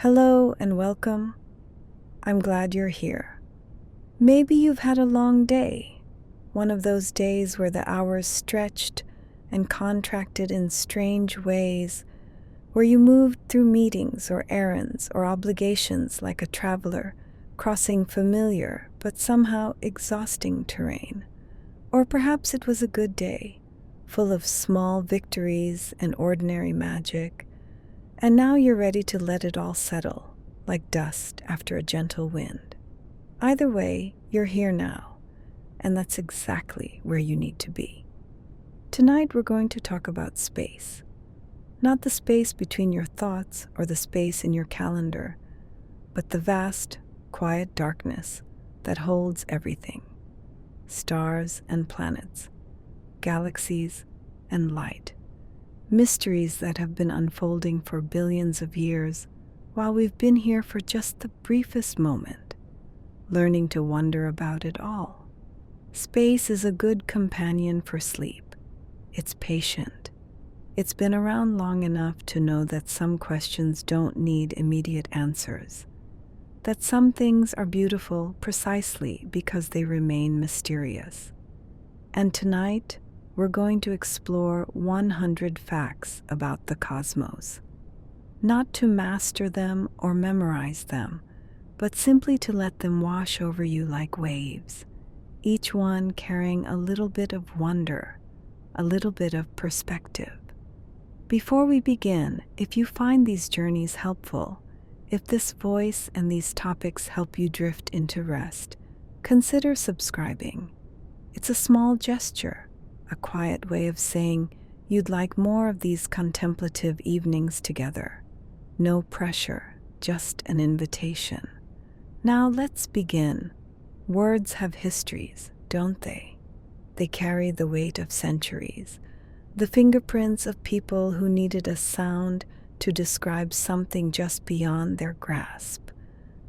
Hello and welcome. I'm glad you're here. Maybe you've had a long day, one of those days where the hours stretched and contracted in strange ways, where you moved through meetings or errands or obligations like a traveler crossing familiar but somehow exhausting terrain. Or perhaps it was a good day, full of small victories and ordinary magic, and now you're ready to let it all settle, like dust after a gentle wind. Either way, you're here now, and that's exactly where you need to be. Tonight we're going to talk about space. Not the space between your thoughts or the space in your calendar, but the vast, quiet darkness that holds everything. Stars and planets, galaxies and light. Mysteries that have been unfolding for billions of years, while we've been here for just the briefest moment, learning to wonder about it all. Space is a good companion for sleep. It's patient. It's been around long enough to know that some questions don't need immediate answers, that some things are beautiful precisely because they remain mysterious. And tonight, we're going to explore 100 facts about the cosmos. Not to master them or memorize them, but simply to let them wash over you like waves, each one carrying a little bit of wonder, a little bit of perspective. Before we begin, if you find these journeys helpful, if this voice and these topics help you drift into rest, consider subscribing. It's a small gesture, a quiet way of saying you'd like more of these contemplative evenings together. No pressure, just an invitation. Now let's begin. Words have histories, don't they? They carry the weight of centuries, the fingerprints of people who needed a sound to describe something just beyond their grasp.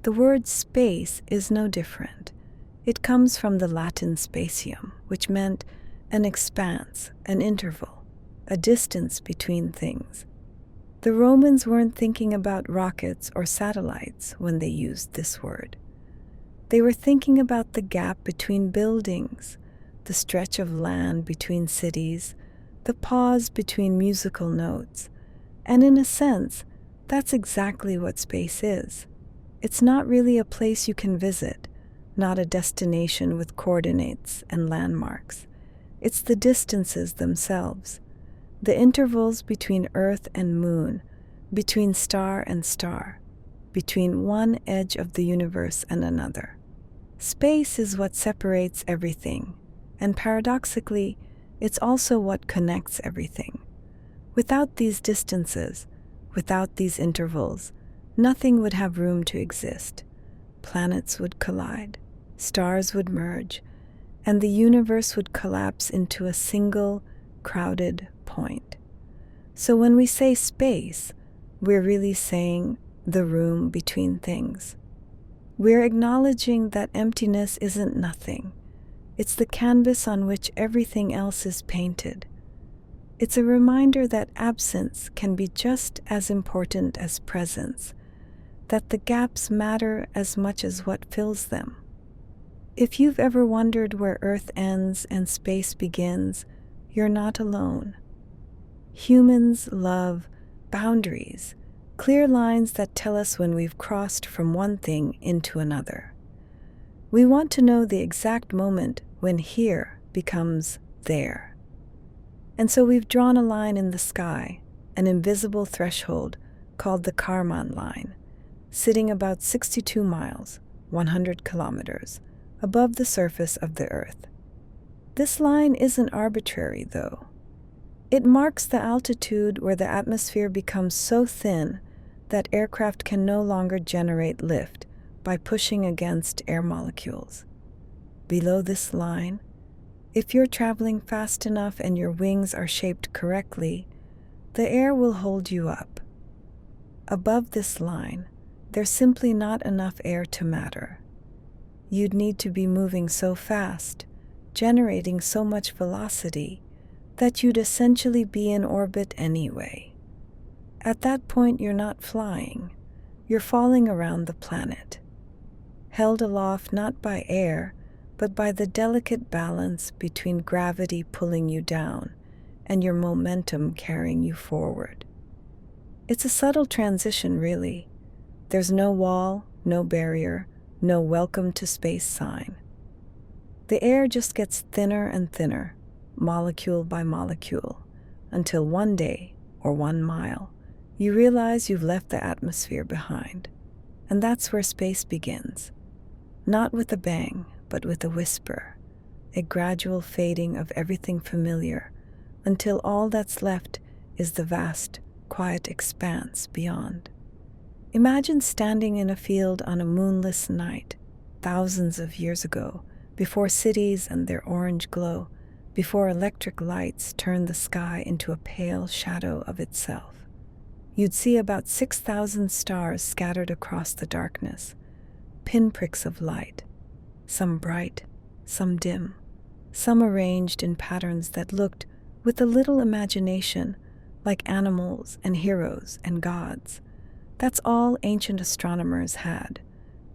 The word space is no different. It comes from the Latin spatium, which meant an expanse, an interval, a distance between things. The Romans weren't thinking about rockets or satellites when they used this word. They were thinking about the gap between buildings, the stretch of land between cities, the pause between musical notes. And in a sense, that's exactly what space is. It's not really a place you can visit, not a destination with coordinates and landmarks. It's the distances themselves, the intervals between Earth and Moon, between star and star, between one edge of the universe and another. Space is what separates everything, and paradoxically, it's also what connects everything. Without these distances, without these intervals, nothing would have room to exist. Planets would collide, stars would merge, and the universe would collapse into a single, crowded point. So when we say space, we're really saying the room between things. We're acknowledging that emptiness isn't nothing. It's the canvas on which everything else is painted. It's a reminder that absence can be just as important as presence, that the gaps matter as much as what fills them. If you've ever wondered where Earth ends and space begins, you're not alone. Humans love boundaries, clear lines that tell us when we've crossed from one thing into another. We want to know the exact moment when here becomes there. And so we've drawn a line in the sky, an invisible threshold called the Kármán line, sitting about 62 miles, 100 kilometers, above the surface of the Earth. This line isn't arbitrary, though. It marks the altitude where the atmosphere becomes so thin that aircraft can no longer generate lift by pushing against air molecules. Below this line, if you're traveling fast enough and your wings are shaped correctly, the air will hold you up. Above this line, there's simply not enough air to matter. You'd need to be moving so fast, generating so much velocity, that you'd essentially be in orbit anyway. At that point, you're not flying. You're falling around the planet, held aloft not by air, but by the delicate balance between gravity pulling you down and your momentum carrying you forward. It's a subtle transition, really. There's no wall, no barrier, no welcome to space sign. The air just gets thinner and thinner, molecule by molecule, until one day, or 1 mile, you realize you've left the atmosphere behind. And that's where space begins. Not with a bang, but with a whisper, a gradual fading of everything familiar, until all that's left is the vast, quiet expanse beyond. Imagine standing in a field on a moonless night, thousands of years ago, before cities and their orange glow, before electric lights turned the sky into a pale shadow of itself. You'd see about 6,000 stars scattered across the darkness, pinpricks of light, some bright, some dim, some arranged in patterns that looked, with a little imagination, like animals and heroes and gods. That's all ancient astronomers had.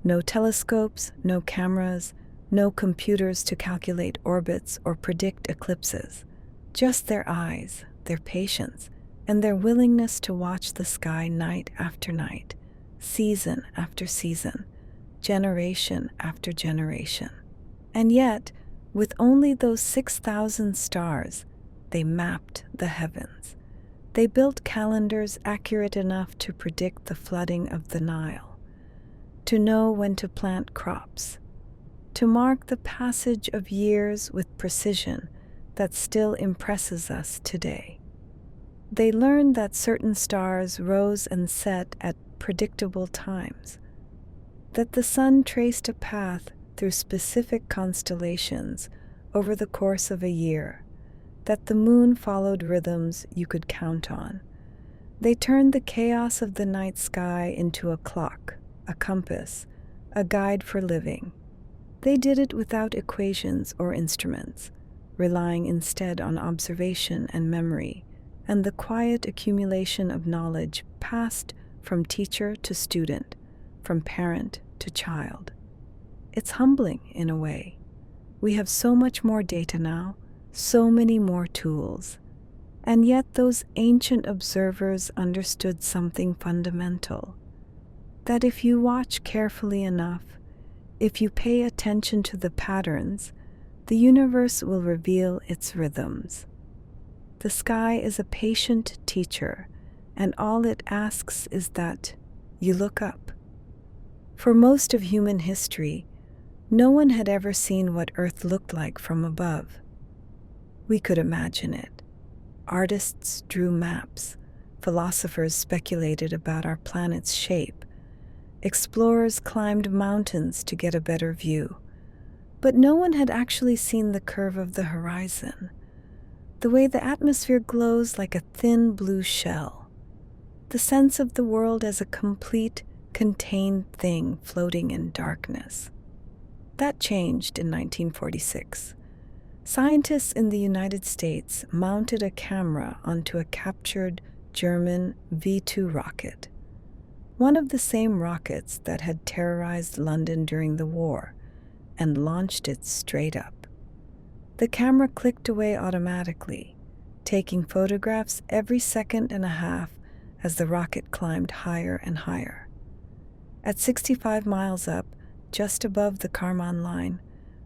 No telescopes, no cameras, no computers to calculate orbits or predict eclipses. Just their eyes, their patience, and their willingness to watch the sky night after night, season after season, generation after generation. And yet, with only those 6,000 stars, they mapped the heavens. They built calendars accurate enough to predict the flooding of the Nile, to know when to plant crops, to mark the passage of years with precision that still impresses us today. They learned that certain stars rose and set at predictable times, that the sun traced a path through specific constellations over the course of a year, that the moon followed rhythms you could count on. They turned the chaos of the night sky into a clock, a compass, a guide for living. They did it without equations or instruments, relying instead on observation and memory, and the quiet accumulation of knowledge passed from teacher to student, from parent to child. It's humbling in a way. We have so much more data now, so many more tools, and yet those ancient observers understood something fundamental, that if you watch carefully enough, if you pay attention to the patterns, the universe will reveal its rhythms. The sky is a patient teacher, and all it asks is that you look up. For most of human history, no one had ever seen what Earth looked like from above. We could imagine it. Artists drew maps, philosophers speculated about our planet's shape, explorers climbed mountains to get a better view, but no one had actually seen the curve of the horizon, the way the atmosphere glows like a thin blue shell, the sense of the world as a complete, contained thing floating in darkness. That changed in 1946. Scientists in the United States mounted a camera onto a captured German V-2 rocket, one of the same rockets that had terrorized London during the war, and launched it straight up. The camera clicked away automatically, taking photographs every second and a half as the rocket climbed higher and higher. At 65 miles up, just above the Kármán line,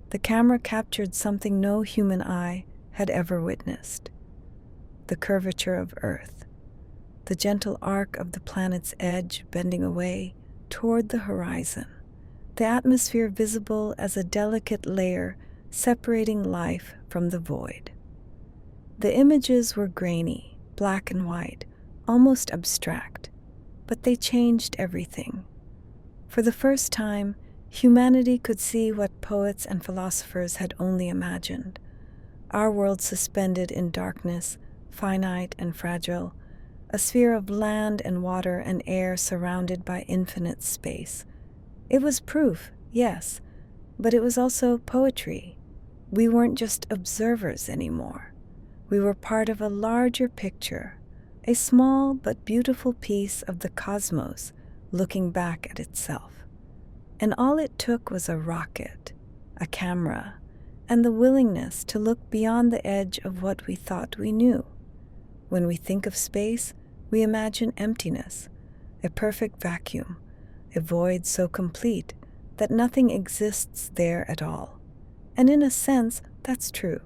the camera captured something no human eye had ever witnessed: the curvature of Earth, the gentle arc of the planet's edge bending away toward the horizon, the atmosphere visible as a delicate layer separating life from the void. The images were grainy, black and white, almost abstract, but they changed everything. For the first time, humanity could see what poets and philosophers had only imagined: our world suspended in darkness, finite and fragile, a sphere of land and water and air surrounded by infinite space. It was proof, yes, but it was also poetry. We weren't just observers anymore. We were part of a larger picture, a small but beautiful piece of the cosmos looking back at itself. And all it took was a rocket, a camera, and the willingness to look beyond the edge of what we thought we knew. When we think of space, we imagine emptiness, a perfect vacuum, a void so complete that nothing exists there at all. And in a sense, that's true.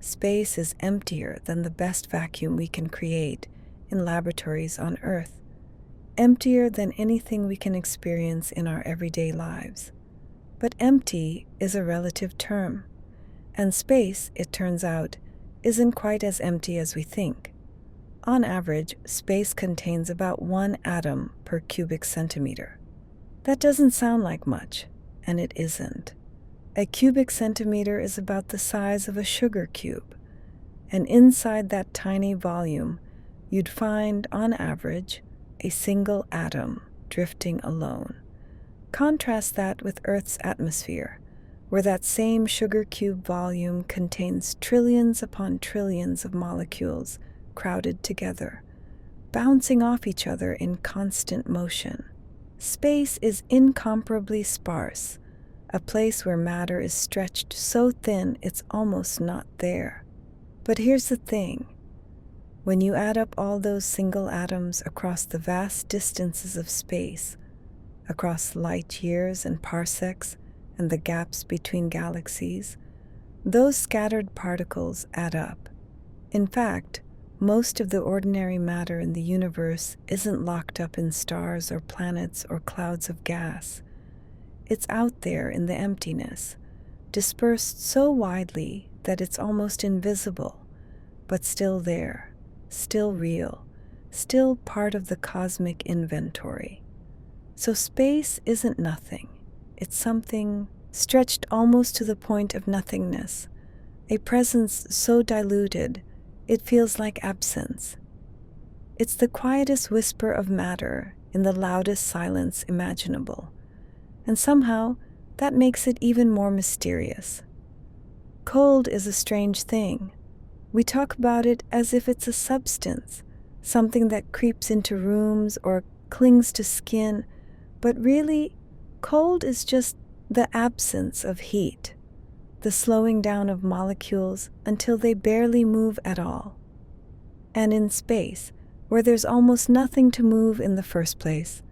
Space is emptier than the best vacuum we can create in laboratories on Earth, emptier than anything we can experience in our everyday lives. But empty is a relative term, and space, it turns out, isn't quite as empty as we think. On average, space contains about 1 atom per cubic centimeter. That doesn't sound like much, and it isn't. A cubic centimeter is about the size of a sugar cube, and inside that tiny volume, you'd find, on average, a single atom drifting alone. Contrast that with Earth's atmosphere, where that same sugar cube volume contains trillions upon trillions of molecules crowded together, bouncing off each other in constant motion. Space is incomparably sparse, a place where matter is stretched so thin it's almost not there. But here's the thing. When you add up all those single atoms across the vast distances of space, across light years and parsecs and the gaps between galaxies, those scattered particles add up. In fact, most of the ordinary matter in the universe isn't locked up in stars or planets or clouds of gas. It's out there in the emptiness, dispersed so widely that it's almost invisible, but still there, still real, still part of the cosmic inventory. So space isn't nothing. It's something stretched almost to the point of nothingness, a presence so diluted it feels like absence. It's the quietest whisper of matter in the loudest silence imaginable, and somehow that makes it even more mysterious. Cold is a strange thing. We talk about it as if it's a substance, something that creeps into rooms or clings to skin, but really, cold is just the absence of heat, the slowing down of molecules until they barely move at all. And in space, where there's almost nothing to move in the first place,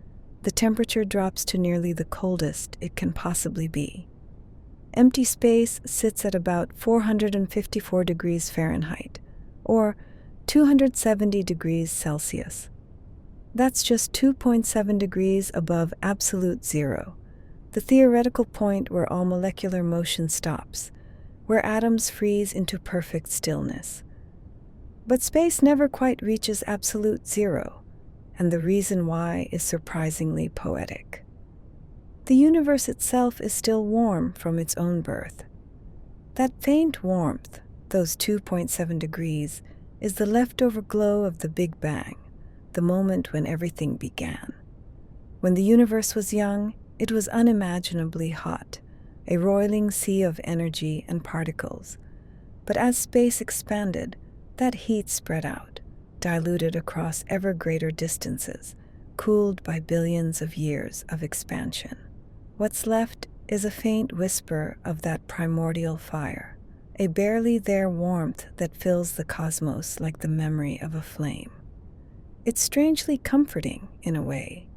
the temperature drops to nearly the coldest it can possibly be. Empty space sits at about 454 degrees Fahrenheit, or 270 degrees Celsius. That's just 2.7 degrees above absolute zero, the theoretical point where all molecular motion stops, where atoms freeze into perfect stillness. But space never quite reaches absolute zero, and the reason why is surprisingly poetic. The universe itself is still warm from its own birth. That faint warmth, those 2.7 degrees, is the leftover glow of the Big Bang, the moment when everything began. When the universe was young, it was unimaginably hot, a roiling sea of energy and particles. But as space expanded, that heat spread out, diluted across ever greater distances, cooled by billions of years of expansion. What's left is a faint whisper of that primordial fire, a barely there warmth that fills the cosmos like the memory of a flame. It's strangely comforting in a way.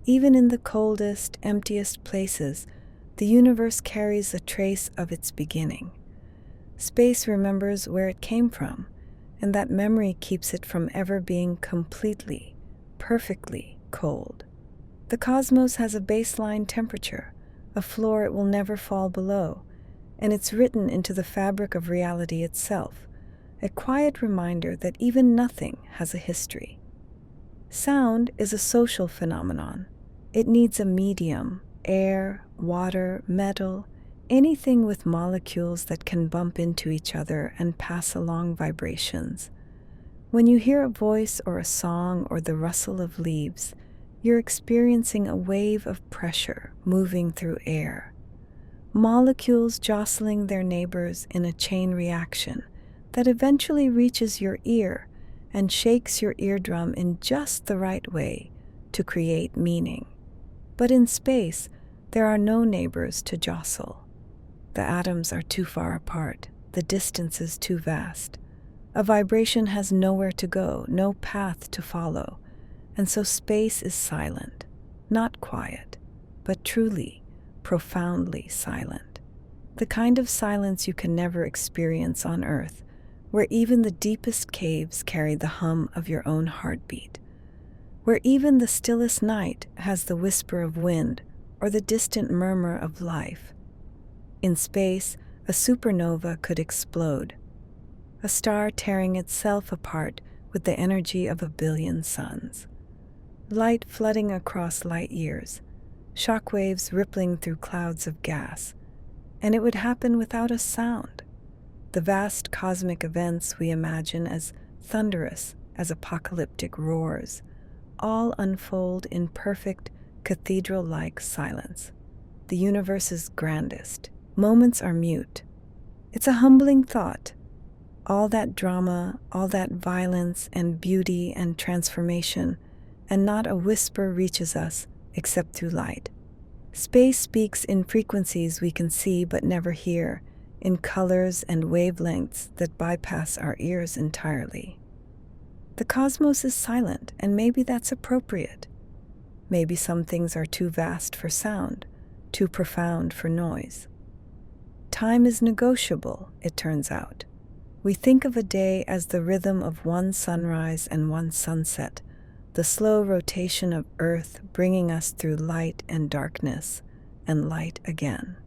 Even in the coldest, emptiest places, the universe carries a trace of its beginning. Space remembers where it came from, and that memory keeps it from ever being completely, perfectly cold. The cosmos has a baseline temperature, a floor it will never fall below, and it's written into the fabric of reality itself, a quiet reminder that even nothing has a history. Sound is a social phenomenon. It needs a medium, air, water, metal, anything with molecules that can bump into each other and pass along vibrations. When you hear a voice or a song or the rustle of leaves, you're experiencing a wave of pressure moving through air. Molecules jostling their neighbors in a chain reaction that eventually reaches your ear and shakes your eardrum in just the right way to create meaning. But in space, there are no neighbors to jostle. The atoms are too far apart, the distance is too vast. A vibration has nowhere to go, no path to follow, and so space is silent, not quiet, but truly, profoundly silent. The kind of silence you can never experience on Earth, where even the deepest caves carry the hum of your own heartbeat, where even the stillest night has the whisper of wind or the distant murmur of life. In space, a supernova could explode, a star tearing itself apart with the energy of a billion suns. Light flooding across light years, shockwaves rippling through clouds of gas, and it would happen without a sound. The vast cosmic events we imagine as thunderous as apocalyptic roars all unfold in perfect, cathedral-like silence. The universe's grandest moments are mute. It's a humbling thought. All that drama, all that violence and beauty and transformation, and not a whisper reaches us except through light. Space speaks in frequencies we can see but never hear, in colors and wavelengths that bypass our ears entirely. The cosmos is silent, and maybe that's appropriate. Maybe some things are too vast for sound, too profound for noise. Time is negotiable, it turns out. We think of a day as the rhythm of one sunrise and one sunset, the slow rotation of Earth bringing us through light and darkness, and light again.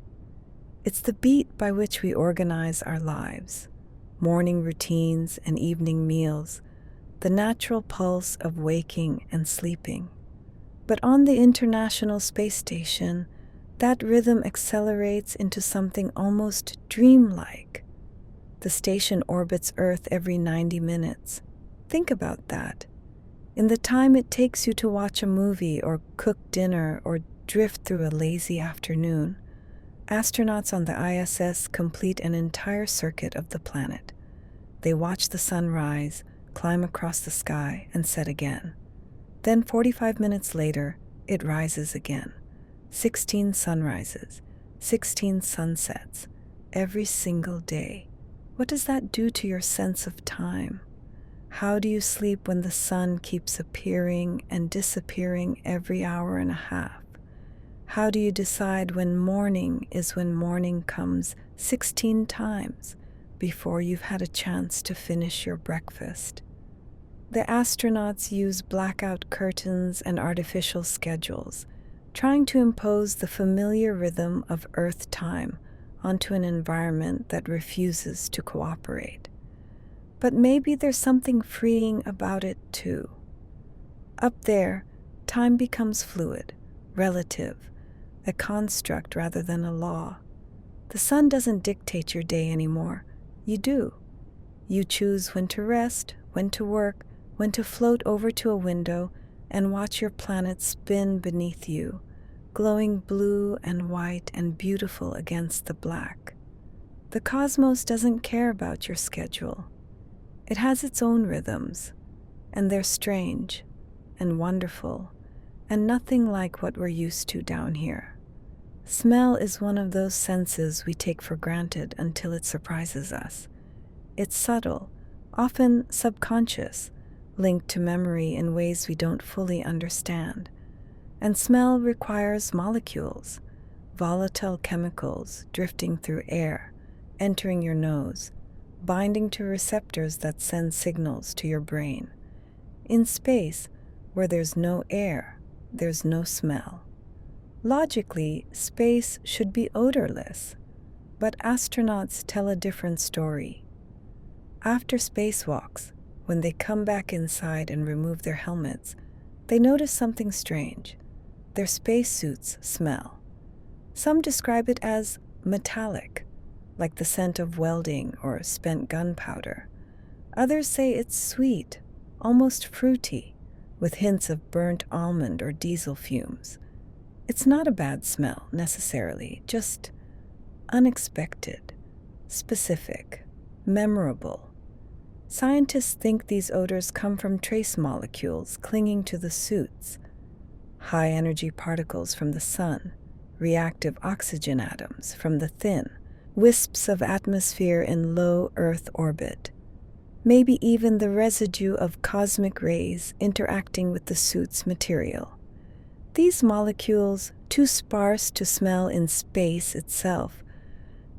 It's the beat by which we organize our lives, morning routines and evening meals, the natural pulse of waking and sleeping. But on the International Space Station, that rhythm accelerates into something almost dreamlike. The station orbits Earth every 90 minutes. Think about that. In the time it takes you to watch a movie or cook dinner or drift through a lazy afternoon, astronauts on the ISS complete an entire circuit of the planet. They watch the sun rise, climb across the sky, and set again. Then 45 minutes later, it rises again. 16 sunrises, 16 sunsets, every single day. What does that do to your sense of time? How do you sleep when the sun keeps appearing and disappearing every hour and a half? How do you decide when morning is when morning comes 16 times before you've had a chance to finish your breakfast? The astronauts use blackout curtains and artificial schedules, trying to impose the familiar rhythm of Earth time onto an environment that refuses to cooperate. But maybe there's something freeing about it too. Up there, time becomes fluid, relative, a construct rather than a law. The sun doesn't dictate your day anymore. You do. You choose when to rest, when to work, when to float over to a window and watch your planet spin beneath you, glowing blue and white and beautiful against the black. The cosmos doesn't care about your schedule. It has its own rhythms, and they're strange and wonderful and nothing like what we're used to down here. Smell is one of those senses we take for granted until it surprises us. It's subtle, often subconscious, linked to memory in ways we don't fully understand. And smell requires molecules, volatile chemicals drifting through air, entering your nose, binding to receptors that send signals to your brain. In space, where there's no air, there's no smell. Logically, space should be odorless, but astronauts tell a different story. After spacewalks, when they come back inside and remove their helmets, they notice something strange. Their spacesuits smell. Some describe it as metallic, like the scent of welding or spent gunpowder. Others say it's sweet, almost fruity, with hints of burnt almond or diesel fumes. It's not a bad smell, necessarily, just unexpected, specific, memorable. Scientists think these odors come from trace molecules clinging to the suits, high energy particles from the sun, reactive oxygen atoms from the thin, wisps of atmosphere in low Earth orbit, maybe even the residue of cosmic rays interacting with the suit's material. These molecules, too sparse to smell in space itself,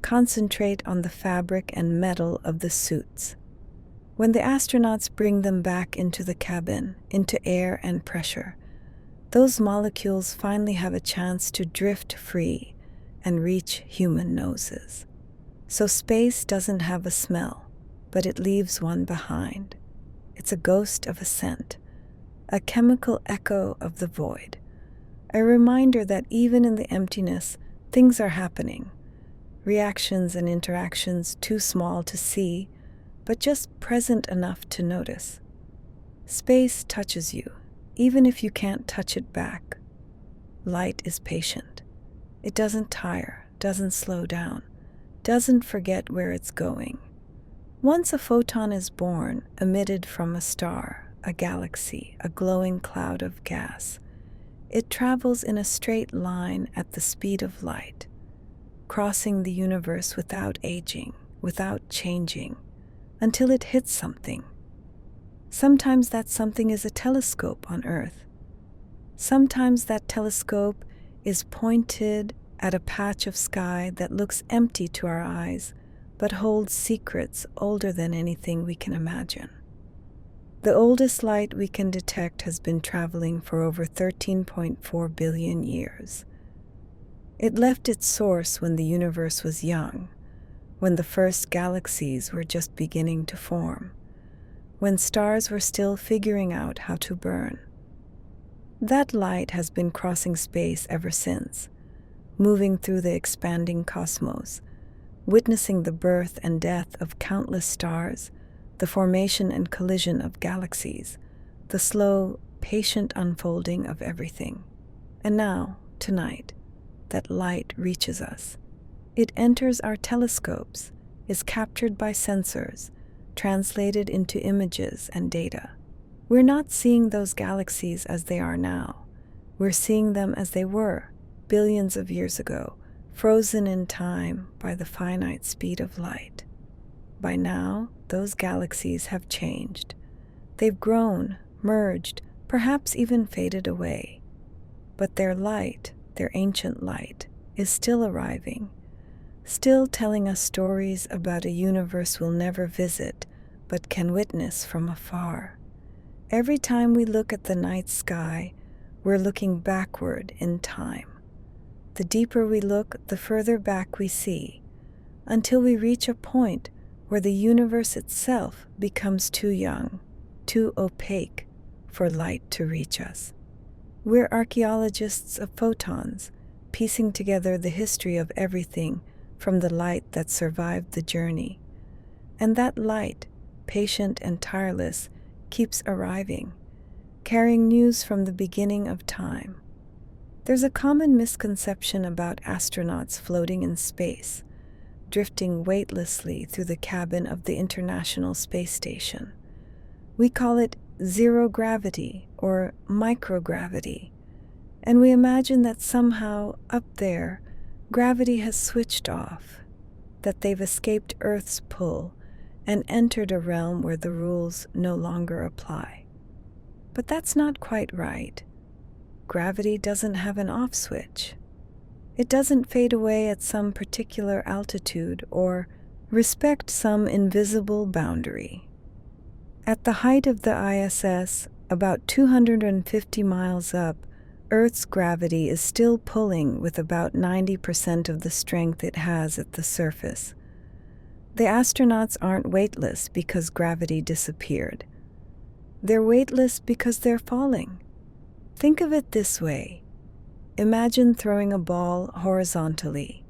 concentrate on the fabric and metal of the suits. When the astronauts bring them back into the cabin, into air and pressure, those molecules finally have a chance to drift free and reach human noses. So space doesn't have a smell, but it leaves one behind. It's a ghost of a scent, a chemical echo of the void, a reminder that even in the emptiness, things are happening, reactions and interactions too small to see, but just present enough to notice. Space touches you, even if you can't touch it back. Light is patient. It doesn't tire, doesn't slow down, doesn't forget where it's going. Once a photon is born, emitted from a star, a galaxy, a glowing cloud of gas, it travels in a straight line at the speed of light, crossing the universe without aging, without changing, until it hits something. Sometimes that something is a telescope on Earth. Sometimes that telescope is pointed at a patch of sky that looks empty to our eyes, but holds secrets older than anything we can imagine. The oldest light we can detect has been traveling for over 13.4 billion years. It left its source when the universe was young, when the first galaxies were just beginning to form, when stars were still figuring out how to burn. That light has been crossing space ever since, moving through the expanding cosmos, witnessing the birth and death of countless stars, the formation and collision of galaxies, the slow, patient unfolding of everything. And now, tonight, that light reaches us. It enters our telescopes, is captured by sensors, translated into images and data. We're not seeing those galaxies as they are now. We're seeing them as they were, billions of years ago, frozen in time by the finite speed of light. By now, those galaxies have changed. They've grown, merged, perhaps even faded away. But their light, their ancient light, is still arriving, still telling us stories about a universe we'll never visit, but can witness from afar. Every time we look at the night sky, we're looking backward in time. The deeper we look, the further back we see, until we reach a point where the universe itself becomes too young, too opaque for light to reach us. We're archaeologists of photons, piecing together the history of everything from the light that survived the journey. And that light, patient and tireless, keeps arriving, carrying news from the beginning of time. There's a common misconception about astronauts floating in space, drifting weightlessly through the cabin of the International Space Station. We call it zero gravity or microgravity, and we imagine that somehow up there, gravity has switched off, that they've escaped Earth's pull and entered a realm where the rules no longer apply. But that's not quite right. Gravity doesn't have an off switch. It doesn't fade away at some particular altitude or respect some invisible boundary. At the height of the ISS, about 250 miles up, Earth's gravity is still pulling with about 90% of the strength it has at the surface. The astronauts aren't weightless because gravity disappeared. They're weightless because they're falling. Think of it this way. Imagine throwing a ball horizontally.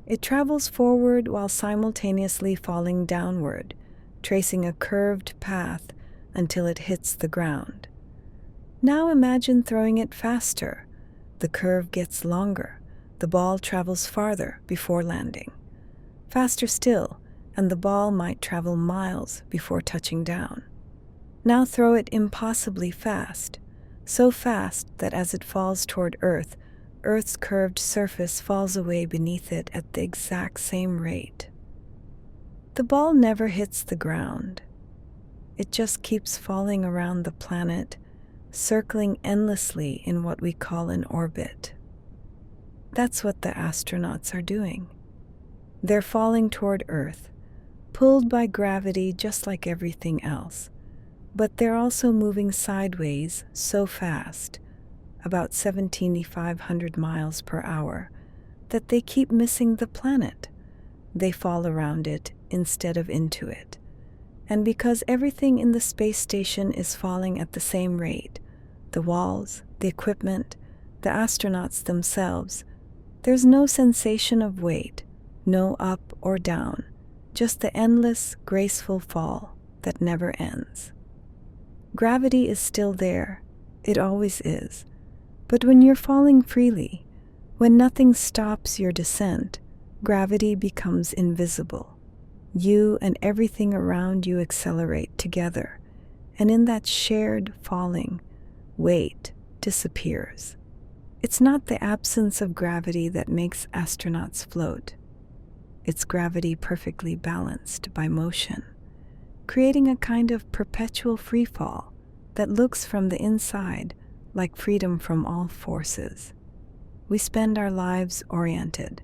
It travels forward while simultaneously falling downward, tracing a curved path until it hits the ground. Now imagine throwing it faster. The curve gets longer. The ball travels farther before landing. Faster still, and the ball might travel miles before touching down. Now throw it impossibly fast. so fast that as it falls toward Earth, Earth's curved surface falls away beneath it at the exact same rate. The ball never hits the ground. It just keeps falling around the planet, circling endlessly in what we call an orbit. That's what the astronauts are doing. They're falling toward Earth, pulled by gravity just like everything else, but they're also moving sideways so fast, about 7,500 miles per hour, that they keep missing the planet. They fall around it instead of into it. And because everything in the space station is falling at the same rate, the walls, the equipment, the astronauts themselves, there's no sensation of weight, no up or down, just the endless, graceful fall that never ends. Gravity is still there, it always is. But when you're falling freely, when nothing stops your descent, gravity becomes invisible. You and everything around you accelerate together, and in that shared falling, weight disappears. It's not the absence of gravity that makes astronauts float. It's gravity perfectly balanced by motion, creating a kind of perpetual freefall that looks from the inside like freedom from all forces. We spend our lives oriented.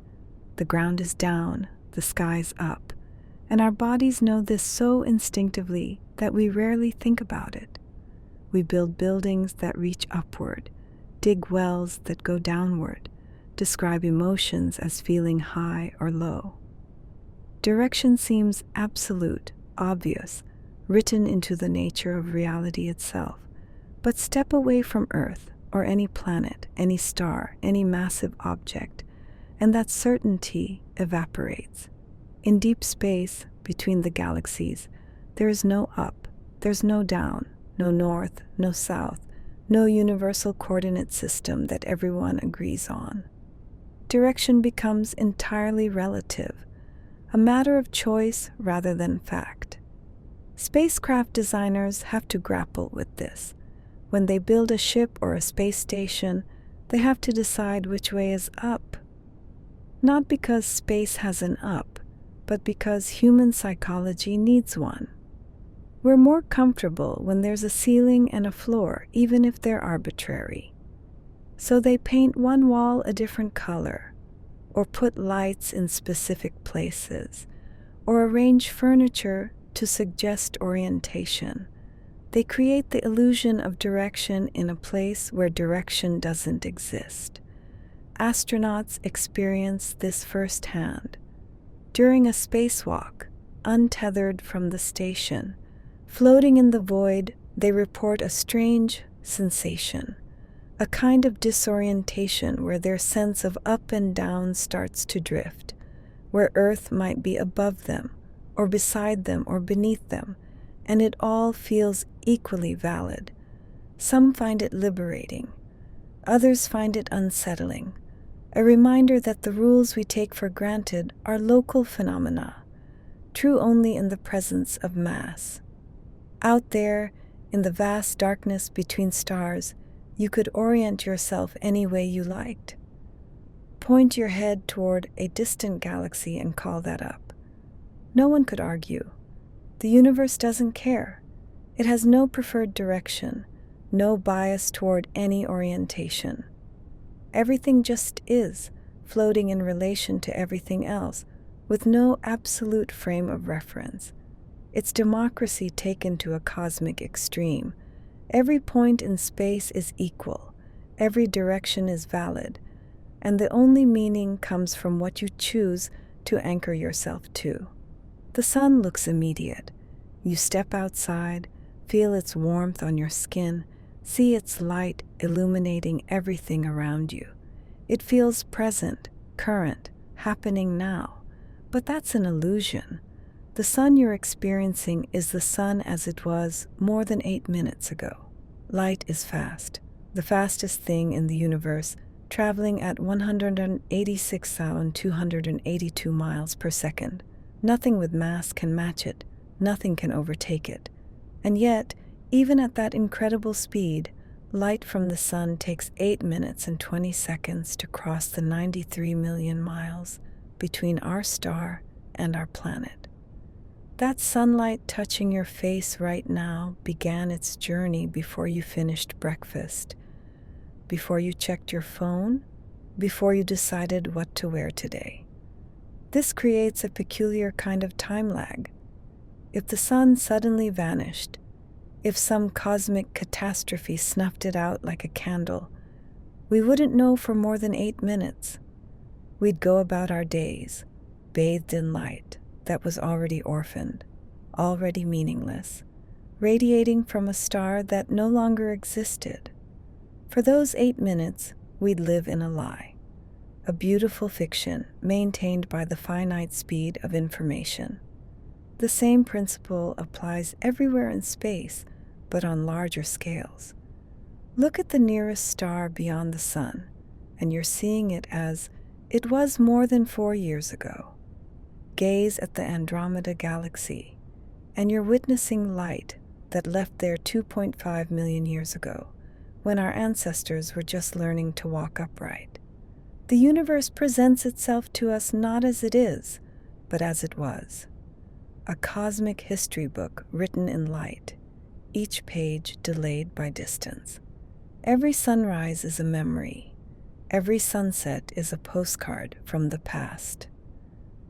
The ground is down, the sky's up, and our bodies know this so instinctively that we rarely think about it. We build buildings that reach upward, dig wells that go downward, describe emotions as feeling high or low. Direction seems absolute, obvious, written into the nature of reality itself. But step away from Earth, or any planet, any star, any massive object, and that certainty evaporates. In deep space, between the galaxies, there is no up, there's no down, no north, no south, no universal coordinate system that everyone agrees on. Direction becomes entirely relative, a matter of choice rather than fact. Spacecraft designers have to grapple with this. When they build a ship or a space station, they have to decide which way is up. Not because space has an up, but because human psychology needs one. We're more comfortable when there's a ceiling and a floor, even if they're arbitrary. So they paint one wall a different color, or put lights in specific places, or arrange furniture to suggest orientation. They create the illusion of direction in a place where direction doesn't exist. Astronauts experience this firsthand. During a spacewalk, untethered from the station, floating in the void, they report a strange sensation, a kind of disorientation where their sense of up and down starts to drift, where Earth might be above them, or beside them, or beneath them, and it all feels equally valid. Some find it liberating. Others find it unsettling, a reminder that the rules we take for granted are local phenomena, true only in the presence of mass. Out there, in the vast darkness between stars, you could orient yourself any way you liked. Point your head toward a distant galaxy and call that up. No one could argue. The universe doesn't care. It has no preferred direction, no bias toward any orientation. Everything just is, floating in relation to everything else, with no absolute frame of reference. It's democracy taken to a cosmic extreme. Every point in space is equal, every direction is valid, and the only meaning comes from what you choose to anchor yourself to. The sun looks immediate. You step outside, feel its warmth on your skin, see its light illuminating everything around you. It feels present, current, happening now. But that's an illusion. The sun you're experiencing is the sun as it was more than 8 minutes ago. Light is fast, the fastest thing in the universe, traveling at 186,282 miles per second. Nothing with mass can match it. Nothing can overtake it. And yet, even at that incredible speed, Light from the sun takes 8 minutes and 20 seconds to cross the 93 million miles between our star and our planet. That sunlight touching your face right now began its journey before you finished breakfast, before you checked your phone, before you decided what to wear today. This creates a peculiar kind of time lag. If the sun suddenly vanished, if some cosmic catastrophe snuffed it out like a candle, we wouldn't know for more than 8 minutes. We'd go about our days, bathed in light that was already orphaned, already meaningless, radiating from a star that no longer existed. For those 8 minutes, we'd live in a lie, a beautiful fiction maintained by the finite speed of information. The same principle applies everywhere in space, but on larger scales. Look at the nearest star beyond the sun, and you're seeing it as it was more than 4 years ago. Gaze at the Andromeda Galaxy, and you're witnessing light that left there 2.5 million years ago, when our ancestors were just learning to walk upright. The universe presents itself to us not as it is, but as it was. A cosmic history book written in light, each page delayed by distance. Every sunrise is a memory. Every sunset is a postcard from the past.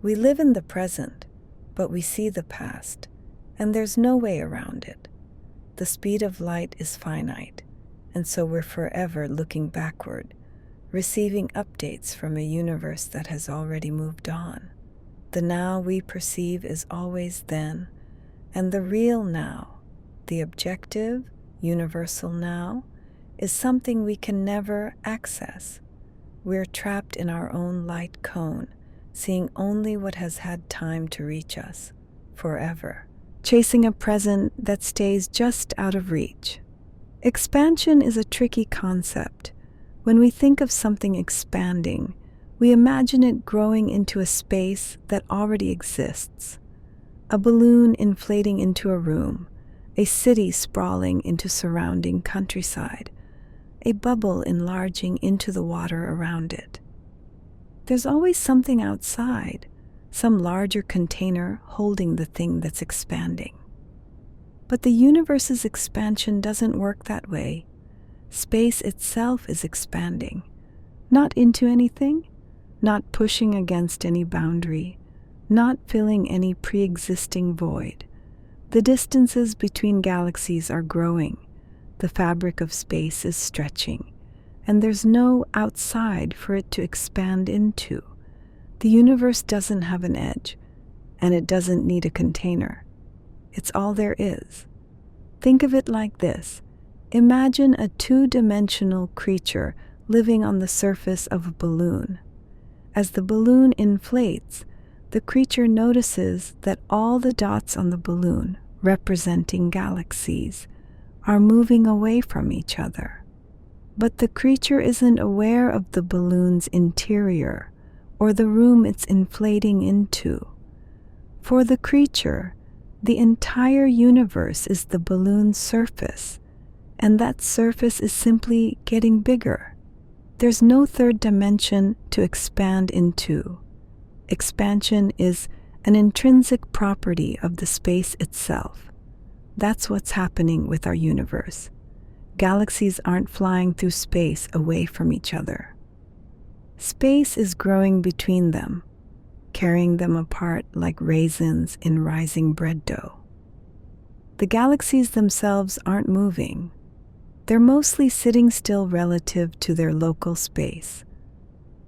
We live in the present, but we see the past, and there's no way around it. The speed of light is finite, and so we're forever looking backward, receiving updates from a universe that has already moved on. The now we perceive is always then, and the real now, the objective, universal now, is something we can never access. We're trapped in our own light cone, seeing only what has had time to reach us, forever, chasing a present that stays just out of reach. Expansion is a tricky concept. When we think of something expanding, we imagine it growing into a space that already exists. A balloon inflating into a room, a city sprawling into surrounding countryside, a bubble enlarging into the water around it. There's always something outside, some larger container holding the thing that's expanding. But the universe's expansion doesn't work that way. Space itself is expanding, not into anything, not pushing against any boundary, not filling any pre-existing void. The distances between galaxies are growing, the fabric of space is stretching, and there's no outside for it to expand into. The universe doesn't have an edge, and it doesn't need a container. It's all there is. Think of it like this. Imagine a two-dimensional creature living on the surface of a balloon. As the balloon inflates, the creature notices that all the dots on the balloon, representing galaxies, are moving away from each other. But the creature isn't aware of the balloon's interior or the room it's inflating into. For the creature, the entire universe is the balloon's surface, and that surface is simply getting bigger. There's no third dimension to expand into. Expansion is an intrinsic property of the space itself. That's what's happening with our universe. Galaxies aren't flying through space away from each other. Space is growing between them, carrying them apart like raisins in rising bread dough. The galaxies themselves aren't moving. They're mostly sitting still relative to their local space.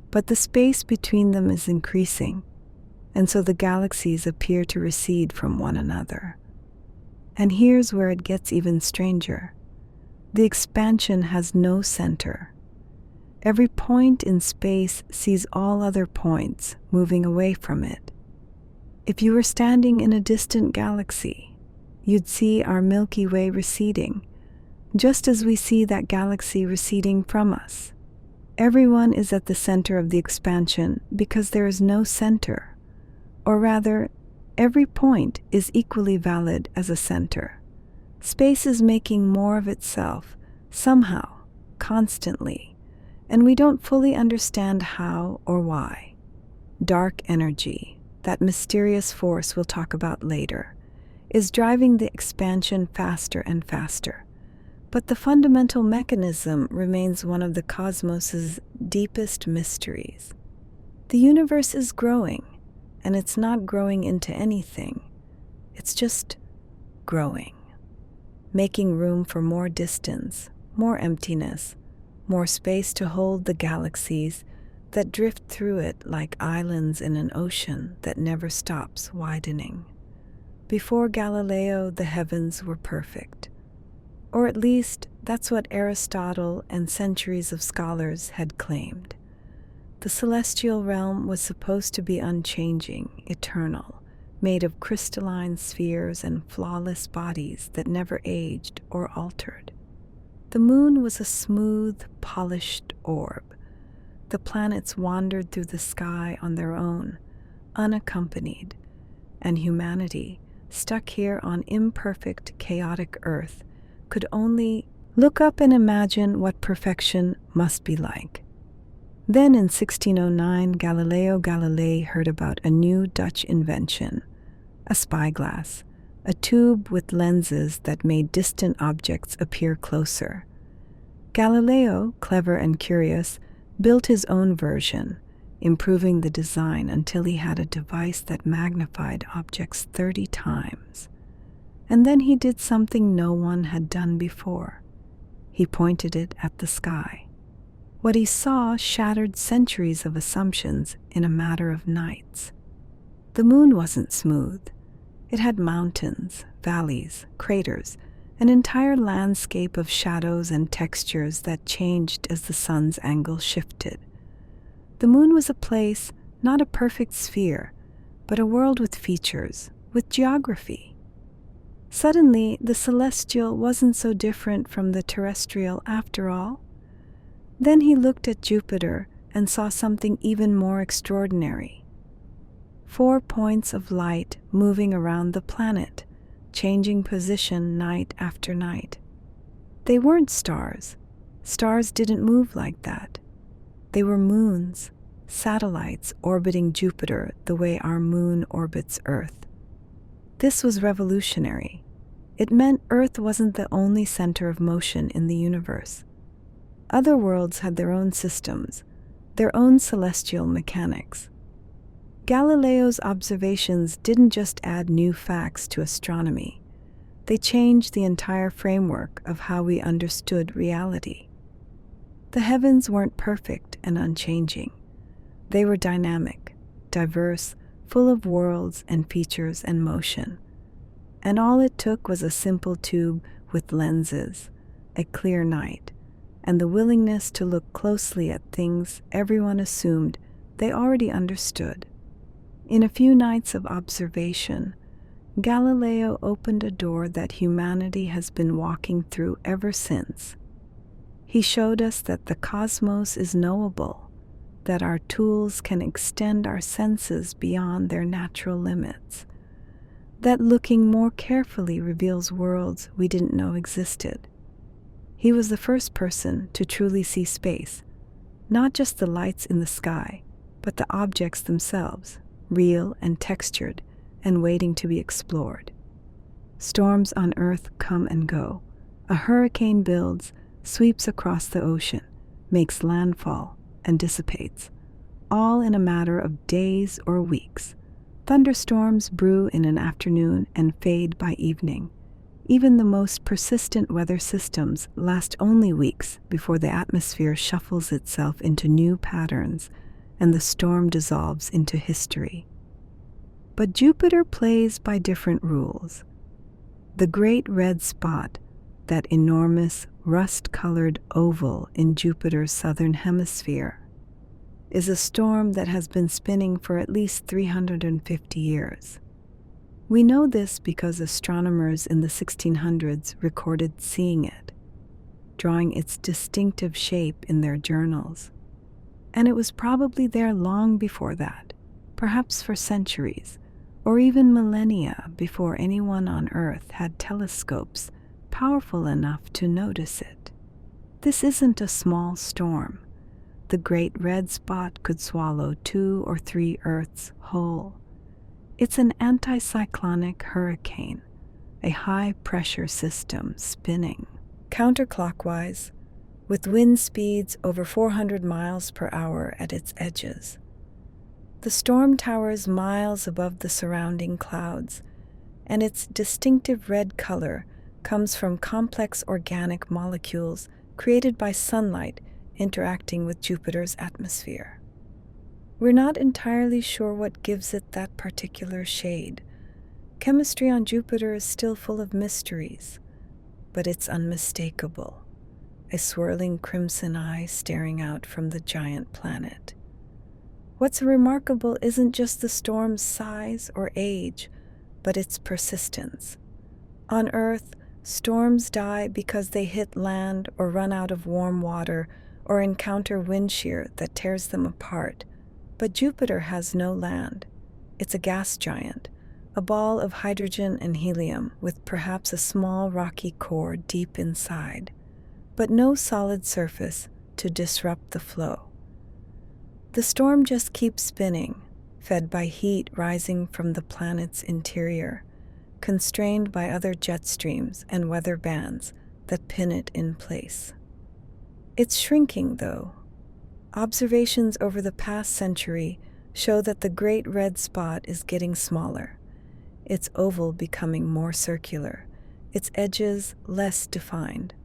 But the space between them is increasing, and so the galaxies appear to recede from one another. And here's where it gets even stranger. The expansion has no center. Every point in space sees all other points moving away from it. If you were standing in a distant galaxy, you'd see our Milky Way receding, just as we see that galaxy receding from us. Everyone is at the center of the expansion because there is no center, or rather, every point is equally valid as a center. Space is making more of itself somehow, constantly, and we don't fully understand how or why. Dark energy, that mysterious force we'll talk about later, is driving the expansion faster and faster. But the fundamental mechanism remains one of the cosmos's deepest mysteries. The universe is growing, and it's not growing into anything. It's just growing, making room for more distance, more emptiness, more space to hold the galaxies that drift through it like islands in an ocean that never stops widening. Before Galileo, the heavens were perfect. Or at least, that's what Aristotle and centuries of scholars had claimed. The celestial realm was supposed to be unchanging, eternal, made of crystalline spheres and flawless bodies that never aged or altered. The moon was a smooth, polished orb. The planets wandered through the sky on their own, unaccompanied, and humanity, stuck here on imperfect, chaotic Earth, could only look up and imagine what perfection must be like. Then in 1609, Galileo Galilei heard about a new Dutch invention, a spyglass, a tube with lenses that made distant objects appear closer. Galileo, clever and curious, built his own version, improving the design until he had a device that magnified objects 30 times. And then he did something no one had done before. He pointed it at the sky. What he saw shattered centuries of assumptions in a matter of nights. The moon wasn't smooth. It had mountains, valleys, craters, an entire landscape of shadows and textures that changed as the sun's angle shifted. The moon was a place, not a perfect sphere, but a world with features, with geography. Suddenly, the celestial wasn't so different from the terrestrial after all. Then he looked at Jupiter and saw something even more extraordinary. 4 points of light moving around the planet, changing position night after night. They weren't stars. Stars didn't move like that. They were moons, satellites orbiting Jupiter the way our moon orbits Earth. This was revolutionary. It meant Earth wasn't the only center of motion in the universe. Other worlds had their own systems, their own celestial mechanics. Galileo's observations didn't just add new facts to astronomy. They changed the entire framework of how we understood reality. The heavens weren't perfect and unchanging. They were dynamic, diverse, full of worlds and features and motion. And all it took was a simple tube with lenses, a clear night, and the willingness to look closely at things everyone assumed they already understood. In a few nights of observation, Galileo opened a door that humanity has been walking through ever since. He showed us that the cosmos is knowable, that our tools can extend our senses beyond their natural limits, that looking more carefully reveals worlds we didn't know existed. He was the first person to truly see space, not just the lights in the sky, but the objects themselves, real and textured and waiting to be explored. Storms on Earth come and go. A hurricane builds, sweeps across the ocean, makes landfall, and dissipates, all in a matter of days or weeks. Thunderstorms brew in an afternoon and fade by evening. Even the most persistent weather systems last only weeks before the atmosphere shuffles itself into new patterns and the storm dissolves into history. But Jupiter plays by different rules. The great red spot, that enormous rust-colored oval in Jupiter's southern hemisphere, is a storm that has been spinning for at least 350 years. We know this because astronomers in the 1600s recorded seeing it, drawing its distinctive shape in their journals. And it was probably there long before that, perhaps for centuries, or even millennia before anyone on Earth had telescopes powerful enough to notice it. This isn't a small storm. The Great Red Spot could swallow 2 or 3 Earths whole. It's an anticyclonic hurricane, a high-pressure system spinning counterclockwise, with wind speeds over 400 miles per hour at its edges. The storm towers miles above the surrounding clouds, and its distinctive red color comes from complex organic molecules created by sunlight interacting with Jupiter's atmosphere. We're not entirely sure what gives it that particular shade. Chemistry on Jupiter is still full of mysteries, but it's unmistakable, a swirling crimson eye staring out from the giant planet. What's remarkable isn't just the storm's size or age, but its persistence. On Earth, storms die because they hit land or run out of warm water or encounter wind shear that tears them apart. But Jupiter has no land. It's a gas giant, a ball of hydrogen and helium with perhaps a small rocky core deep inside, but no solid surface to disrupt the flow. The storm just keeps spinning, fed by heat rising from the planet's interior, constrained by other jet streams and weather bands that pin it in place. It's shrinking, though. Observations over the past century show that the Great Red Spot is getting smaller, its oval becoming more circular, its edges less defined.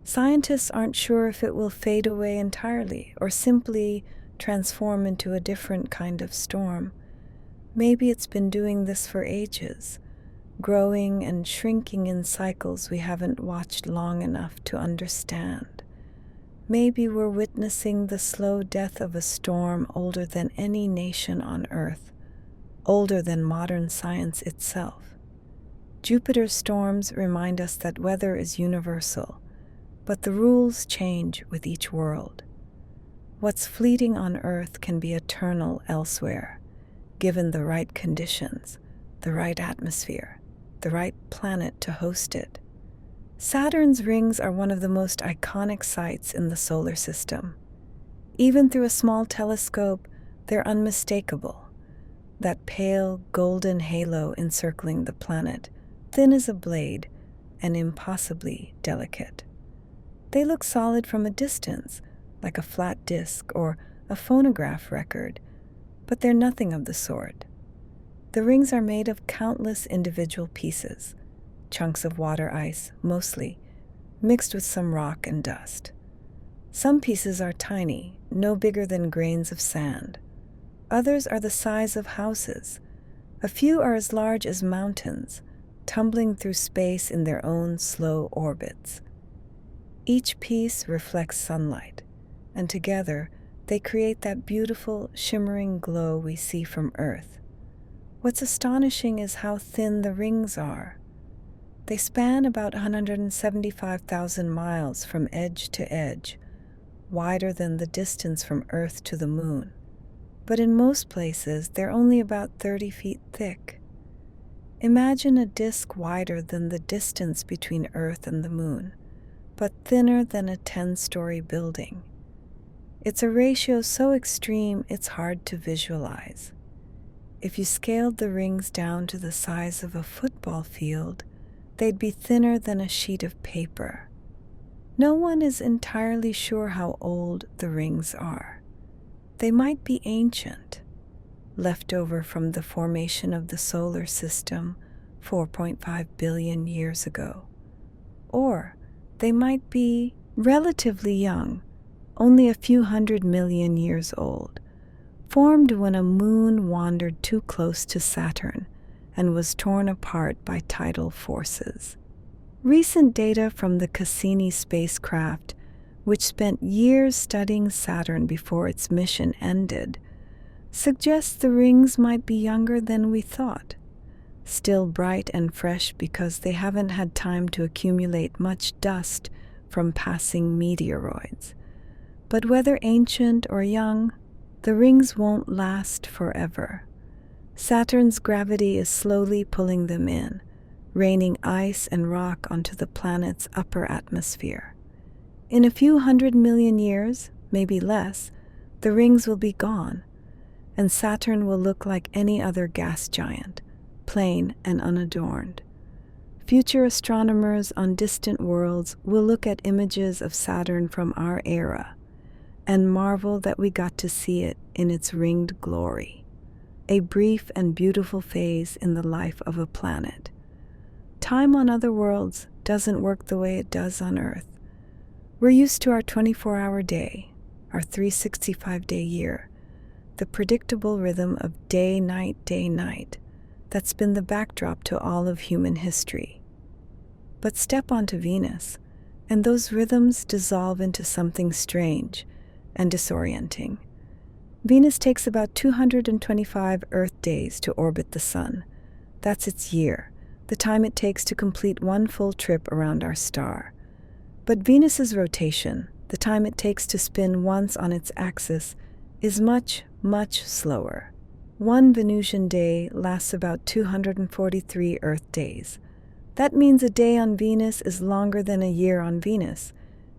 Scientists aren't sure if it will fade away entirely or simply transform into a different kind of storm. Maybe it's been doing this for ages, growing and shrinking in cycles we haven't watched long enough to understand. Maybe we're witnessing the slow death of a storm older than any nation on Earth, older than modern science itself. Jupiter's storms remind us that weather is universal, but the rules change with each world. What's fleeting on Earth can be eternal elsewhere, given the right conditions, the right atmosphere, the right planet to host it. Saturn's rings are one of the most iconic sights in the solar system. Even through a small telescope, they're unmistakable. That pale, golden halo encircling the planet, thin as a blade and impossibly delicate. They look solid from a distance, like a flat disk or a phonograph record, but they're nothing of the sort. The rings are made of countless individual pieces, chunks of water ice, mostly, mixed with some rock and dust. Some pieces are tiny, no bigger than grains of sand. Others are the size of houses. A few are as large as mountains, tumbling through space in their own slow orbits. Each piece reflects sunlight, and together they create that beautiful, shimmering glow we see from Earth. What's astonishing is how thin the rings are. They span about 175,000 miles from edge to edge, wider than the distance from Earth to the Moon. But in most places, they're only about 30 feet thick. Imagine a disk wider than the distance between Earth and the Moon, but thinner than a 10-story building. It's a ratio so extreme it's hard to visualize. If you scaled the rings down to the size of a football field, they'd be thinner than a sheet of paper. No one is entirely sure how old the rings are. They might be ancient, left over from the formation of the solar system 4.5 billion years ago. Or they might be relatively young, only a few 100 million years old, formed when a moon wandered too close to Saturn and was torn apart by tidal forces. Recent data from the Cassini spacecraft, which spent years studying Saturn before its mission ended, suggests the rings might be younger than we thought, still bright and fresh because they haven't had time to accumulate much dust from passing meteoroids. But whether ancient or young, the rings won't last forever. Saturn's gravity is slowly pulling them in, raining ice and rock onto the planet's upper atmosphere. In a few 100 million years, maybe less, the rings will be gone, and Saturn will look like any other gas giant, plain and unadorned. Future astronomers on distant worlds will look at images of Saturn from our era and marvel that we got to see it in its ringed glory, a brief and beautiful phase in the life of a planet. Time on other worlds doesn't work the way it does on Earth. We're used to our 24-hour day, our 365-day year, the predictable rhythm of day, night, that's been the backdrop to all of human history. But step onto Venus, and those rhythms dissolve into something strange and disorienting. Venus takes about 225 Earth days to orbit the Sun. That's its year, the time it takes to complete one full trip around our star. But Venus's rotation, the time it takes to spin once on its axis, is much, much slower. One Venusian day lasts about 243 Earth days. That means a day on Venus is longer than a year on Venus.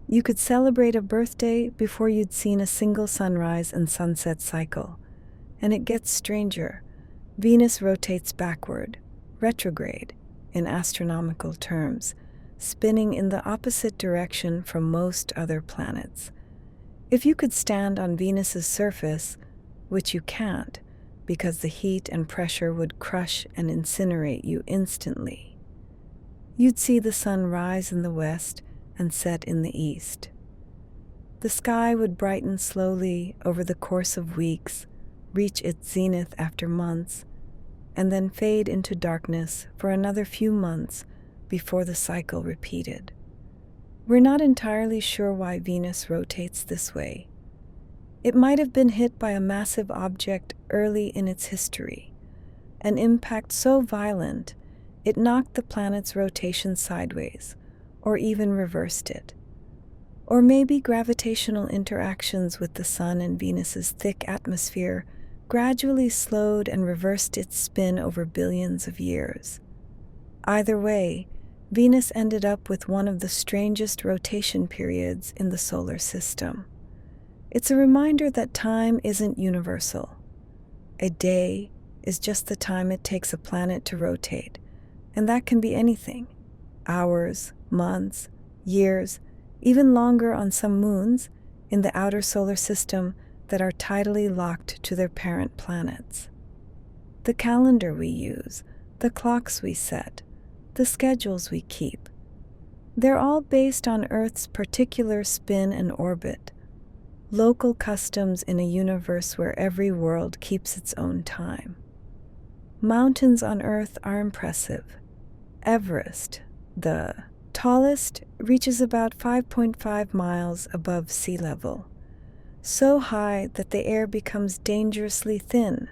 You could celebrate a birthday before you'd seen a single sunrise and sunset cycle. And it gets stranger. Venus rotates backward, retrograde, in astronomical terms, spinning in the opposite direction from most other planets. If you could stand on Venus's surface, which you can't, because the heat and pressure would crush and incinerate you instantly, you'd see the sun rise in the west and set in the east. The sky would brighten slowly over the course of weeks, reach its zenith after months, and then fade into darkness for another few months before the cycle repeated. We're not entirely sure why Venus rotates this way. It might have been hit by a massive object early in its history, an impact so violent it knocked the planet's rotation sideways, or even reversed it. Or maybe gravitational interactions with the Sun and Venus's thick atmosphere gradually slowed and reversed its spin over billions of years. Either way, Venus ended up with one of the strangest rotation periods in the solar system. It's a reminder that time isn't universal. A day is just the time it takes a planet to rotate, and that can be anything: hours, months, years, even longer on some moons in the outer solar system that are tidally locked to their parent planets. The calendar we use, the clocks we set, the schedules we keep, they're all based on Earth's particular spin and orbit, local customs in a universe where every world keeps its own time. Mountains on Earth are impressive. Everest, the tallest, reaches about 5.5 miles above sea level, so high that the air becomes dangerously thin,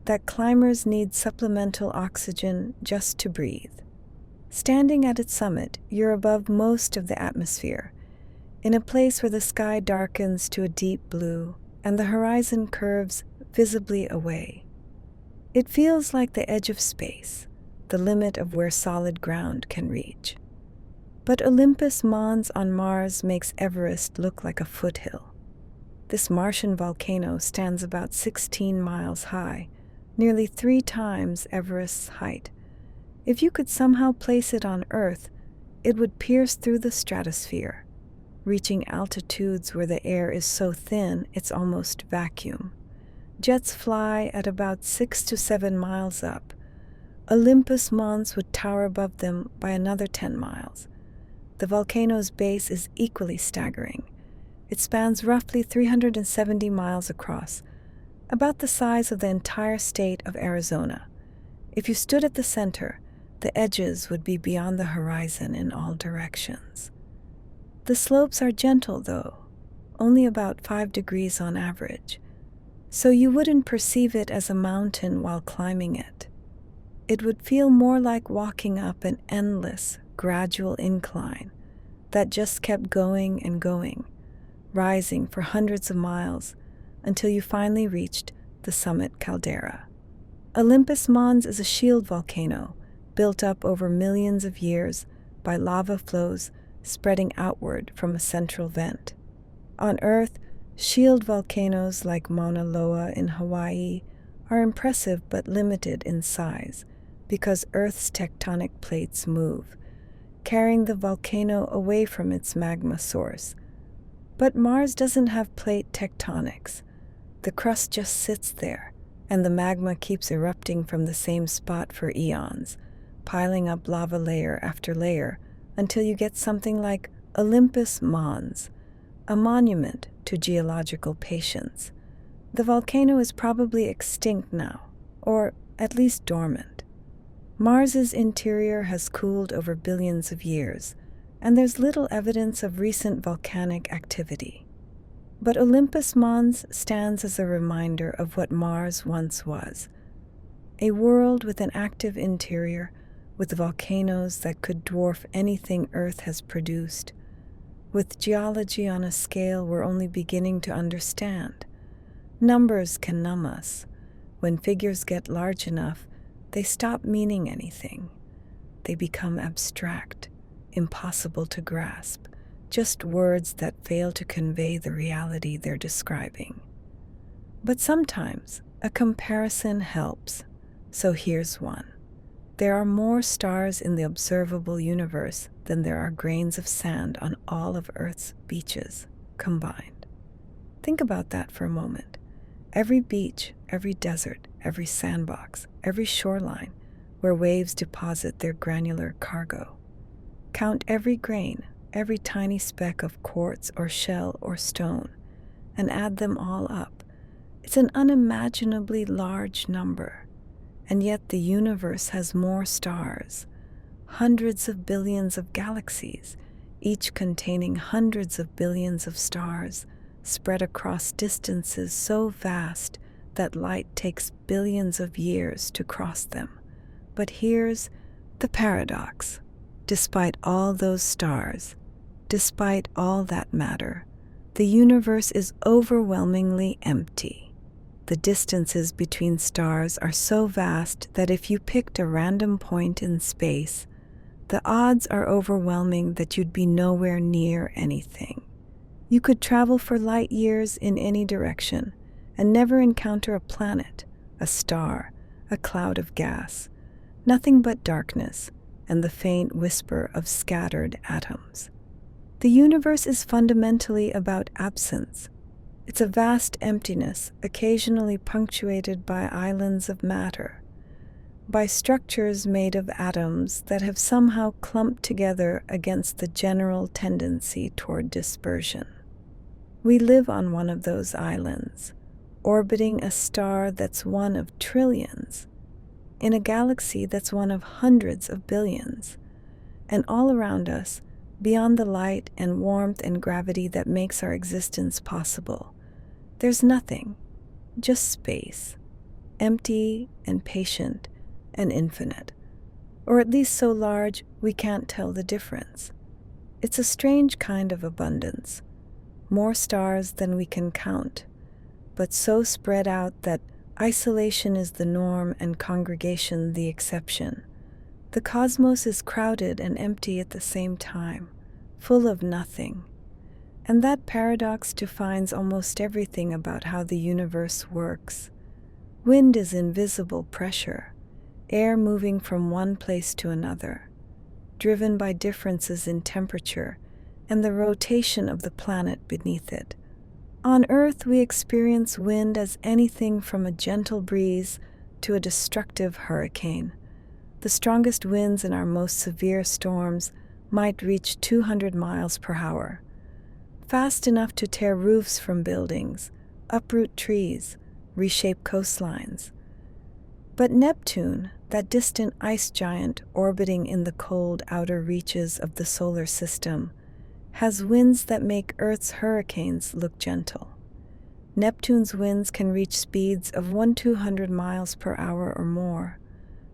that climbers need supplemental oxygen just to breathe. Standing at its summit, you're above most of the atmosphere, in a place where the sky darkens to a deep blue and the horizon curves visibly away. It feels like the edge of space, the limit of where solid ground can reach. But Olympus Mons on Mars makes Everest look like a foothill. This Martian volcano stands about 16 miles high, nearly 3 times Everest's height. If you could somehow place it on Earth, it would pierce through the stratosphere, reaching altitudes where the air is so thin it's almost vacuum. Jets fly at about 6 to 7 miles up. Olympus Mons would tower above them by another 10 miles. The volcano's base is equally staggering. It spans roughly 370 miles across, about the size of the entire state of Arizona. If you stood at the center, the edges would be beyond the horizon in all directions. The slopes are gentle, though, only about 5 degrees on average, so you wouldn't perceive it as a mountain while climbing it. It would feel more like walking up an endless, gradual incline that just kept going and going, rising for hundreds of miles until you finally reached the summit caldera. Olympus Mons is a shield volcano built up over millions of years by lava flows spreading outward from a central vent. On Earth, shield volcanoes like Mauna Loa in Hawaii are impressive but limited in size because Earth's tectonic plates move, carrying the volcano away from its magma source. But Mars doesn't have plate tectonics. The crust just sits there, and the magma keeps erupting from the same spot for eons, piling up lava layer after layer until you get something like Olympus Mons, a monument to geological patience. The volcano is probably extinct now, or at least dormant. Mars's interior has cooled over billions of years, and there's little evidence of recent volcanic activity. But Olympus Mons stands as a reminder of what Mars once was, a world with an active interior, with volcanoes that could dwarf anything Earth has produced, with geology on a scale we're only beginning to understand. Numbers can numb us. When figures get large enough, they stop meaning anything. They become abstract, impossible to grasp, just words that fail to convey the reality they're describing. But sometimes a comparison helps, so here's one. There are more stars in the observable universe than there are grains of sand on all of Earth's beaches combined. Think about that for a moment. Every beach, every desert, every sandbox, every shoreline where waves deposit their granular cargo. Count every grain, every tiny speck of quartz or shell or stone, and add them all up. It's an unimaginably large number. And yet the universe has more stars, hundreds of billions of galaxies, each containing hundreds of billions of stars, spread across distances so vast that light takes billions of years to cross them. But here's the paradox. Despite all those stars, despite all that matter, the universe is overwhelmingly empty. The distances between stars are so vast that if you picked a random point in space, the odds are overwhelming that you'd be nowhere near anything. You could travel for light years in any direction and never encounter a planet, a star, a cloud of gas, nothing but darkness and the faint whisper of scattered atoms. The universe is fundamentally about absence. It's a vast emptiness, occasionally punctuated by islands of matter, by structures made of atoms that have somehow clumped together against the general tendency toward dispersion. We live on one of those islands, orbiting a star that's one of trillions, in a galaxy that's one of hundreds of billions, and all around us, beyond the light and warmth and gravity that makes our existence possible, there's nothing, just space, empty and patient and infinite, or at least so large we can't tell the difference. It's a strange kind of abundance, more stars than we can count, but so spread out that isolation is the norm and congregation the exception. The cosmos is crowded and empty at the same time, full of nothing. And that paradox defines almost everything about how the universe works. Wind is invisible pressure, air moving from one place to another, driven by differences in temperature and the rotation of the planet beneath it. On Earth, we experience wind as anything from a gentle breeze to a destructive hurricane. The strongest winds in our most severe storms might reach 200 miles per hour. Fast enough to tear roofs from buildings, uproot trees, reshape coastlines. But Neptune, that distant ice giant orbiting in the cold outer reaches of the solar system, has winds that make Earth's hurricanes look gentle. Neptune's winds can reach speeds of 100-200 miles per hour or more,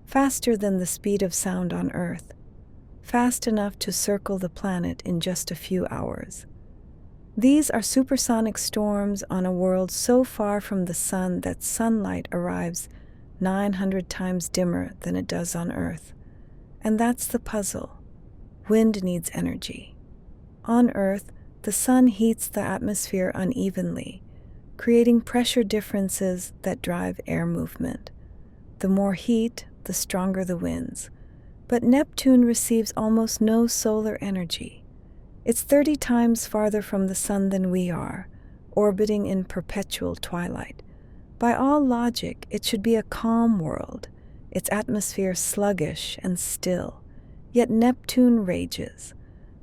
faster than the speed of sound on Earth, fast enough to circle the planet in just a few hours. These are supersonic storms on a world so far from the sun that sunlight arrives 900 times dimmer than it does on Earth. And that's the puzzle. Wind needs energy. On Earth, the sun heats the atmosphere unevenly, creating pressure differences that drive air movement. The more heat, the stronger the winds. But Neptune receives almost no solar energy. It's 30 times farther from the sun than we are, orbiting in perpetual twilight. By all logic, it should be a calm world, its atmosphere sluggish and still. Yet Neptune rages.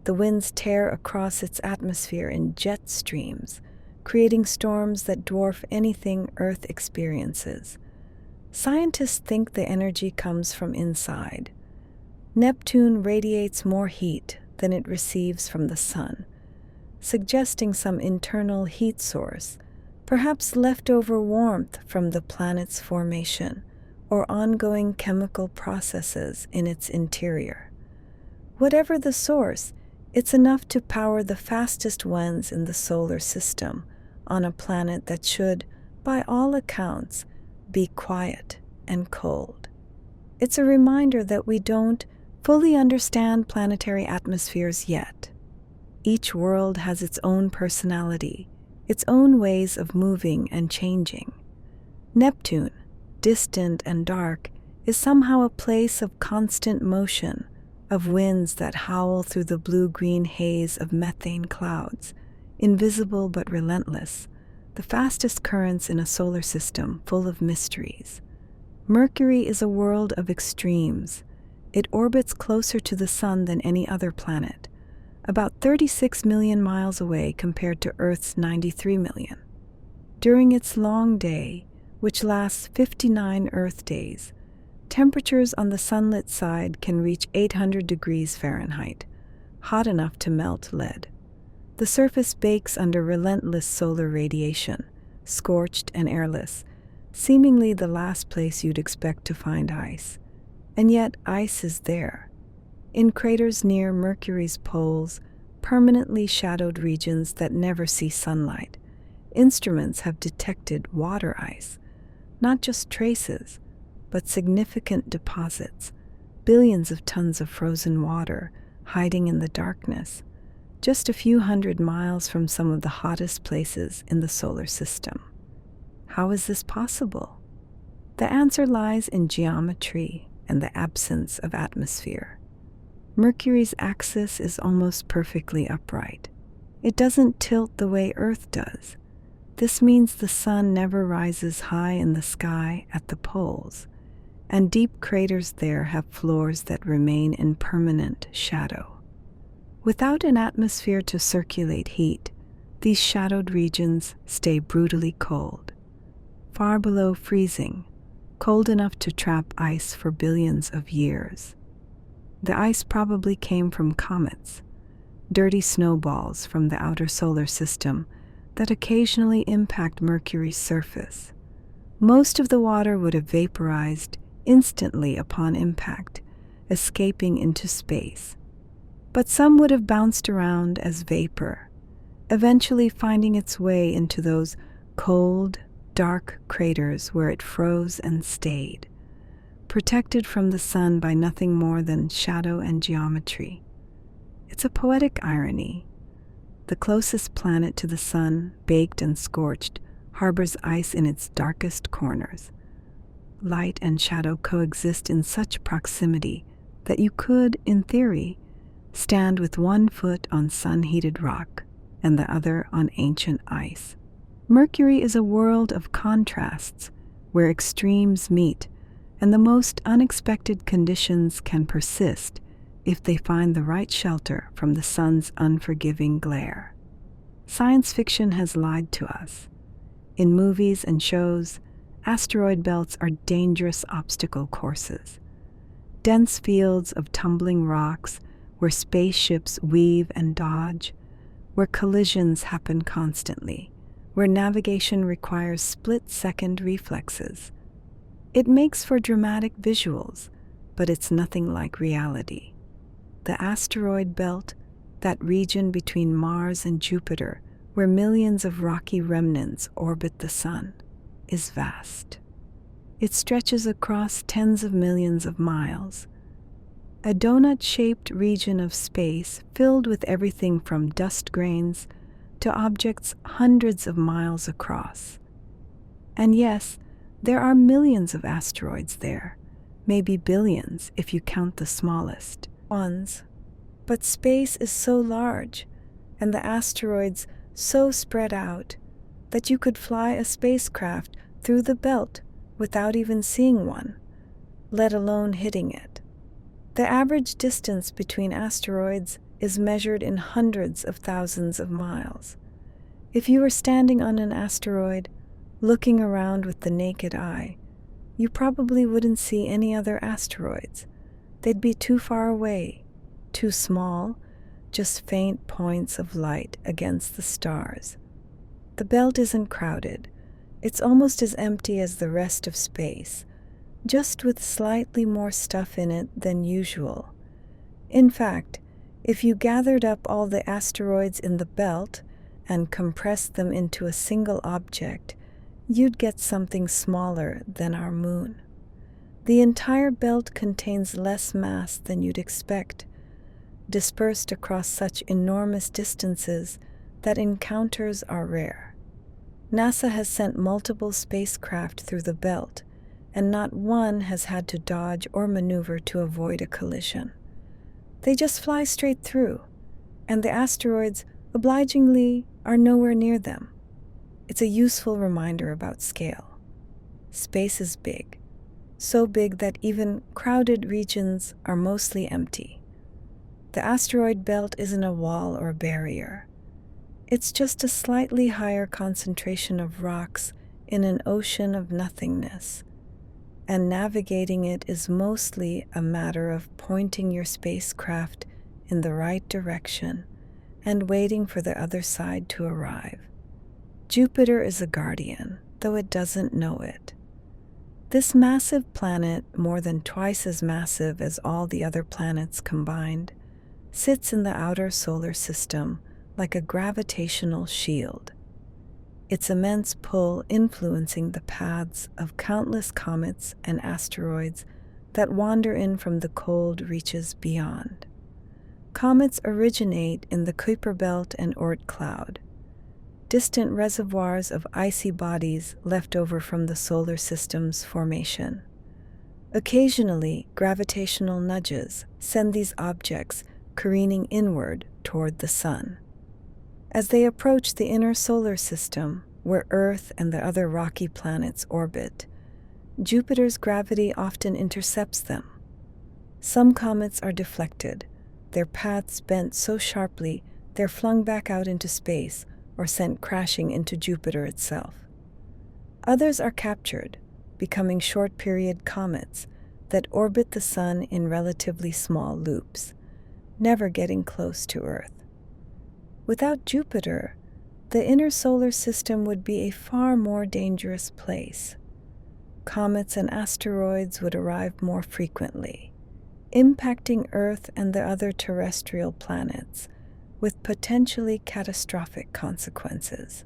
The winds tear across its atmosphere in jet streams, creating storms that dwarf anything Earth experiences. Scientists think the energy comes from inside. Neptune radiates more heat than it receives from the sun, suggesting some internal heat source, perhaps leftover warmth from the planet's formation or ongoing chemical processes in its interior. Whatever the source, it's enough to power the fastest winds in the solar system on a planet that should, by all accounts, be quiet and cold. It's a reminder that we don't fully understand planetary atmospheres yet. Each world has its own personality, its own ways of moving and changing. Neptune, distant and dark, is somehow a place of constant motion, of winds that howl through the blue-green haze of methane clouds, invisible but relentless, the fastest currents in a solar system full of mysteries. Mercury is a world of extremes. It orbits closer to the sun than any other planet, about 36 million miles away compared to Earth's 93 million. During its long day, which lasts 59 Earth days, temperatures on the sunlit side can reach 800 degrees Fahrenheit, hot enough to melt lead. The surface bakes under relentless solar radiation, scorched and airless, seemingly the last place you'd expect to find ice. And yet ice is there. In craters near Mercury's poles, permanently shadowed regions that never see sunlight, instruments have detected water ice, not just traces, but significant deposits, billions of tons of frozen water hiding in the darkness, just a few hundred miles from some of the hottest places in the solar system. How is this possible? The answer lies in geometry and the absence of atmosphere. Mercury's axis is almost perfectly upright. It doesn't tilt the way Earth does. This means the sun never rises high in the sky at the poles, and deep craters there have floors that remain in permanent shadow. Without an atmosphere to circulate heat, these shadowed regions stay brutally cold, far below freezing, cold enough to trap ice for billions of years. The ice probably came from comets, dirty snowballs from the outer solar system that occasionally impact Mercury's surface. Most of the water would have vaporized instantly upon impact, escaping into space. But some would have bounced around as vapor, eventually finding its way into those cold, dark craters where it froze and stayed, protected from the sun by nothing more than shadow and geometry. It's a poetic irony. The closest planet to the sun, baked and scorched, harbors ice in its darkest corners. Light and shadow coexist in such proximity that you could, in theory, stand with one foot on sun-heated rock and the other on ancient ice. Mercury is a world of contrasts where extremes meet, and the most unexpected conditions can persist if they find the right shelter from the sun's unforgiving glare. Science fiction has lied to us. In movies and shows, asteroid belts are dangerous obstacle courses, dense fields of tumbling rocks where spaceships weave and dodge, where collisions happen constantly, where navigation requires split-second reflexes. It makes for dramatic visuals, but it's nothing like reality. The asteroid belt, that region between Mars and Jupiter, where millions of rocky remnants orbit the sun, is vast. It stretches across tens of millions of miles. a donut-shaped region of space filled with everything from dust grains to objects hundreds of miles across. And yes, there are millions of asteroids there, maybe billions if you count the smallest ones. But space is so large, and the asteroids so spread out, that you could fly a spacecraft through the belt without even seeing one, let alone hitting it. The average distance between asteroids is measured in hundreds of thousands of miles. If you were standing on an asteroid, looking around with the naked eye, you probably wouldn't see any other asteroids. They'd be too far away, too small, just faint points of light against the stars. The belt isn't crowded. It's almost as empty as the rest of space, just with slightly more stuff in it than usual. In fact, if you gathered up all the asteroids in the belt and compressed them into a single object, you'd get something smaller than our moon. The entire belt contains less mass than you'd expect, dispersed across such enormous distances that encounters are rare. NASA has sent multiple spacecraft through the belt, and not one has had to dodge or maneuver to avoid a collision. They just fly straight through, and the asteroids, obligingly, are nowhere near them. It's a useful reminder about scale. Space is big, so big that even crowded regions are mostly empty. The asteroid belt isn't a wall or barrier. It's just a slightly higher concentration of rocks in an ocean of nothingness, and navigating it is mostly a matter of pointing your spacecraft in the right direction and waiting for the other side to arrive. Jupiter is a guardian, though it doesn't know it. This massive planet, more than twice as massive as all the other planets combined, sits in the outer solar system like a gravitational shield, its immense pull influencing the paths of countless comets and asteroids that wander in from the cold reaches beyond. Comets originate in the Kuiper Belt and Oort cloud, distant reservoirs of icy bodies left over from the solar system's formation. Occasionally, gravitational nudges send these objects careening inward toward the sun. As they approach the inner solar system, where Earth and the other rocky planets orbit, Jupiter's gravity often intercepts them. Some comets are deflected, their paths bent so sharply they're flung back out into space or sent crashing into Jupiter itself. Others are captured, becoming short-period comets that orbit the sun in relatively small loops, never getting close to Earth. Without Jupiter, the inner solar system would be a far more dangerous place. Comets and asteroids would arrive more frequently, impacting Earth and the other terrestrial planets with potentially catastrophic consequences.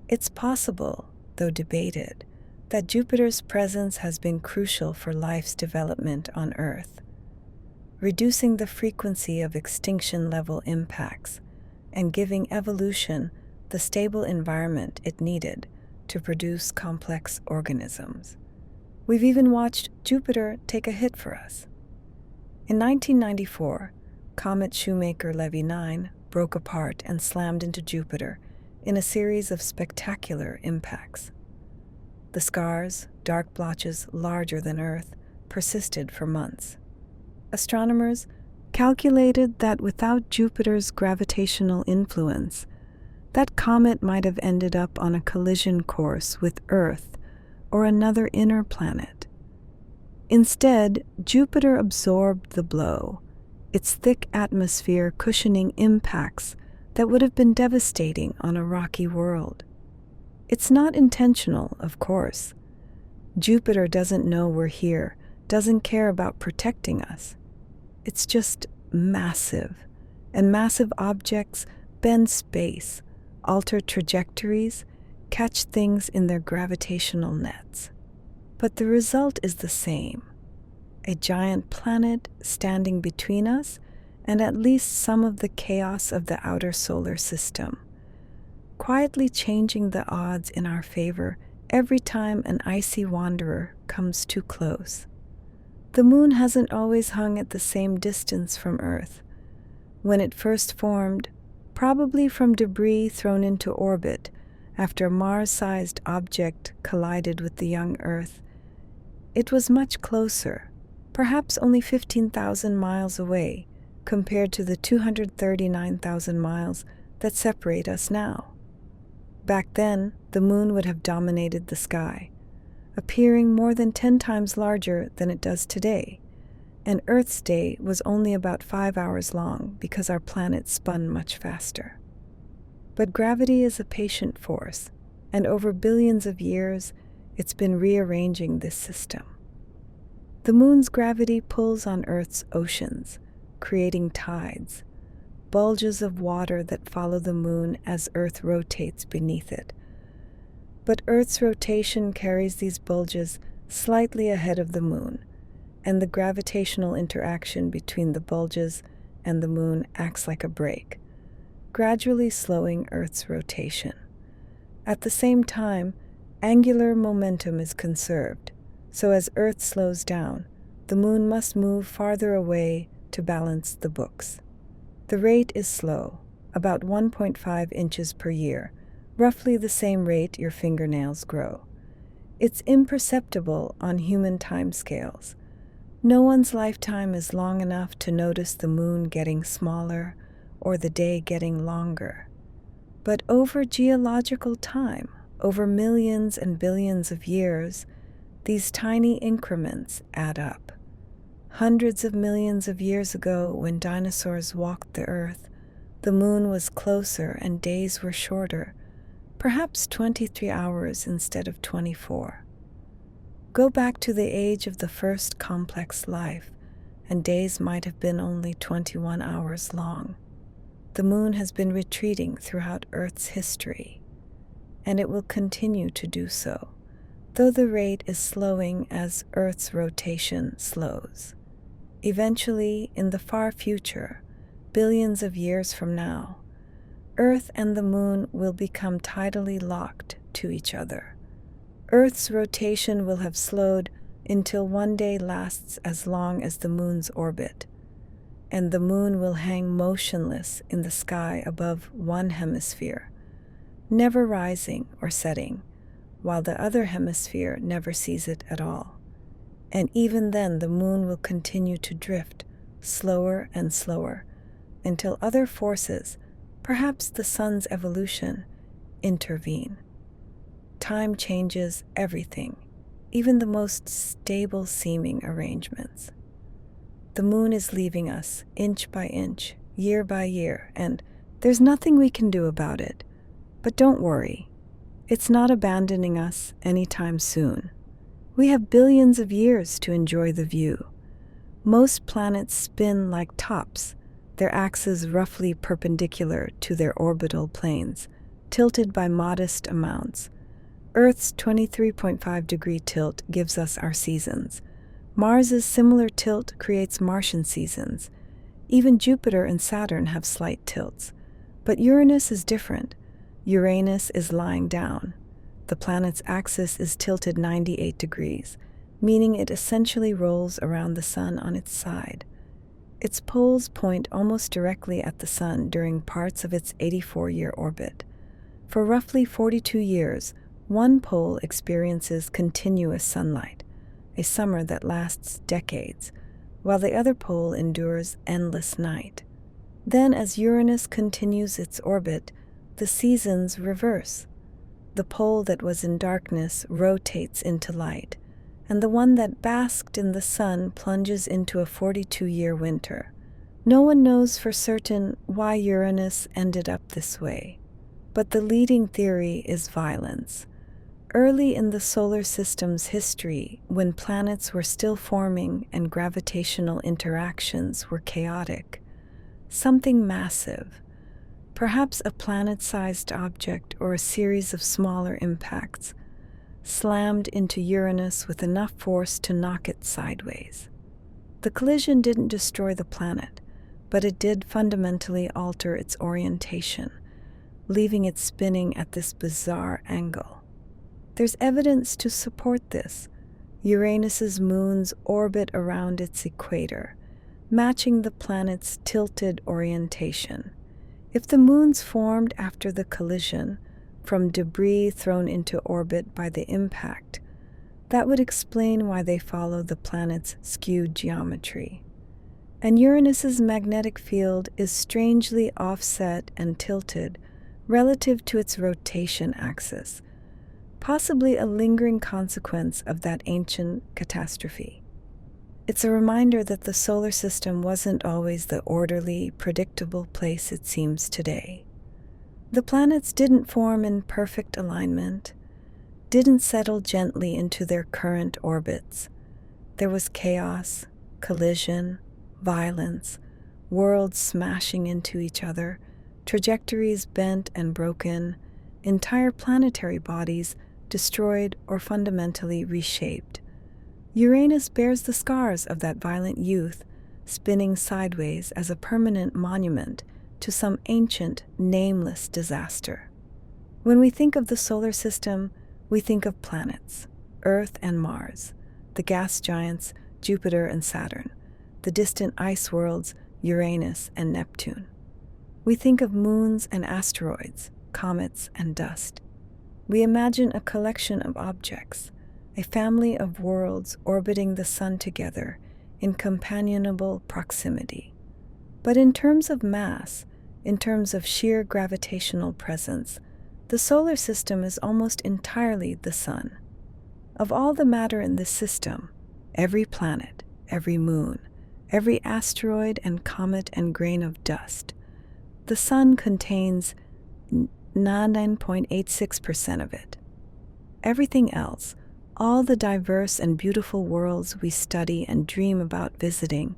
It's possible, though debated, that Jupiter's presence has been crucial for life's development on Earth, reducing the frequency of extinction-level impacts and giving evolution the stable environment it needed to produce complex organisms. We've even watched Jupiter take a hit for us. In 1994, comet Shoemaker-Levy 9 broke apart and slammed into Jupiter in a series of spectacular impacts. The scars, dark blotches larger than Earth, persisted for months. Astronomers calculated that without Jupiter's gravitational influence, that comet might have ended up on a collision course with Earth or another inner planet. Instead, Jupiter absorbed the blow, its thick atmosphere cushioning impacts that would have been devastating on a rocky world. It's not intentional, of course. Jupiter doesn't know we're here, doesn't care about protecting us. It's just massive, and massive objects bend space, alter trajectories, catch things in their gravitational nets. But the result is the same. a giant planet standing between us and at least some of the chaos of the outer solar system, quietly changing the odds in our favor every time an icy wanderer comes too close. The moon hasn't always hung at the same distance from Earth. When it first formed, probably from debris thrown into orbit after a Mars-sized object collided with the young Earth, it was much closer, perhaps only 15,000 miles away, compared to the 239,000 miles that separate us now. Back then, the moon would have dominated the sky, appearing more than 10 times larger than it does today, and Earth's day was only about 5 hours long because our planet spun much faster. But gravity is a patient force, and over billions of years, it's been rearranging this system. The moon's gravity pulls on Earth's oceans, creating tides, bulges of water that follow the moon as Earth rotates beneath it. But Earth's rotation carries these bulges slightly ahead of the moon, and the gravitational interaction between the bulges and the moon acts like a brake, gradually slowing Earth's rotation. At the same time, angular momentum is conserved, so as Earth slows down, the moon must move farther away to balance the books. The rate is slow, about 1.5 inches per year, roughly the same rate your fingernails grow. It's imperceptible on human timescales. No one's lifetime is long enough to notice the moon getting smaller or the day getting longer. But over geological time, over millions and billions of years, these tiny increments add up. Hundreds of millions of years ago, when dinosaurs walked the Earth, the moon was closer and days were shorter, perhaps 23 hours instead of 24. Go back to the age of the first complex life, and days might have been only 21 hours long. The moon has been retreating throughout Earth's history, and it will continue to do so, though the rate is slowing as Earth's rotation slows. Eventually, in the far future, billions of years from now, Earth and the moon will become tidally locked to each other. Earth's rotation will have slowed until one day lasts as long as the moon's orbit, and the moon will hang motionless in the sky above one hemisphere, never rising or setting, while the other hemisphere never sees it at all. And even then, the moon will continue to drift slower and slower until other forces, perhaps the sun's evolution, intervene. Time changes everything, even the most stable-seeming arrangements. The moon is leaving us inch by inch, year by year, and there's nothing we can do about it. But don't worry, it's not abandoning us anytime soon. We have billions of years to enjoy the view. Most planets spin like tops, their axes roughly perpendicular to their orbital planes, tilted by modest amounts. Earth's 23.5-degree tilt gives us our seasons. Mars's similar tilt creates Martian seasons. Even Jupiter and Saturn have slight tilts. But Uranus is different. Uranus is lying down. The planet's axis is tilted 98 degrees, meaning it essentially rolls around the sun on its side. Its poles point almost directly at the sun during parts of its 84-year orbit. For roughly 42 years, one pole experiences continuous sunlight, a summer that lasts decades, while the other pole endures endless night. Then, as Uranus continues its orbit, the seasons reverse. The pole that was in darkness rotates into light, and the one that basked in the sun plunges into a 42-year winter. No one knows for certain why Uranus ended up this way, but the leading theory is violence. Early in the solar system's history, when planets were still forming and gravitational interactions were chaotic, something massive, perhaps a planet-sized object or a series of smaller impacts, slammed into Uranus with enough force to knock it sideways. The collision didn't destroy the planet, but it did fundamentally alter its orientation, leaving it spinning at this bizarre angle. There's evidence to support this. Uranus's moons orbit around its equator, matching the planet's tilted orientation. If the moons formed after the collision, from debris thrown into orbit by the impact, that would explain why they follow the planet's skewed geometry. And Uranus's magnetic field is strangely offset and tilted relative to its rotation axis, possibly a lingering consequence of that ancient catastrophe. It's a reminder that the solar system wasn't always the orderly, predictable place it seems today. The planets didn't form in perfect alignment, didn't settle gently into their current orbits. There was chaos, collision, violence, worlds smashing into each other, trajectories bent and broken, entire planetary bodies destroyed or fundamentally reshaped. Uranus bears the scars of that violent youth, spinning sideways as a permanent monument to some ancient, nameless disaster. When we think of the solar system, we think of planets, Earth and Mars, the gas giants, Jupiter and Saturn, the distant ice worlds, Uranus and Neptune. We think of moons and asteroids, comets and dust. We imagine a collection of objects, a family of worlds orbiting the sun together in companionable proximity. But in terms of mass, in terms of sheer gravitational presence, the solar system is almost entirely the sun. Of all the matter in this system, every planet, every moon, every asteroid and comet and grain of dust, the sun contains 99.86% of it. Everything else, all the diverse and beautiful worlds we study and dream about visiting,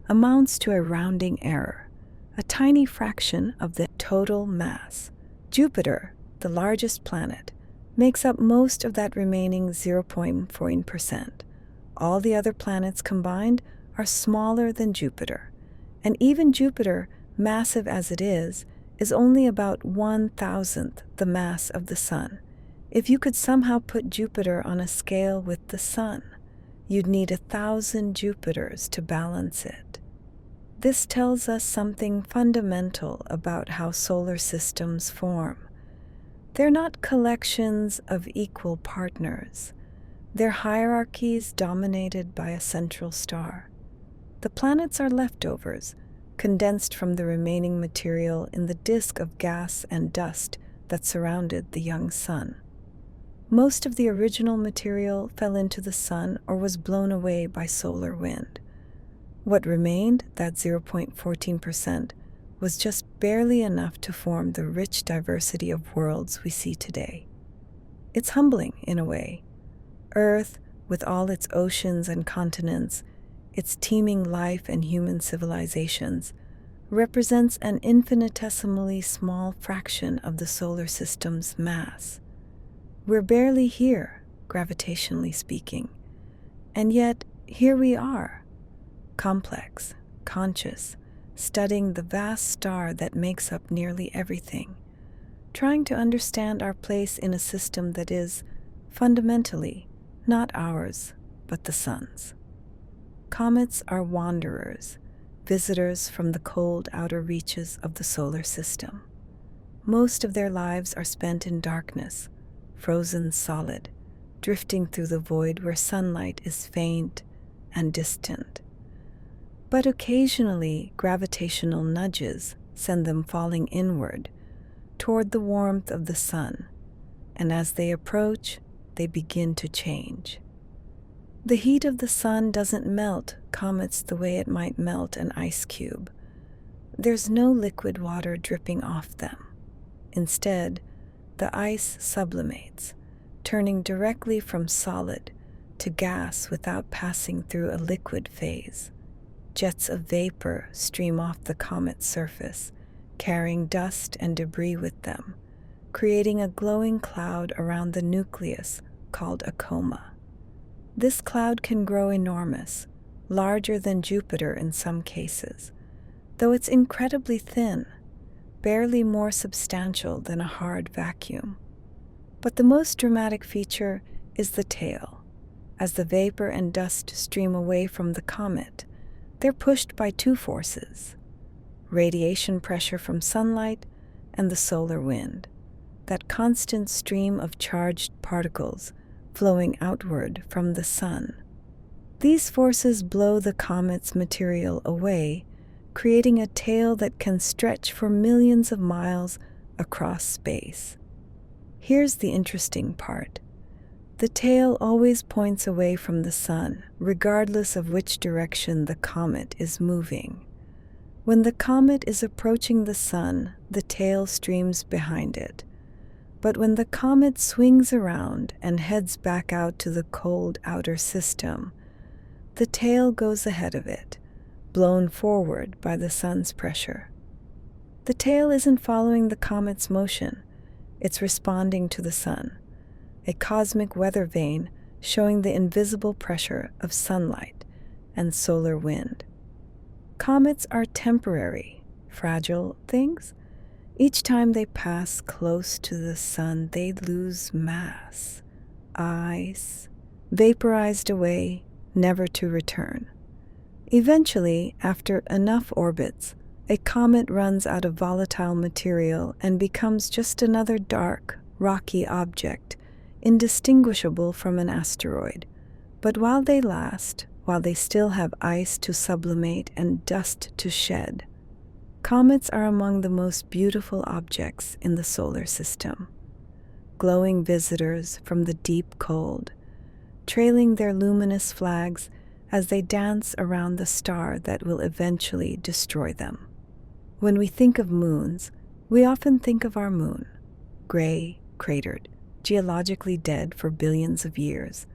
amounts to a rounding error, a tiny fraction of the total mass. Jupiter, the largest planet, makes up most of that remaining 0.14%. All the other planets combined are smaller than Jupiter, and even Jupiter, massive as it is only about 1,000th the mass of the Sun. If you could somehow put Jupiter on a scale with the Sun, you'd need 1,000 Jupiters to balance it. This tells us something fundamental about how solar systems form. They're not collections of equal partners. They're hierarchies dominated by a central star. The planets are leftovers, condensed from the remaining material in the disk of gas and dust that surrounded the young sun. Most of the original material fell into the sun or was blown away by solar wind. What remained, that 0.14%, was just barely enough to form the rich diversity of worlds we see today. It's humbling, in a way. Earth, with all its oceans and continents, its teeming life and human civilizations, represents an infinitesimally small fraction of the solar system's mass. We're barely here, gravitationally speaking, and yet here we are, complex, conscious, studying the vast star that makes up nearly everything, trying to understand our place in a system that is, fundamentally, not ours, but the sun's. Comets are wanderers, visitors from the cold outer reaches of the solar system. Most of their lives are spent in darkness, frozen solid, drifting through the void where sunlight is faint and distant. But occasionally, gravitational nudges send them falling inward, toward the warmth of the sun, and as they approach, they begin to change. The heat of the sun doesn't melt comets the way it might melt an ice cube. There's no liquid water dripping off them. Instead, the ice sublimates, turning directly from solid to gas without passing through a liquid phase. Jets of vapor stream off the comet's surface, carrying dust and debris with them, creating a glowing cloud around the nucleus called a coma. This cloud can grow enormous, larger than Jupiter in some cases, though it's incredibly thin, barely more substantial than a hard vacuum. But the most dramatic feature is the tail. As the vapor and dust stream away from the comet, they're pushed by two forces: radiation pressure from sunlight and the solar wind, that constant stream of charged particles flowing outward from the sun. These forces blow the comet's material away, creating a tail that can stretch for millions of miles across space. Here's the interesting part. The tail always points away from the sun, regardless of which direction the comet is moving. When the comet is approaching the sun, the tail streams behind it. But when the comet swings around and heads back out to the cold outer system, the tail goes ahead of it, blown forward by the sun's pressure. The tail isn't following the comet's motion, it's responding to the sun, a cosmic weather vane showing the invisible pressure of sunlight and solar wind. Comets are temporary, fragile things. Each time they pass close to the sun, they lose mass, ice, vaporized away, never to return. Eventually, after enough orbits, a comet runs out of volatile material and becomes just another dark, rocky object, indistinguishable from an asteroid. But while they last, while they still have ice to sublimate and dust to shed, comets are among the most beautiful objects in the solar system. Glowing visitors from the deep cold, trailing their luminous flags as they dance around the star that will eventually destroy them. When we think of moons, we often think of our moon, gray, cratered, geologically dead for billions of years.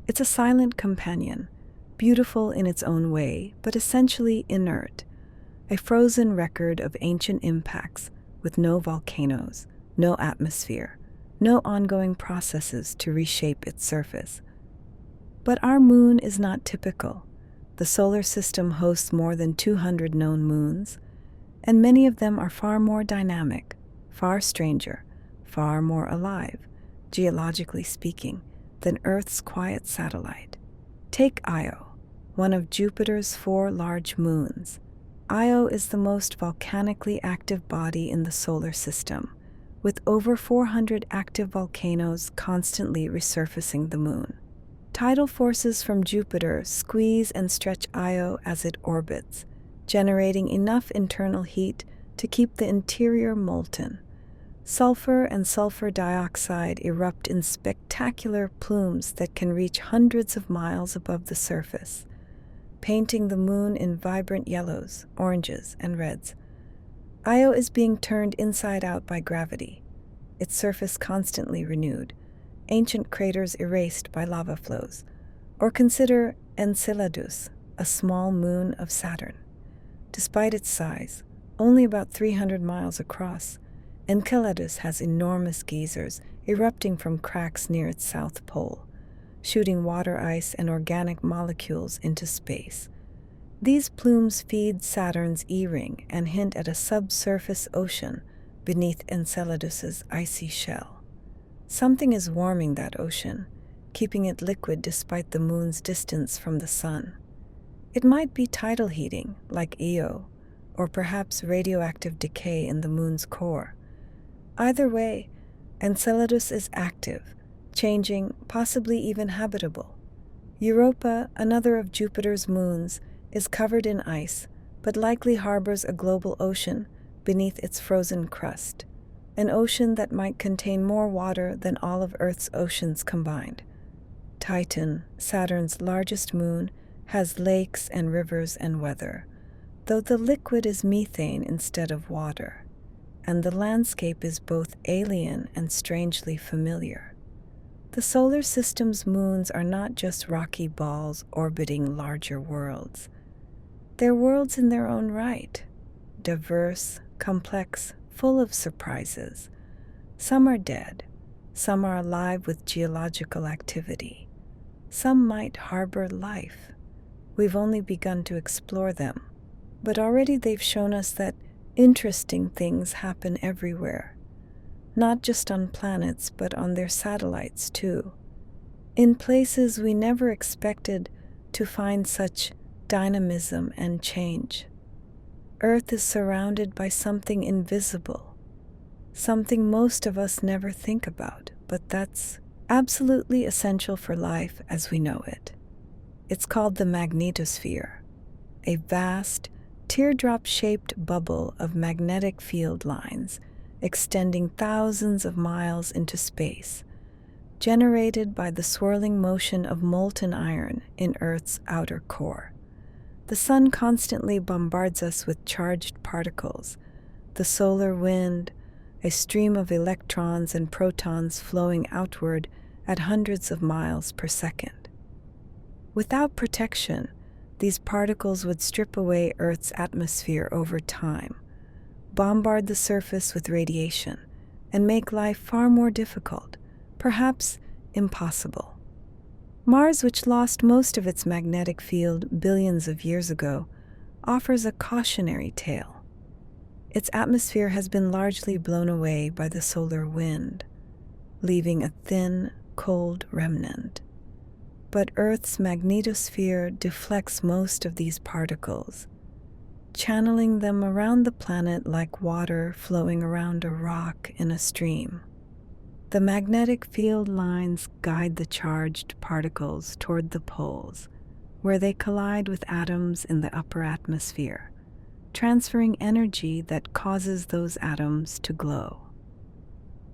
It's a silent companion, beautiful in its own way, but essentially inert, a frozen record of ancient impacts with no volcanoes, no atmosphere, no ongoing processes to reshape its surface. But our moon is not typical. The solar system hosts more than 200 known moons, and many of them are far more dynamic, far stranger, far more alive, geologically speaking, than Earth's quiet satellite. Take Io, one of Jupiter's 4 large moons. Io is the most volcanically active body in the solar system, with over 400 active volcanoes constantly resurfacing the moon. Tidal forces from Jupiter squeeze and stretch Io as it orbits, generating enough internal heat to keep the interior molten. Sulfur and sulfur dioxide erupt in spectacular plumes that can reach hundreds of miles above the surface, painting the moon in vibrant yellows, oranges, and reds. Io is being turned inside out by gravity, its surface constantly renewed, ancient craters erased by lava flows. Or consider Enceladus, a small moon of Saturn. Despite its size, only about 300 miles across, Enceladus has enormous geysers erupting from cracks near its south pole, shooting water ice and organic molecules into space. These plumes feed Saturn's E-ring and hint at a subsurface ocean beneath Enceladus's icy shell. Something is warming that ocean, keeping it liquid despite the moon's distance from the sun. It might be tidal heating, like Io, or perhaps radioactive decay in the moon's core. Either way, Enceladus is active, changing, possibly even habitable. Europa, another of Jupiter's moons, is covered in ice, but likely harbors a global ocean beneath its frozen crust, an ocean that might contain more water than all of Earth's oceans combined. Titan, Saturn's largest moon, has lakes and rivers and weather, though the liquid is methane instead of water, and the landscape is both alien and strangely familiar. The solar system's moons are not just rocky balls orbiting larger worlds. They're worlds in their own right, diverse, complex, full of surprises. Some are dead, some are alive with geological activity. Some might harbor life. We've only begun to explore them, but already they've shown us that interesting things happen everywhere, not just on planets, but on their satellites too, in places we never expected to find such dynamism and change. Earth is surrounded by something invisible, something most of us never think about, but that's absolutely essential for life as we know it. It's called the magnetosphere, a vast, teardrop-shaped bubble of magnetic field lines extending thousands of miles into space, generated by the swirling motion of molten iron in Earth's outer core. The sun constantly bombards us with charged particles, the solar wind, a stream of electrons and protons flowing outward at hundreds of miles per second. Without protection, these particles would strip away Earth's atmosphere over time, bombard the surface with radiation, and make life far more difficult, perhaps impossible. Mars, which lost most of its magnetic field billions of years ago, offers a cautionary tale. Its atmosphere has been largely blown away by the solar wind, leaving a thin, cold remnant. But Earth's magnetosphere deflects most of these particles, channeling them around the planet like water flowing around a rock in a stream. The magnetic field lines guide the charged particles toward the poles, where they collide with atoms in the upper atmosphere, transferring energy that causes those atoms to glow.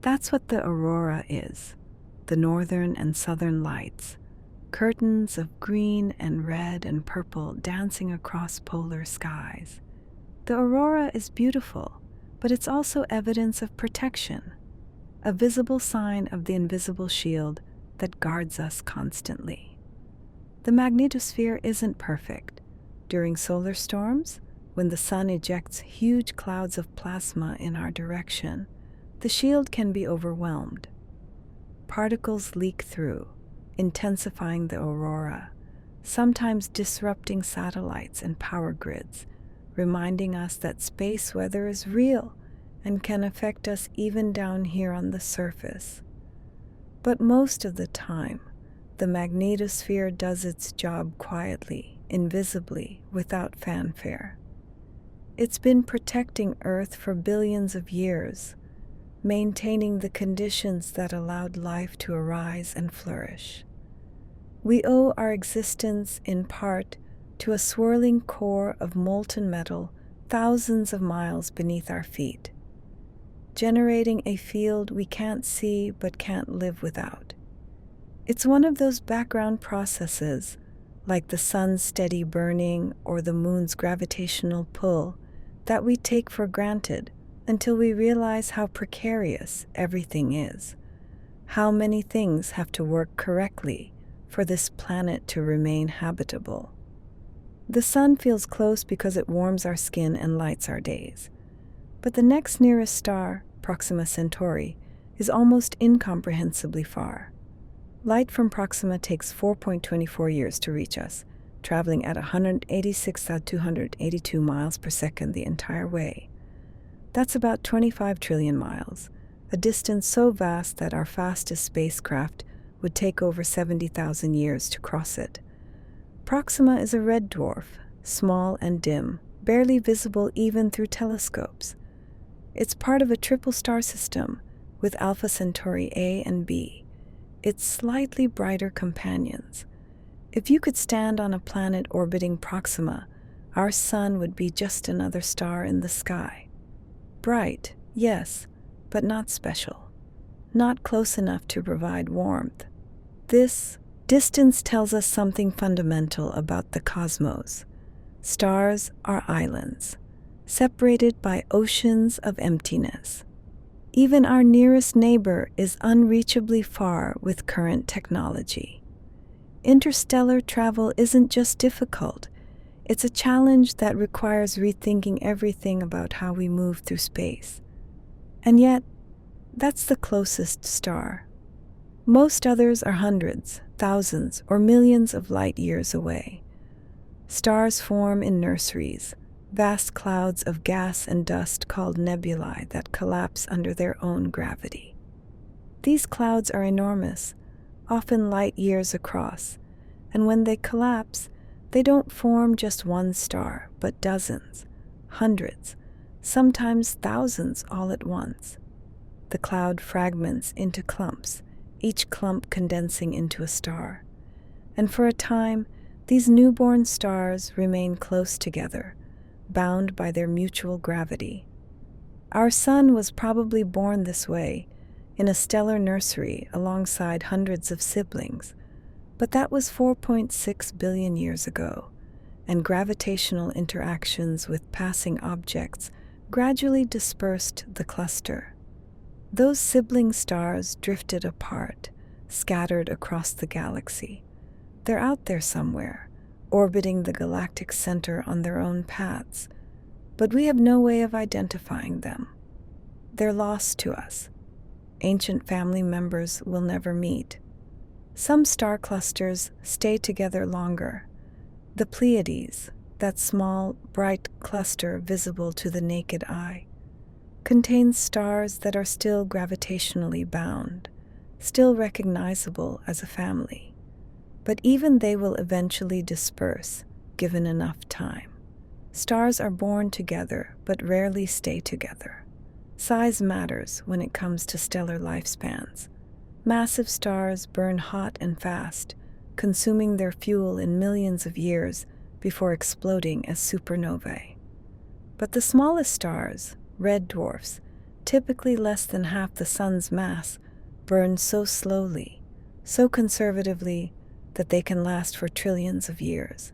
That's what the aurora is, the northern and southern lights, curtains of green and red and purple dancing across polar skies. The aurora is beautiful, but it's also evidence of protection, a visible sign of the invisible shield that guards us constantly. The magnetosphere isn't perfect. During solar storms, when the sun ejects huge clouds of plasma in our direction, the shield can be overwhelmed. Particles leak through, intensifying the aurora, sometimes disrupting satellites and power grids, reminding us that space weather is real and can affect us even down here on the surface. But most of the time, the magnetosphere does its job quietly, invisibly, without fanfare. It's been protecting Earth for billions of years, maintaining the conditions that allowed life to arise and flourish. We owe our existence in part to a swirling core of molten metal thousands of miles beneath our feet, generating a field we can't see but can't live without. It's one of those background processes, like the sun's steady burning or the moon's gravitational pull, that we take for granted until we realize how precarious everything is, how many things have to work correctly for this planet to remain habitable. The sun feels close because it warms our skin and lights our days. But the next nearest star, Proxima Centauri, is almost incomprehensibly far. Light from Proxima takes 4.24 years to reach us, traveling at 186,282 miles per second the entire way. That's about 25 trillion miles, a distance so vast that our fastest spacecraft would take over 70,000 years to cross it. Proxima is a red dwarf, small and dim, barely visible even through telescopes. It's part of a triple star system with Alpha Centauri A and B, its slightly brighter companions. If you could stand on a planet orbiting Proxima, our sun would be just another star in the sky. Bright, yes, but not special. Not close enough to provide warmth. This distance tells us something fundamental about the cosmos. Stars are islands, separated by oceans of emptiness. Even our nearest neighbor is unreachably far with current technology. Interstellar travel isn't just difficult, it's a challenge that requires rethinking everything about how we move through space. And yet, that's the closest star. Most others are hundreds, thousands, or millions of light years away. Stars form in nurseries, vast clouds of gas and dust called nebulae that collapse under their own gravity. These clouds are enormous, often light years across, and when they collapse, they don't form just one star, but dozens, hundreds, sometimes thousands all at once. The cloud fragments into clumps, each clump condensing into a star. And for a time, these newborn stars remain close together, bound by their mutual gravity. Our sun was probably born this way, in a stellar nursery alongside hundreds of siblings, but that was 4.6 billion years ago, and gravitational interactions with passing objects gradually dispersed the cluster. Those sibling stars drifted apart, scattered across the galaxy. They're out there somewhere, orbiting the galactic center on their own paths, but we have no way of identifying them. They're lost to us. Ancient family members will never meet. Some star clusters stay together longer. The Pleiades, that small, bright cluster visible to the naked eye, contains stars that are still gravitationally bound, still recognizable as a family. But even they will eventually disperse, given enough time. Stars are born together, but rarely stay together. Size matters when it comes to stellar lifespans. Massive stars burn hot and fast, consuming their fuel in millions of years before exploding as supernovae. But the smallest stars, red dwarfs, typically less than half the sun's mass, burn so slowly, so conservatively, that they can last for trillions of years.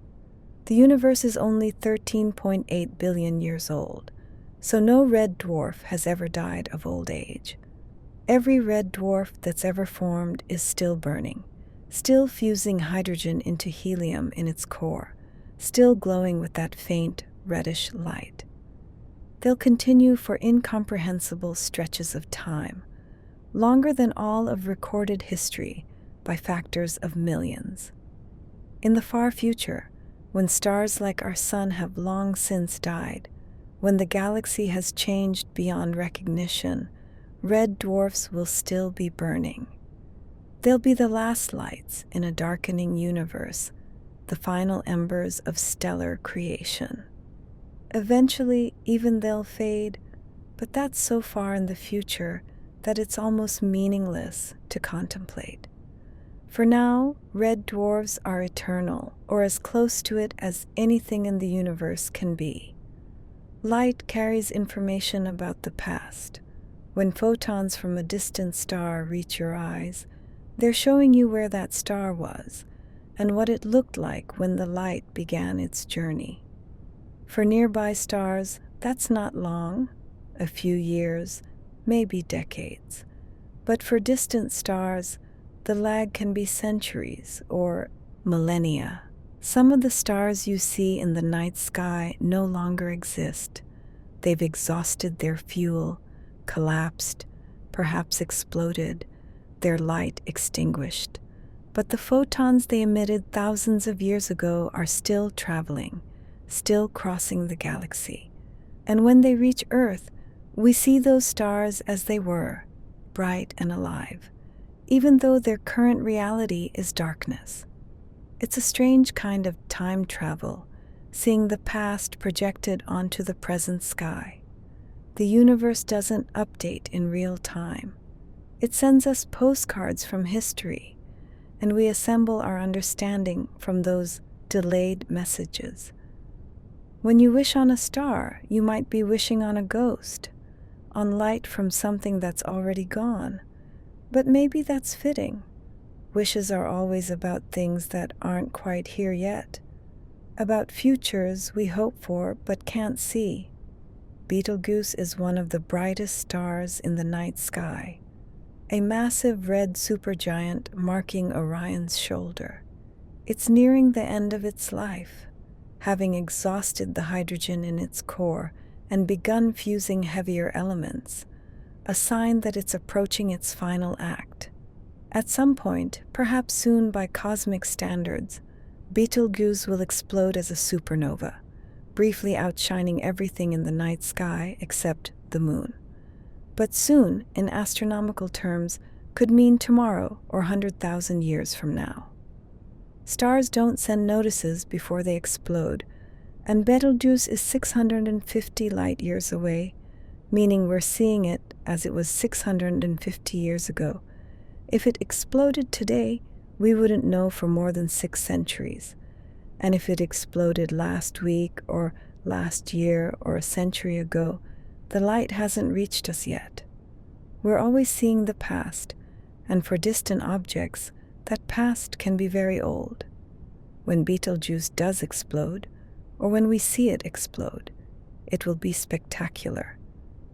The universe is only 13.8 billion years old, so no red dwarf has ever died of old age. Every red dwarf that's ever formed is still burning, still fusing hydrogen into helium in its core, still glowing with that faint, reddish light. They'll continue for incomprehensible stretches of time, longer than all of recorded history, by factors of millions. In the far future, when stars like our sun have long since died, when the galaxy has changed beyond recognition, red dwarfs will still be burning. They'll be the last lights in a darkening universe, the final embers of stellar creation. Eventually, even they'll fade, but that's so far in the future that it's almost meaningless to contemplate. For now, red dwarfs are eternal, or as close to it as anything in the universe can be. Light carries information about the past. When photons from a distant star reach your eyes, they're showing you where that star was and what it looked like when the light began its journey. For nearby stars, that's not long, a few years, maybe decades. But for distant stars, the lag can be centuries or millennia. Some of the stars you see in the night sky no longer exist. They've exhausted their fuel, collapsed, perhaps exploded, their light extinguished. But the photons they emitted thousands of years ago are still traveling, still crossing the galaxy. And when they reach Earth, we see those stars as they were, bright and alive, even though their current reality is darkness. It's a strange kind of time travel, seeing the past projected onto the present sky. The universe doesn't update in real time. It sends us postcards from history, and we assemble our understanding from those delayed messages. When you wish on a star, you might be wishing on a ghost, on light from something that's already gone. But maybe that's fitting. Wishes are always about things that aren't quite here yet, about futures we hope for but can't see. Betelgeuse is one of the brightest stars in the night sky, a massive red supergiant marking Orion's shoulder. It's nearing the end of its life, having exhausted the hydrogen in its core and begun fusing heavier elements, a sign that it's approaching its final act. At some point, perhaps soon by cosmic standards, Betelgeuse will explode as a supernova, briefly outshining everything in the night sky except the moon. But soon, in astronomical terms, could mean tomorrow or 100,000 years from now. Stars don't send notices before they explode, and Betelgeuse is 650 light years away, meaning we're seeing it as it was 650 years ago. If it exploded today, we wouldn't know for more than 6 centuries. And if it exploded last week or last year or a century ago, the light hasn't reached us yet. We're always seeing the past, and for distant objects, that past can be very old. When Betelgeuse does explode, or when we see it explode, it will be spectacular,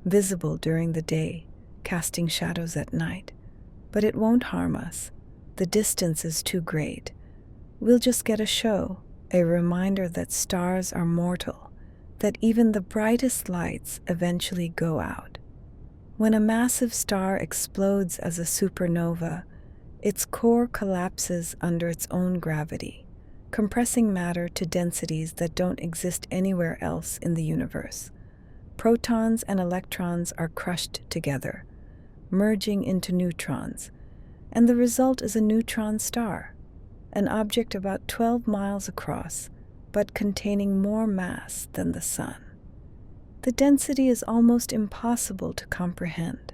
visible during the day, casting shadows at night. But it won't harm us. The distance is too great. We'll just get a show, a reminder that stars are mortal, that even the brightest lights eventually go out. When a massive star explodes as a supernova, its core collapses under its own gravity, compressing matter to densities that don't exist anywhere else in the universe. Protons and electrons are crushed together, merging into neutrons, and the result is a neutron star, an object about 12 miles across, but containing more mass than the Sun. The density is almost impossible to comprehend.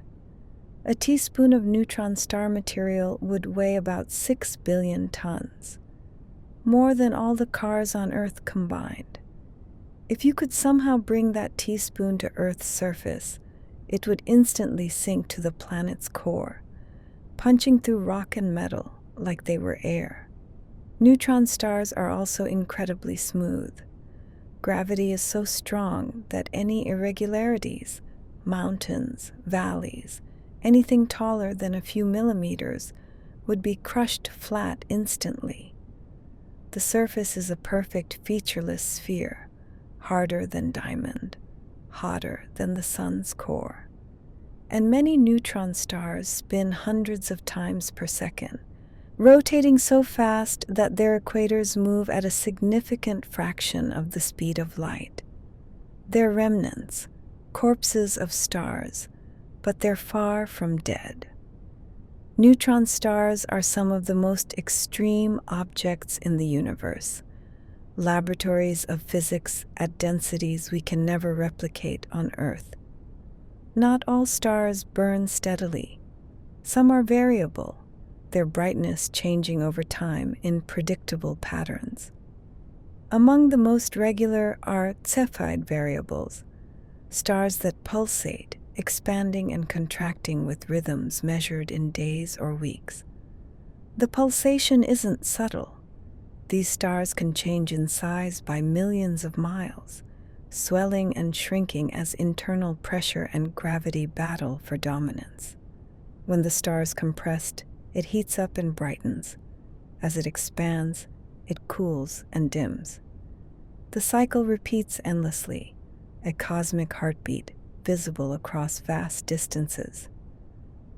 A teaspoon of neutron star material would weigh about 6 billion tons, more than all the cars on Earth combined. If you could somehow bring that teaspoon to Earth's surface, it would instantly sink to the planet's core, punching through rock and metal like they were air. Neutron stars are also incredibly smooth. Gravity is so strong that any irregularities, mountains, valleys, anything taller than a few millimeters, would be crushed flat instantly. The surface is a perfect featureless sphere, harder than diamond, hotter than the Sun's core. And many neutron stars spin hundreds of times per second, rotating so fast that their equators move at a significant fraction of the speed of light. They're remnants, corpses of stars, but they're far from dead. Neutron stars are some of the most extreme objects in the universe, laboratories of physics at densities we can never replicate on Earth. Not all stars burn steadily. Some are variable, their brightness changing over time in predictable patterns. Among the most regular are Cepheid variables, stars that pulsate, expanding and contracting with rhythms measured in days or weeks. The pulsation isn't subtle. These stars can change in size by millions of miles, swelling and shrinking as internal pressure and gravity battle for dominance. When the star is compressed, it heats up and brightens. As it expands, it cools and dims. The cycle repeats endlessly, a cosmic heartbeat visible across vast distances.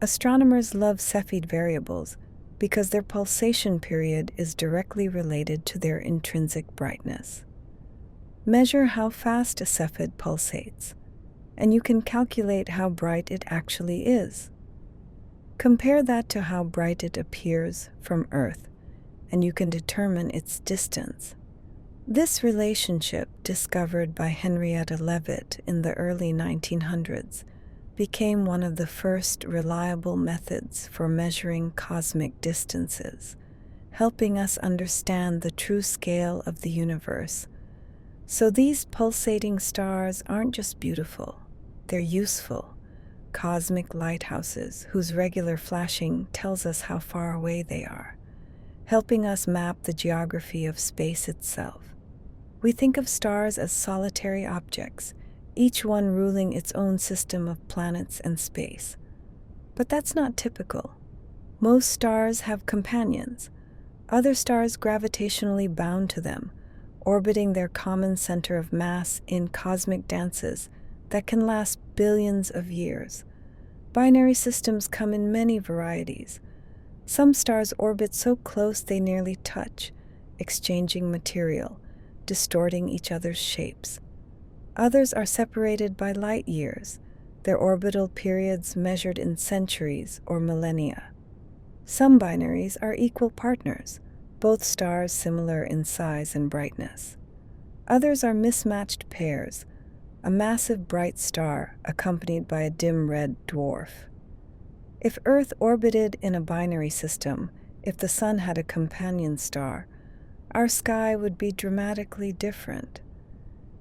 Astronomers love Cepheid variables because their pulsation period is directly related to their intrinsic brightness. Measure how fast a Cepheid pulsates, and you can calculate how bright it actually is. Compare that to how bright it appears from Earth, and you can determine its distance. This relationship, discovered by Henrietta Leavitt in the early 1900s, became one of the first reliable methods for measuring cosmic distances, helping us understand the true scale of the universe. So these pulsating stars aren't just beautiful, they're useful, cosmic lighthouses whose regular flashing tells us how far away they are, helping us map the geography of space itself. We think of stars as solitary objects, each one ruling its own system of planets and space. But that's not typical. Most stars have companions, other stars gravitationally bound to them, orbiting their common center of mass in cosmic dances that can last billions of years. Binary systems come in many varieties. Some stars orbit so close they nearly touch, exchanging material, distorting each other's shapes. Others are separated by light years, their orbital periods measured in centuries or millennia. Some binaries are equal partners, both stars similar in size and brightness. Others are mismatched pairs, a massive bright star accompanied by a dim red dwarf. If Earth orbited in a binary system, if the Sun had a companion star, our sky would be dramatically different.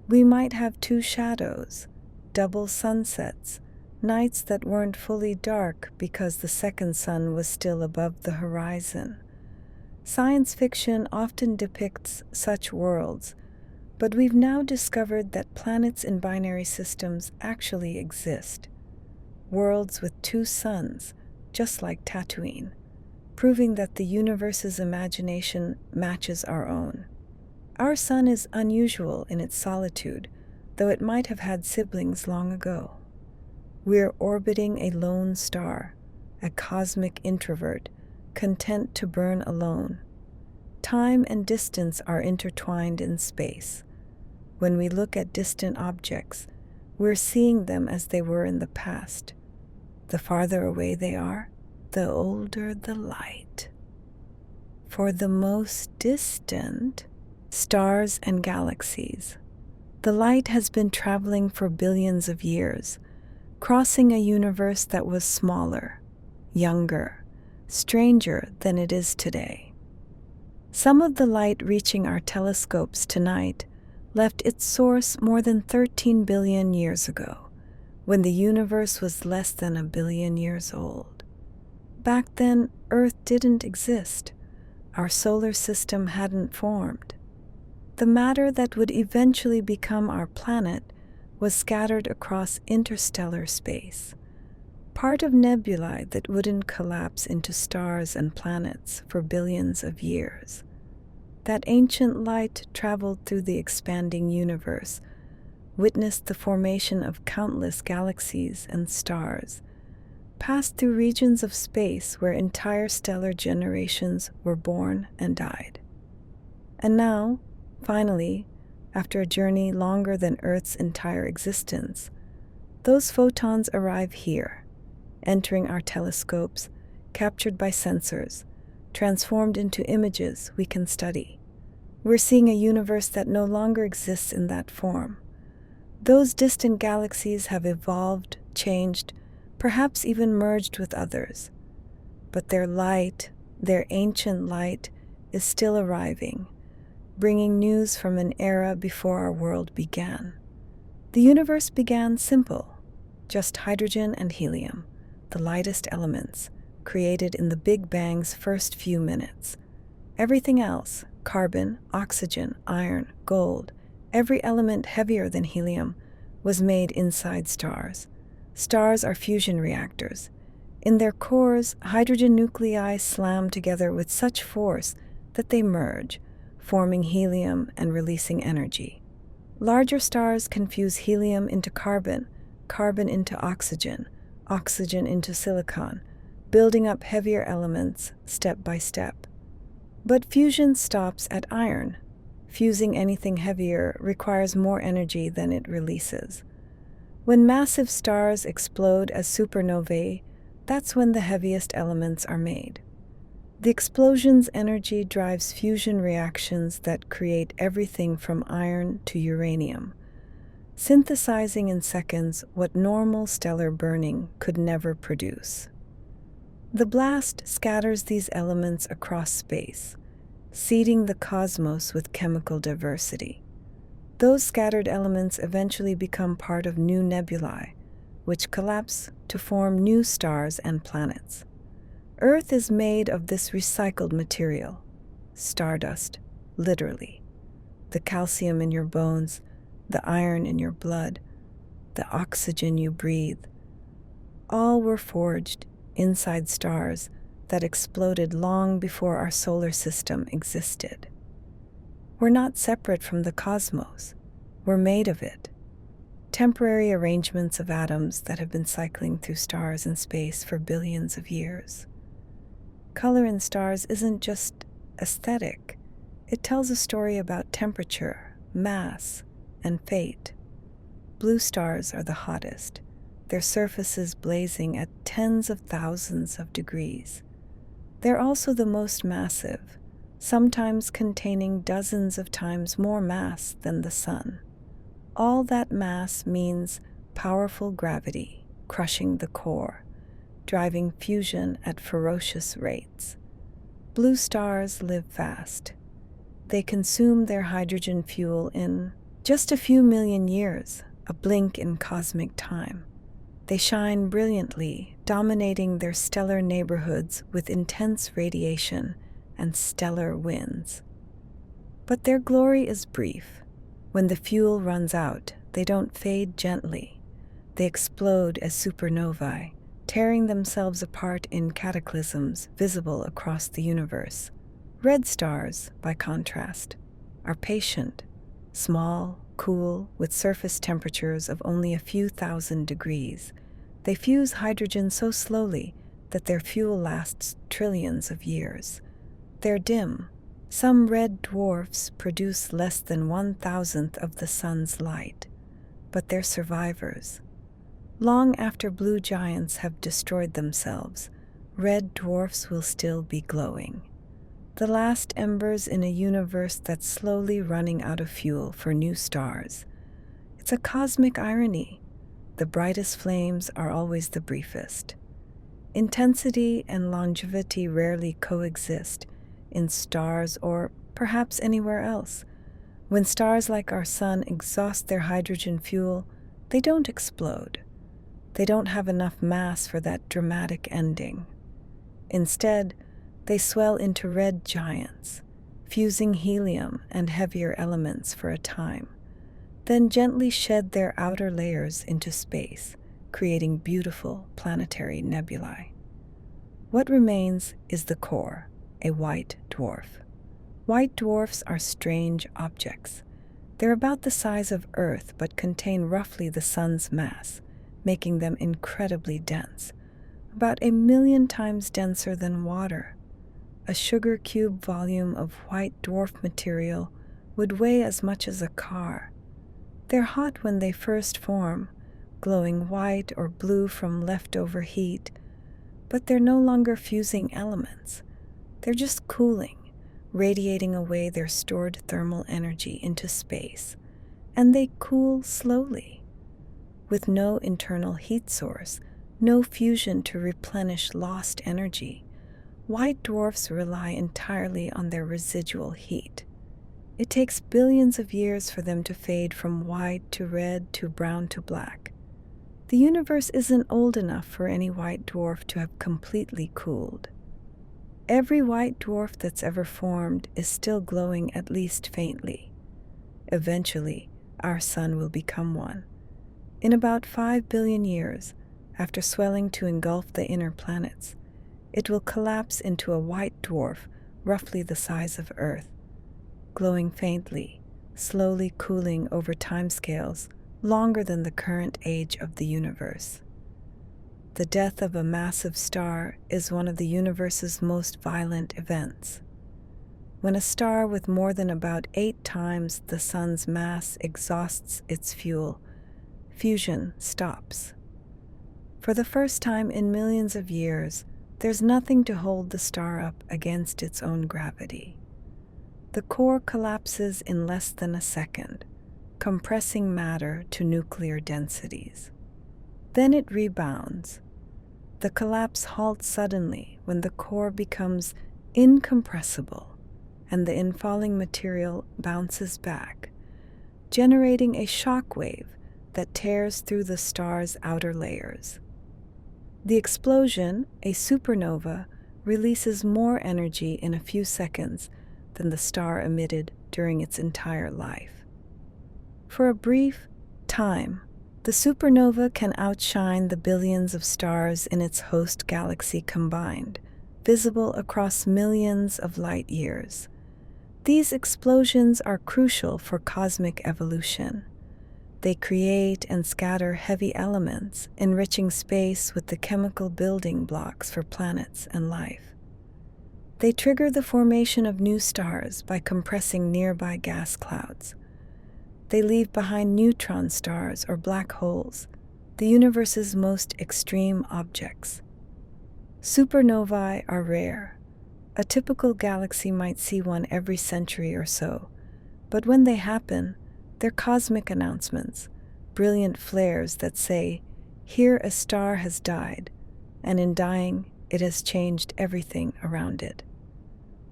We might have two shadows, double sunsets, nights that weren't fully dark because the second sun was still above the horizon. Science fiction often depicts such worlds, but we've now discovered that planets in binary systems actually exist. Worlds with two suns, just like Tatooine, proving that the universe's imagination matches our own. Our sun is unusual in its solitude, though it might have had siblings long ago. We're orbiting a lone star, a cosmic introvert, content to burn alone. Time and distance are intertwined in space. When we look at distant objects, we're seeing them as they were in the past. The farther away they are, the older the light. For the most distant, stars and galaxies, the light has been traveling for billions of years, crossing a universe that was smaller, younger, stranger than it is today. Some of the light reaching our telescopes tonight left its source more than 13 billion years ago, when the universe was less than 1 billion years old. Back then, Earth didn't exist. Our solar system hadn't formed. The matter that would eventually become our planet was scattered across interstellar space, part of nebulae that wouldn't collapse into stars and planets for billions of years. That ancient light traveled through the expanding universe, witnessed the formation of countless galaxies and stars, passed through regions of space where entire stellar generations were born and died. And now, finally, after a journey longer than Earth's entire existence, those photons arrive here, entering our telescopes, captured by sensors, transformed into images we can study. We're seeing a universe that no longer exists in that form. Those distant galaxies have evolved, changed, perhaps even merged with others. But their light, their ancient light, is still arriving, bringing news from an era before our world began. The universe began simple, just hydrogen and helium, the lightest elements, created in the Big Bang's first few minutes. Everything else, carbon, oxygen, iron, gold, every element heavier than helium, was made inside stars. Stars are fusion reactors. In their cores, hydrogen nuclei slam together with such force that they merge, forming helium and releasing energy. Larger stars can fuse helium into carbon, carbon into oxygen, oxygen into silicon, building up heavier elements step by step. But fusion stops at iron. Fusing anything heavier requires more energy than it releases. When massive stars explode as supernovae, that's when the heaviest elements are made. The explosion's energy drives fusion reactions that create everything from iron to uranium, synthesizing in seconds what normal stellar burning could never produce. The blast scatters these elements across space, seeding the cosmos with chemical diversity. Those scattered elements eventually become part of new nebulae, which collapse to form new stars and planets. Earth is made of this recycled material, stardust, literally. The calcium in your bones, the iron in your blood, the oxygen you breathe, all were forged inside stars that exploded long before our solar system existed. We're not separate from the cosmos. We're made of it. Temporary arrangements of atoms that have been cycling through stars and space for billions of years. Color in stars isn't just aesthetic, It tells a story about temperature, mass, and fate. Blue stars are the hottest, their surfaces blazing at tens of thousands of degrees. They're also the most massive, sometimes containing dozens of times more mass than the Sun. All that mass means powerful gravity, crushing the core, driving fusion at ferocious rates. Blue stars live fast. They consume their hydrogen fuel in just a few million years, a blink in cosmic time. They shine brilliantly, dominating their stellar neighborhoods with intense radiation and stellar winds. But their glory is brief. When the fuel runs out, they don't fade gently. They explode as supernovae, tearing themselves apart in cataclysms visible across the universe. Red stars, by contrast, are patient, small, cool, with surface temperatures of only a few thousand degrees. They fuse hydrogen so slowly that their fuel lasts trillions of years. They're dim. Some red dwarfs produce less than 1,000th of the sun's light, but they're survivors. Long after blue giants have destroyed themselves, red dwarfs will still be glowing. The last embers in a universe that's slowly running out of fuel for new stars. It's a cosmic irony. The brightest flames are always the briefest. Intensity and longevity rarely coexist in stars or perhaps anywhere else. When stars like our sun exhaust their hydrogen fuel, they don't explode. They don't have enough mass for that dramatic ending. Instead, they swell into red giants, fusing helium and heavier elements for a time, then gently shed their outer layers into space, creating beautiful planetary nebulae. What remains is the core, a white dwarf. White dwarfs are strange objects. They're about the size of Earth but contain roughly the sun's mass, making them incredibly dense, about 1,000,000 times denser than water. A sugar cube volume of white dwarf material would weigh as much as a car. They're hot when they first form, glowing white or blue from leftover heat, but they're no longer fusing elements. They're just cooling, radiating away their stored thermal energy into space, and they cool slowly. With no internal heat source, no fusion to replenish lost energy, white dwarfs rely entirely on their residual heat. It takes billions of years for them to fade from white to red to brown to black. The universe isn't old enough for any white dwarf to have completely cooled. Every white dwarf that's ever formed is still glowing at least faintly. Eventually, our sun will become one. In about 5 billion years, after swelling to engulf the inner planets, it will collapse into a white dwarf roughly the size of Earth, glowing faintly, slowly cooling over timescales longer than the current age of the universe. The death of a massive star is one of the universe's most violent events. When a star with more than about 8 times the sun's mass exhausts its fuel, fusion stops. For the first time in millions of years, there's nothing to hold the star up against its own gravity. The core collapses in less than a second, compressing matter to nuclear densities. Then it rebounds. The collapse halts suddenly when the core becomes incompressible and the infalling material bounces back, generating a shock wave that tears through the star's outer layers. The explosion, a supernova, releases more energy in a few seconds than the star emitted during its entire life. For a brief time, the supernova can outshine the billions of stars in its host galaxy combined, visible across millions of light years. These explosions are crucial for cosmic evolution. They create and scatter heavy elements, enriching space with the chemical building blocks for planets and life. They trigger the formation of new stars by compressing nearby gas clouds. They leave behind neutron stars or black holes, the universe's most extreme objects. Supernovae are rare. A typical galaxy might see one every century or so, but when they happen, they're cosmic announcements, brilliant flares that say, "Here a star has died," and in dying, it has changed everything around it.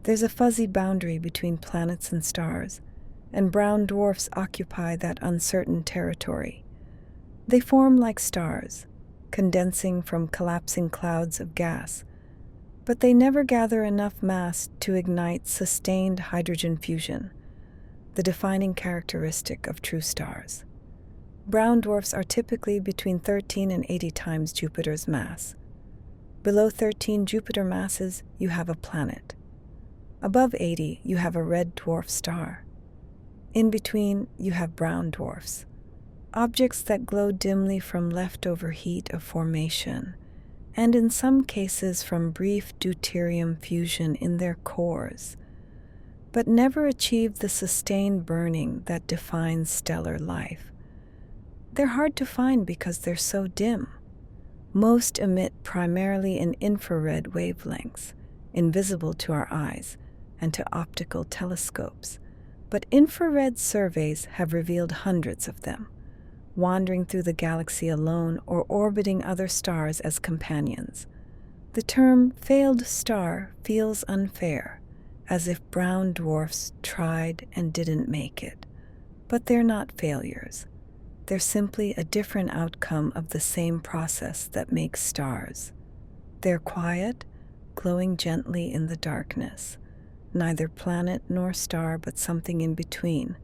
There's a fuzzy boundary between planets and stars, and brown dwarfs occupy that uncertain territory. They form like stars, condensing from collapsing clouds of gas, but they never gather enough mass to ignite sustained hydrogen fusion, the defining characteristic of true stars. Brown dwarfs are typically between 13 and 80 times Jupiter's mass. Below 13 Jupiter masses, you have a planet. Above 80, you have a red dwarf star. In between, you have brown dwarfs, objects that glow dimly from leftover heat of formation, and in some cases from brief deuterium fusion in their cores, but never achieve the sustained burning that defines stellar life. They're hard to find because they're so dim. Most emit primarily in infrared wavelengths, invisible to our eyes and to optical telescopes, but infrared surveys have revealed hundreds of them, wandering through the galaxy alone or orbiting other stars as companions. The term failed star feels unfair, as if brown dwarfs tried and didn't make it. But they're not failures. They're simply a different outcome of the same process that makes stars. They're quiet, glowing gently in the darkness, neither planet nor star but something in between,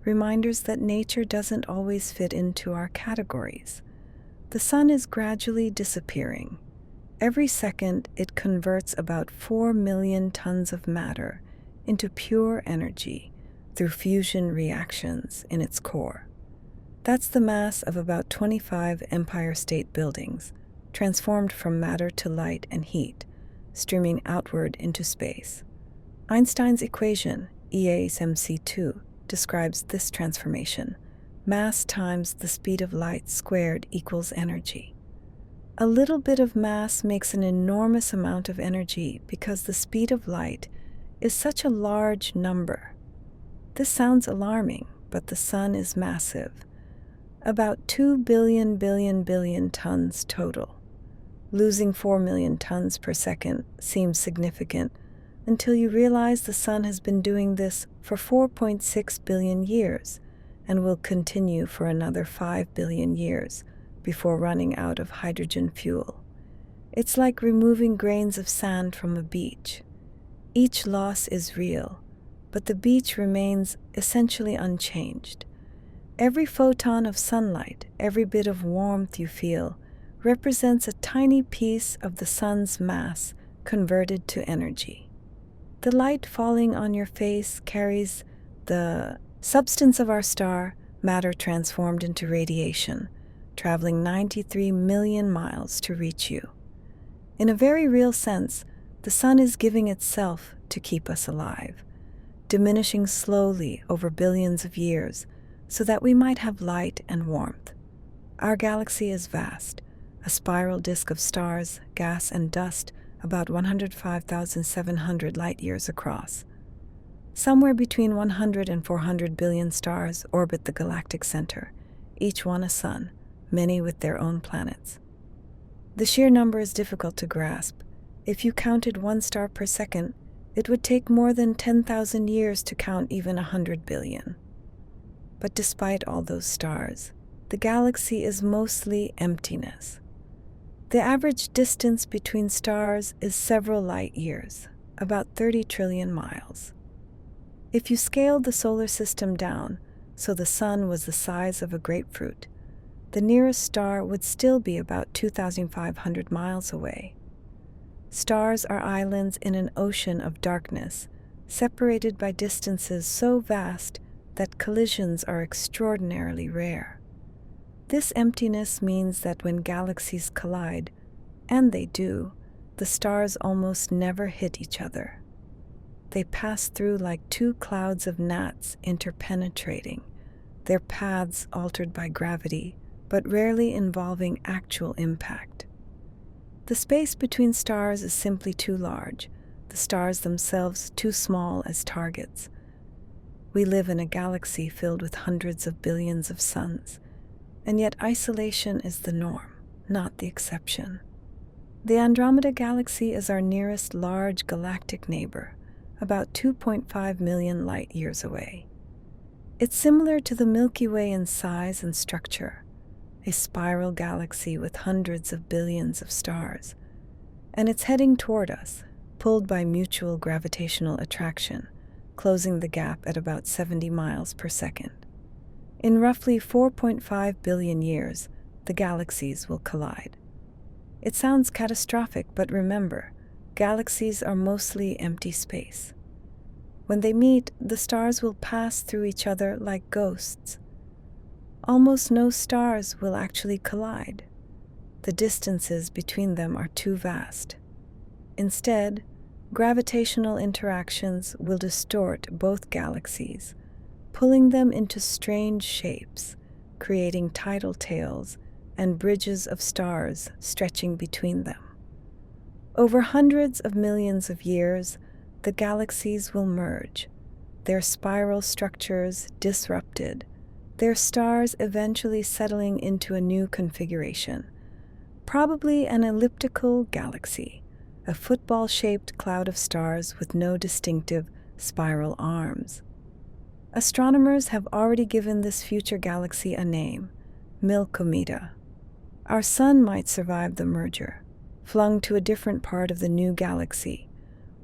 reminders that nature doesn't always fit into our categories. The sun is gradually disappearing. Every second, it converts about 4 million tons of matter into pure energy through fusion reactions in its core. That's the mass of about 25 Empire State Buildings, transformed from matter to light and heat, streaming outward into space. Einstein's equation, E equals mc2, describes this transformation. Mass times the speed of light squared equals energy. A little bit of mass makes an enormous amount of energy because the speed of light is such a large number. This sounds alarming, but the sun is massive. About 2 billion tons total. Losing 4 million tons per second seems significant until you realize the sun has been doing this for 4.6 billion years and will continue for another 5 billion years before running out of hydrogen fuel. It's like removing grains of sand from a beach. Each loss is real, but the beach remains essentially unchanged. Every photon of sunlight, every bit of warmth you feel, represents a tiny piece of the sun's mass converted to energy. The light falling on your face carries the substance of our star, matter transformed into radiation, traveling 93 million miles to reach you. In a very real sense, the sun is giving itself to keep us alive, diminishing slowly over billions of years so that we might have light and warmth. Our galaxy is vast, a spiral disk of stars, gas, and dust about 105,700 light-years across. Somewhere between 100 and 400 billion stars orbit the galactic center, each one a sun, many with their own planets. The sheer number is difficult to grasp. If you counted one star per second, it would take more than 10,000 years to count even 100 billion. But despite all those stars, the galaxy is mostly emptiness. The average distance between stars is several light years, about 30 trillion miles. If you scaled the solar system down so the sun was the size of a grapefruit, the nearest star would still be about 2,500 miles away. Stars are islands in an ocean of darkness, separated by distances so vast that collisions are extraordinarily rare. This emptiness means that when galaxies collide, and they do, the stars almost never hit each other. They pass through like two clouds of gnats interpenetrating, their paths altered by gravity, but rarely involving actual impact. The space between stars is simply too large, the stars themselves too small as targets. We live in a galaxy filled with hundreds of billions of suns, and yet isolation is the norm, not the exception. The Andromeda Galaxy is our nearest large galactic neighbor, about 2.5 million light-years away. It's similar to the Milky Way in size and structure, a spiral galaxy with hundreds of billions of stars, and it's heading toward us, pulled by mutual gravitational attraction, closing the gap at about 70 miles per second. In roughly 4.5 billion years, the galaxies will collide. It sounds catastrophic, but remember, galaxies are mostly empty space. When they meet, the stars will pass through each other like ghosts. Almost no stars will actually collide. The distances between them are too vast. Instead, gravitational interactions will distort both galaxies, pulling them into strange shapes, creating tidal tails and bridges of stars stretching between them. Over hundreds of millions of years, the galaxies will merge, their spiral structures disrupted, their stars eventually settling into a new configuration, probably an elliptical galaxy, a football-shaped cloud of stars with no distinctive spiral arms. Astronomers have already given this future galaxy a name, Milkomeda. Our Sun might survive the merger, flung to a different part of the new galaxy,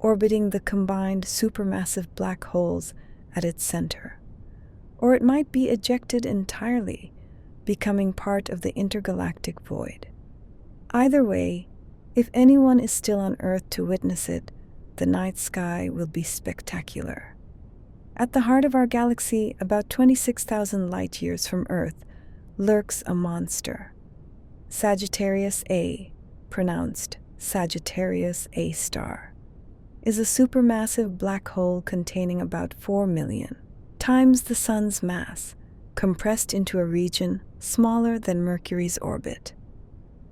orbiting the combined supermassive black holes at its center. Or it might be ejected entirely, becoming part of the intergalactic void. Either way, if anyone is still on Earth to witness it, the night sky will be spectacular. At the heart of our galaxy, about 26,000 light-years from Earth, lurks a monster. Sagittarius A, pronounced Sagittarius A star, is a supermassive black hole containing about 4 million times the Sun's mass, compressed into a region smaller than Mercury's orbit.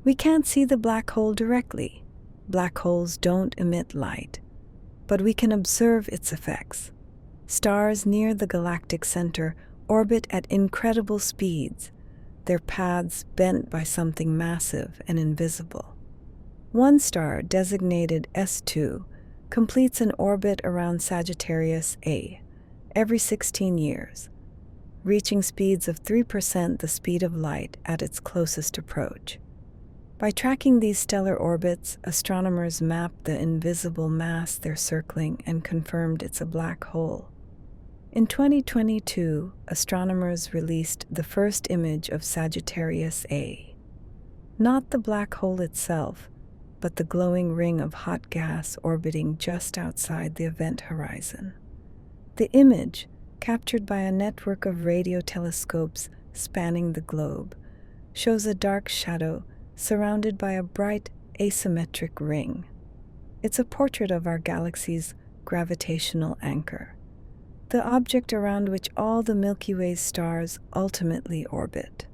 We can't see the black hole directly. Black holes don't emit light, but we can observe its effects. Stars near the galactic center orbit at incredible speeds, their paths bent by something massive and invisible. One star, designated S2, completes an orbit around Sagittarius A every 16 years, reaching speeds of 3% the speed of light at its closest approach. By tracking these stellar orbits, astronomers mapped the invisible mass they're circling and confirmed it's a black hole. In 2022, astronomers released the first image of Sagittarius A. Not the black hole itself, but the glowing ring of hot gas orbiting just outside the event horizon. The image, captured by a network of radio telescopes spanning the globe, shows a dark shadow surrounded by a bright, asymmetric ring. It's a portrait of our galaxy's gravitational anchor, the object around which all the Milky Way's stars ultimately orbit.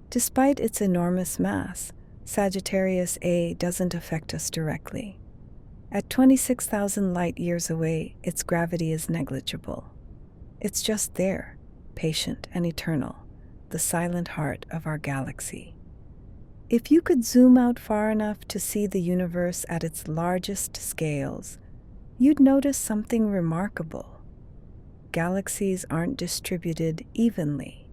Despite its enormous mass, Sagittarius A doesn't affect us directly. At 26,000 light-years away, its gravity is negligible. It's just there, patient and eternal, the silent heart of our galaxy. If you could zoom out far enough to see the universe at its largest scales, you'd notice something remarkable. Galaxies aren't distributed evenly.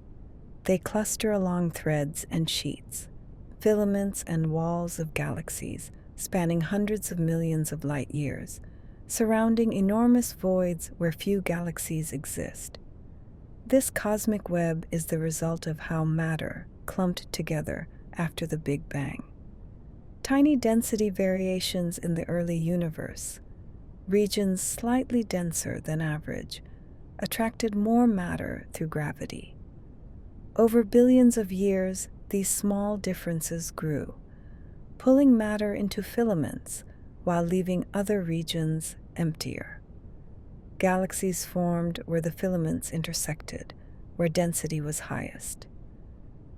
They cluster along threads and sheets, filaments and walls of galaxies spanning hundreds of millions of light-years, surrounding enormous voids where few galaxies exist. This cosmic web is the result of how matter clumped together after the Big Bang. Tiny density variations in the early universe, regions slightly denser than average, attracted more matter through gravity. Over billions of years, these small differences grew, pulling matter into filaments while leaving other regions emptier. Galaxies formed where the filaments intersected, where density was highest.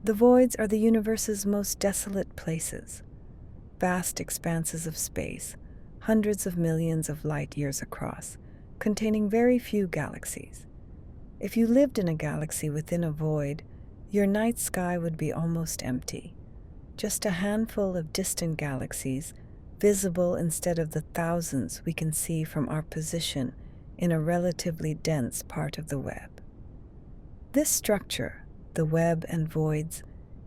The voids are the universe's most desolate places, vast expanses of space, hundreds of millions of light years across, containing very few galaxies. If you lived in a galaxy within a void, your night sky would be almost empty. Just a handful of distant galaxies, visible instead of the thousands we can see from our position in a relatively dense part of the web. This structure, the web and voids,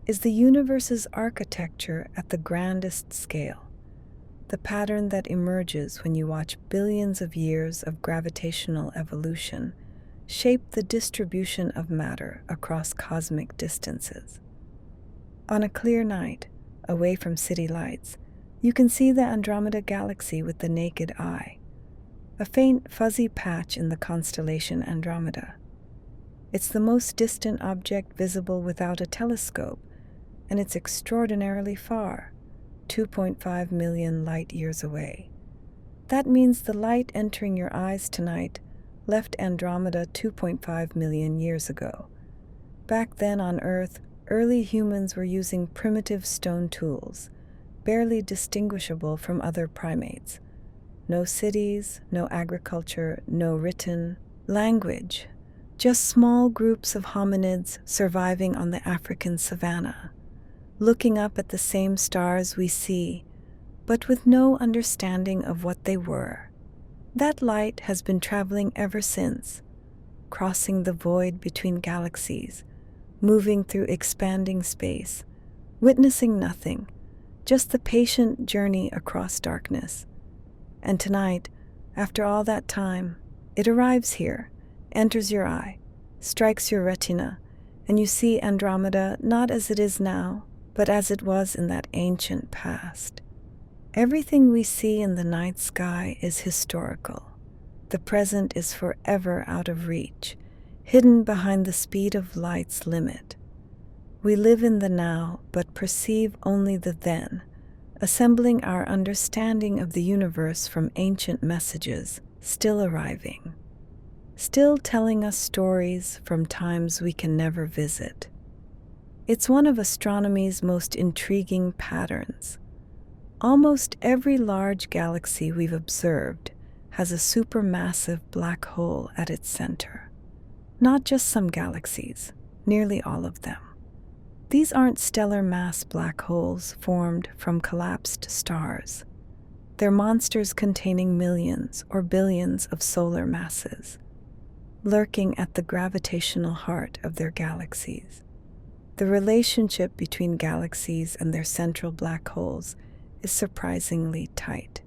is the universe's architecture at the grandest scale, the pattern that emerges when you watch billions of years of gravitational evolution shape the distribution of matter across cosmic distances. On a clear night, away from city lights, you can see the Andromeda Galaxy with the naked eye, a faint fuzzy patch in the constellation Andromeda. It's the most distant object visible without a telescope, and it's extraordinarily far, 2.5 million light-years away. That means the light entering your eyes tonight left Andromeda 2.5 million years ago. Back then on Earth, early humans were using primitive stone tools, barely distinguishable from other primates. No cities, no agriculture, no written language, just small groups of hominids surviving on the African savanna, looking up at the same stars we see, but with no understanding of what they were. That light has been traveling ever since, crossing the void between galaxies, moving through expanding space, witnessing nothing, just the patient journey across darkness. And tonight, after all that time, it arrives here, enters your eye, strikes your retina, and you see Andromeda not as it is now, but as it was in that ancient past. Everything we see in the night sky is historical. The present is forever out of reach, hidden behind the speed of light's limit. We live in the now, but perceive only the then, assembling our understanding of the universe from ancient messages still arriving, still telling us stories from times we can never visit. It's one of astronomy's most intriguing patterns. Almost every large galaxy we've observed has a supermassive black hole at its center. Not just some galaxies, nearly all of them. These aren't stellar mass black holes formed from collapsed stars. They're monsters containing millions or billions of solar masses, lurking at the gravitational heart of their galaxies. The relationship between galaxies and their central black holes is surprisingly tight.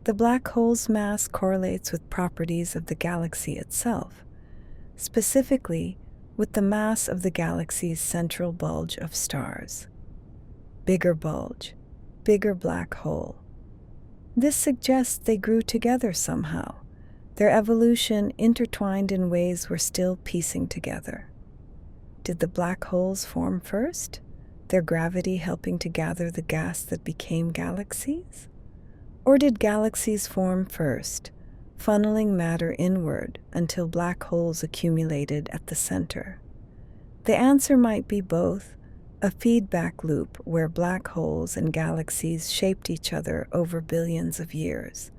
The black hole's mass correlates with properties of the galaxy itself, specifically with the mass of the galaxy's central bulge of stars. Bigger bulge, bigger black hole. This suggests they grew together somehow, their evolution intertwined in ways we're still piecing together. Did the black holes form first, their gravity helping to gather the gas that became galaxies? Or did galaxies form first, funneling matter inward until black holes accumulated at the center? The answer might be both, a feedback loop where black holes and galaxies shaped each other over billions of years.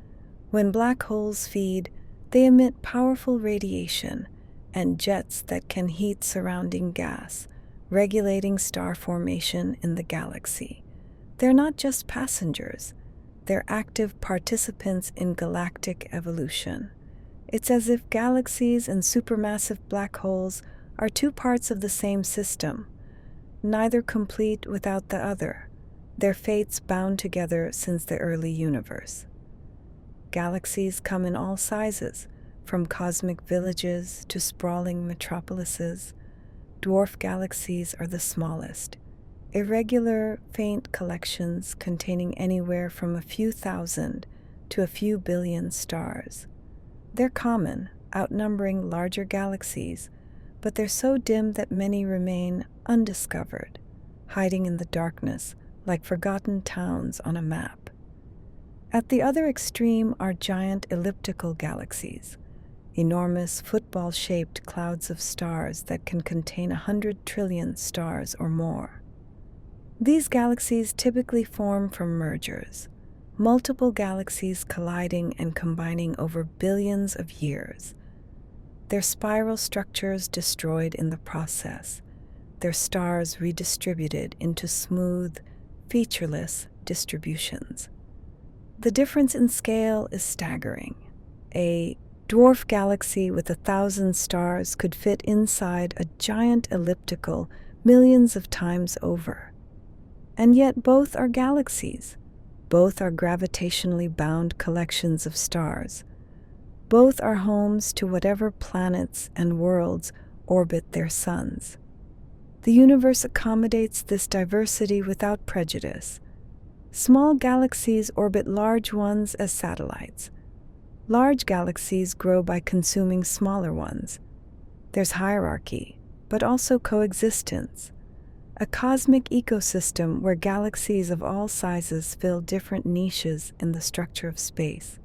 When black holes feed, they emit powerful radiation and jets that can heat surrounding gas, regulating star formation in the galaxy. They're not just passengers, they're active participants in galactic evolution. It's as if galaxies and supermassive black holes are two parts of the same system, neither complete without the other, their fates bound together since the early universe. Galaxies come in all sizes, from cosmic villages to sprawling metropolises. Dwarf galaxies are the smallest, irregular, faint collections containing anywhere from a few thousand to a few billion stars. They're common, outnumbering larger galaxies, but they're so dim that many remain undiscovered, hiding in the darkness like forgotten towns on a map. At the other extreme are giant elliptical galaxies, enormous football-shaped clouds of stars that can contain 100 trillion stars or more. These galaxies typically form from mergers, multiple galaxies colliding and combining over billions of years. Their spiral structures destroyed in the process, their stars redistributed into smooth, featureless distributions. The difference in scale is staggering. A dwarf galaxy with 1,000 stars could fit inside a giant elliptical millions of times over. And yet both are galaxies. Both are gravitationally bound collections of stars. Both are homes to whatever planets and worlds orbit their suns. The universe accommodates this diversity without prejudice. Small galaxies orbit large ones as satellites. Large galaxies grow by consuming smaller ones. There's hierarchy, but also coexistence. A cosmic ecosystem where galaxies of all sizes fill different niches in the structure of space.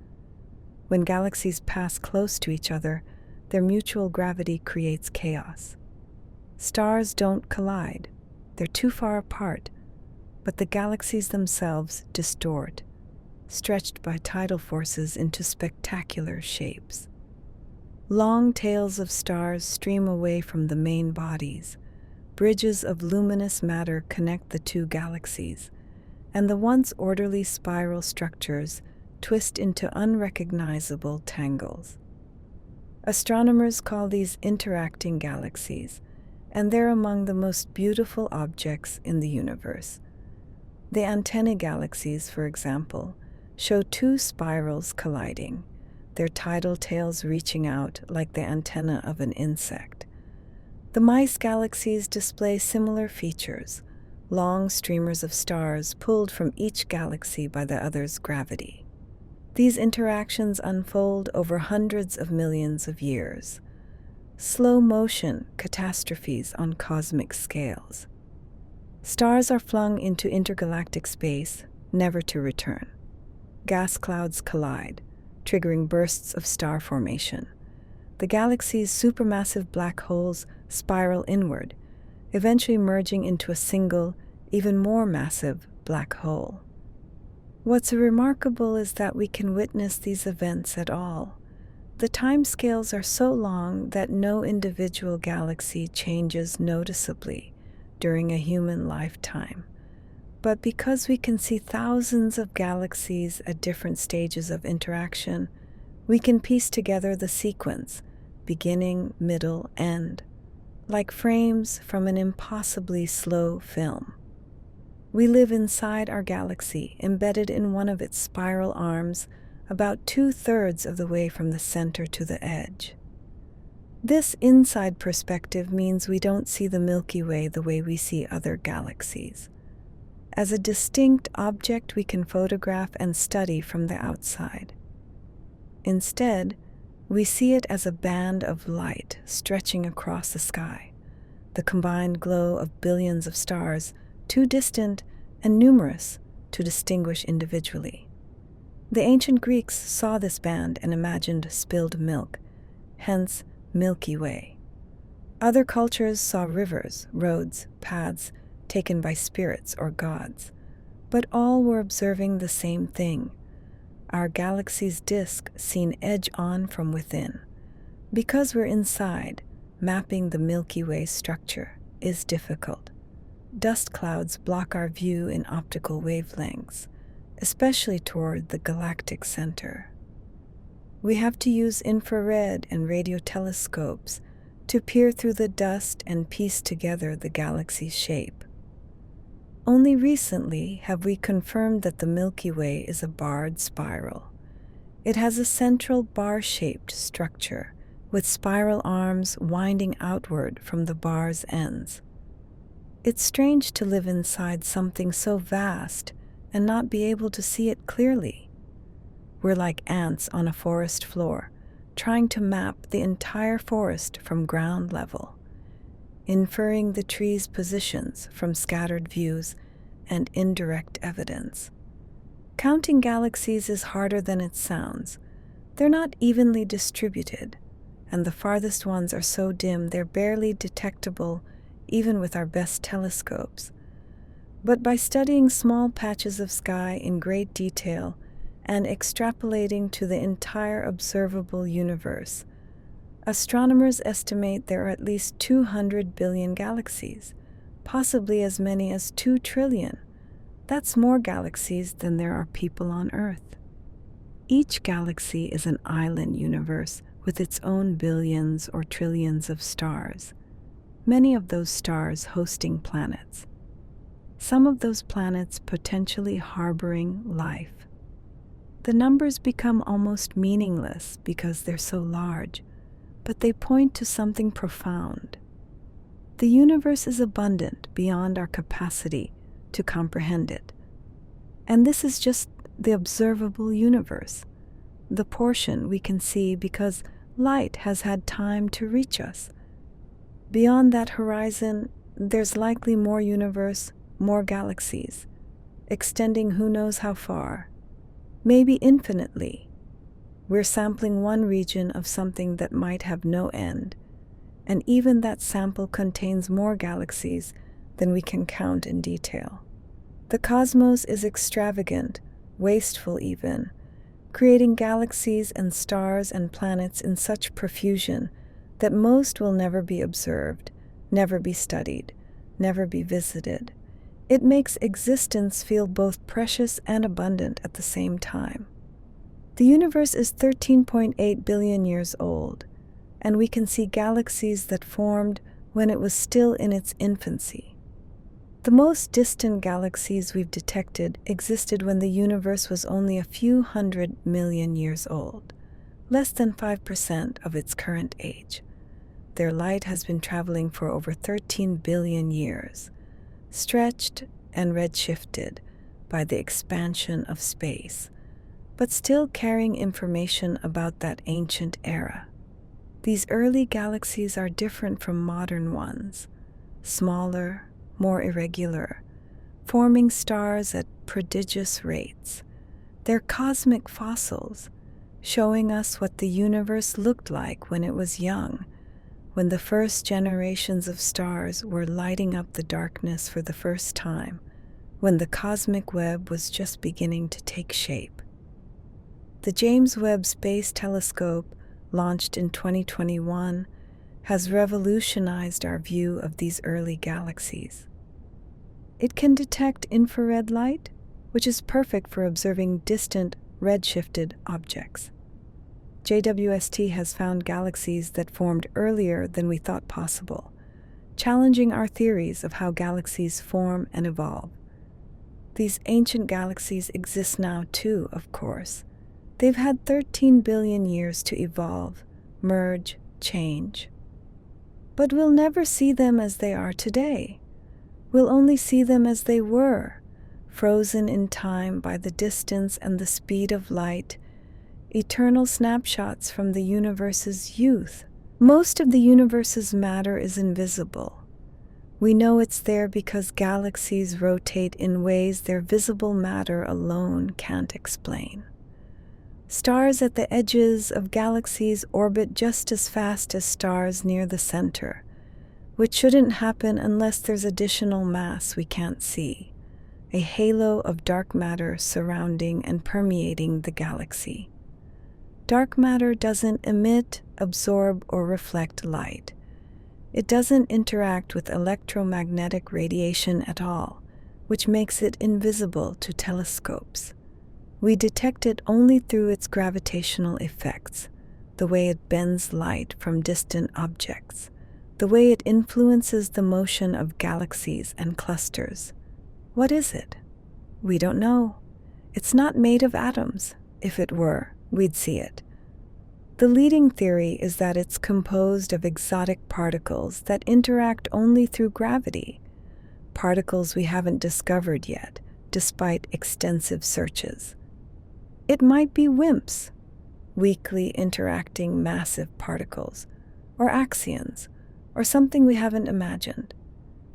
When galaxies pass close to each other, their mutual gravity creates chaos. Stars don't collide. They're too far apart, but the galaxies themselves distort, stretched by tidal forces into spectacular shapes. Long tails of stars stream away from the main bodies. Bridges of luminous matter connect the two galaxies, and the once orderly spiral structures twist into unrecognizable tangles. Astronomers call these interacting galaxies, and they're among the most beautiful objects in the universe. The antennae galaxies, for example, show two spirals colliding, their tidal tails reaching out like the antenna of an insect. The mice galaxies display similar features, long streamers of stars pulled from each galaxy by the other's gravity. These interactions unfold over hundreds of millions of years. Slow motion catastrophes on cosmic scales. Stars are flung into intergalactic space, never to return. Gas clouds collide, triggering bursts of star formation. The galaxy's supermassive black holes spiral inward, eventually merging into a single, even more massive black hole. What's remarkable is that we can witness these events at all. The timescales are so long that no individual galaxy changes noticeably during a human lifetime. But because we can see thousands of galaxies at different stages of interaction, we can piece together the sequence, beginning, middle, end, like frames from an impossibly slow film. We live inside our galaxy, embedded in one of its spiral arms, about 2/3 of the way from the center to the edge. This inside perspective means we don't see the Milky Way the way we see other galaxies, as a distinct object we can photograph and study from the outside. Instead, we see it as a band of light stretching across the sky, the combined glow of billions of stars, too distant and numerous to distinguish individually. The ancient Greeks saw this band and imagined spilled milk, hence Milky Way. Other cultures saw rivers, roads, paths taken by spirits or gods, but all were observing the same thing: our galaxy's disk seen edge on from within. Because we're inside, mapping the Milky Way structure is difficult. Dust clouds block our view in optical wavelengths, especially toward the galactic center. We have to use infrared and radio telescopes to peer through the dust and piece together the galaxy's shape. Only recently have we confirmed that the Milky Way is a barred spiral. It has a central bar-shaped structure, with spiral arms winding outward from the bar's ends. It's strange to live inside something so vast and not be able to see it clearly. We're like ants on a forest floor, trying to map the entire forest from ground level, inferring the trees' positions from scattered views and indirect evidence. Counting galaxies is harder than it sounds. They're not evenly distributed. and the farthest ones are so dim they're barely detectable even with our best telescopes. But by studying small patches of sky in great detail and extrapolating to the entire observable universe, astronomers estimate there are at least 200 billion galaxies, possibly as many as 2 trillion. That's more galaxies than there are people on Earth. Each galaxy is an island universe with its own billions or trillions of stars, many of those stars hosting planets. Some of those planets potentially harboring life. The numbers become almost meaningless because they're so large, but they point to something profound. The universe is abundant beyond our capacity to comprehend it. And this is just the observable universe, the portion we can see because light has had time to reach us. Beyond that horizon, there's likely more universe, more galaxies, extending who knows how far, maybe infinitely. We're sampling one region of something that might have no end, and even that sample contains more galaxies than we can count in detail. The cosmos is extravagant, wasteful even, creating galaxies and stars and planets in such profusion that most will never be observed, never be studied, never be visited. It makes existence feel both precious and abundant at the same time. The universe is 13.8 billion years old, and we can see galaxies that formed when it was still in its infancy. The most distant galaxies we've detected existed when the universe was only a few 100 million years old, less than 5% of its current age. Their light has been traveling for over 13 billion years, stretched and redshifted by the expansion of space, but still carrying information about that ancient era. These early galaxies are different from modern ones, smaller, more irregular, forming stars at prodigious rates. They're cosmic fossils, showing us what the universe looked like when it was young, when the first generations of stars were lighting up the darkness for the first time, when the cosmic web was just beginning to take shape. The James Webb Space Telescope, launched in 2021, has revolutionized our view of these early galaxies. It can detect infrared light, which is perfect for observing distant, redshifted objects. JWST has found galaxies that formed earlier than we thought possible, challenging our theories of how galaxies form and evolve. These ancient galaxies exist now too, of course. They've had 13 billion years to evolve, merge, change. But we'll never see them as they are today. We'll only see them as they were, frozen in time by the distance and the speed of light, eternal snapshots from the universe's youth. Most of the universe's matter is invisible. We know it's there because galaxies rotate in ways their visible matter alone can't explain. Stars at the edges of galaxies orbit just as fast as stars near the center, which shouldn't happen unless there's additional mass we can't see, a halo of dark matter surrounding and permeating the galaxy. Dark matter doesn't emit, absorb, or reflect light. It doesn't interact with electromagnetic radiation at all, which makes it invisible to telescopes. We detect it only through its gravitational effects, the way it bends light from distant objects, the way it influences the motion of galaxies and clusters. What is it? We don't know. It's not made of atoms. If it were, we'd see it. The leading theory is that it's composed of exotic particles that interact only through gravity, particles we haven't discovered yet, despite extensive searches. It might be WIMPs, weakly interacting massive particles, or axions, or something we haven't imagined.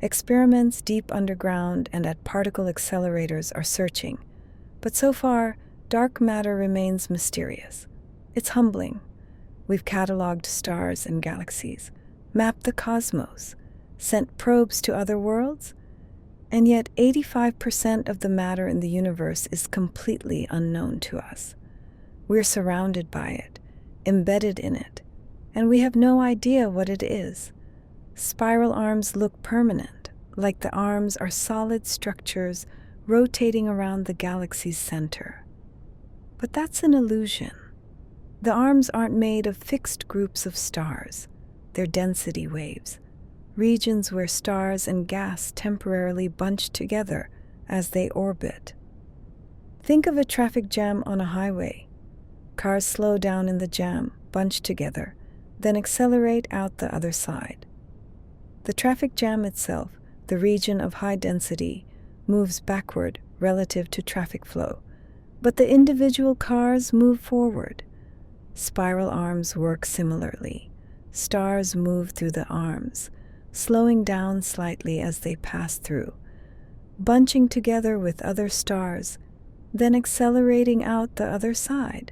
Experiments deep underground and at particle accelerators are searching, but so far, dark matter remains mysterious. It's humbling. We've cataloged stars and galaxies, mapped the cosmos, sent probes to other worlds, and yet 85% of the matter in the universe is completely unknown to us. We're surrounded by it, embedded in it, and we have no idea what it is. Spiral arms look permanent, like the arms are solid structures rotating around the galaxy's center. But that's an illusion. The arms aren't made of fixed groups of stars. They're density waves, regions where stars and gas temporarily bunch together as they orbit. Think of a traffic jam on a highway. Cars slow down in the jam, bunch together, then accelerate out the other side. The traffic jam itself, the region of high density, moves backward relative to traffic flow, but the individual cars move forward. Spiral arms work similarly. Stars move through the arms, slowing down slightly as they pass through, bunching together with other stars, then accelerating out the other side.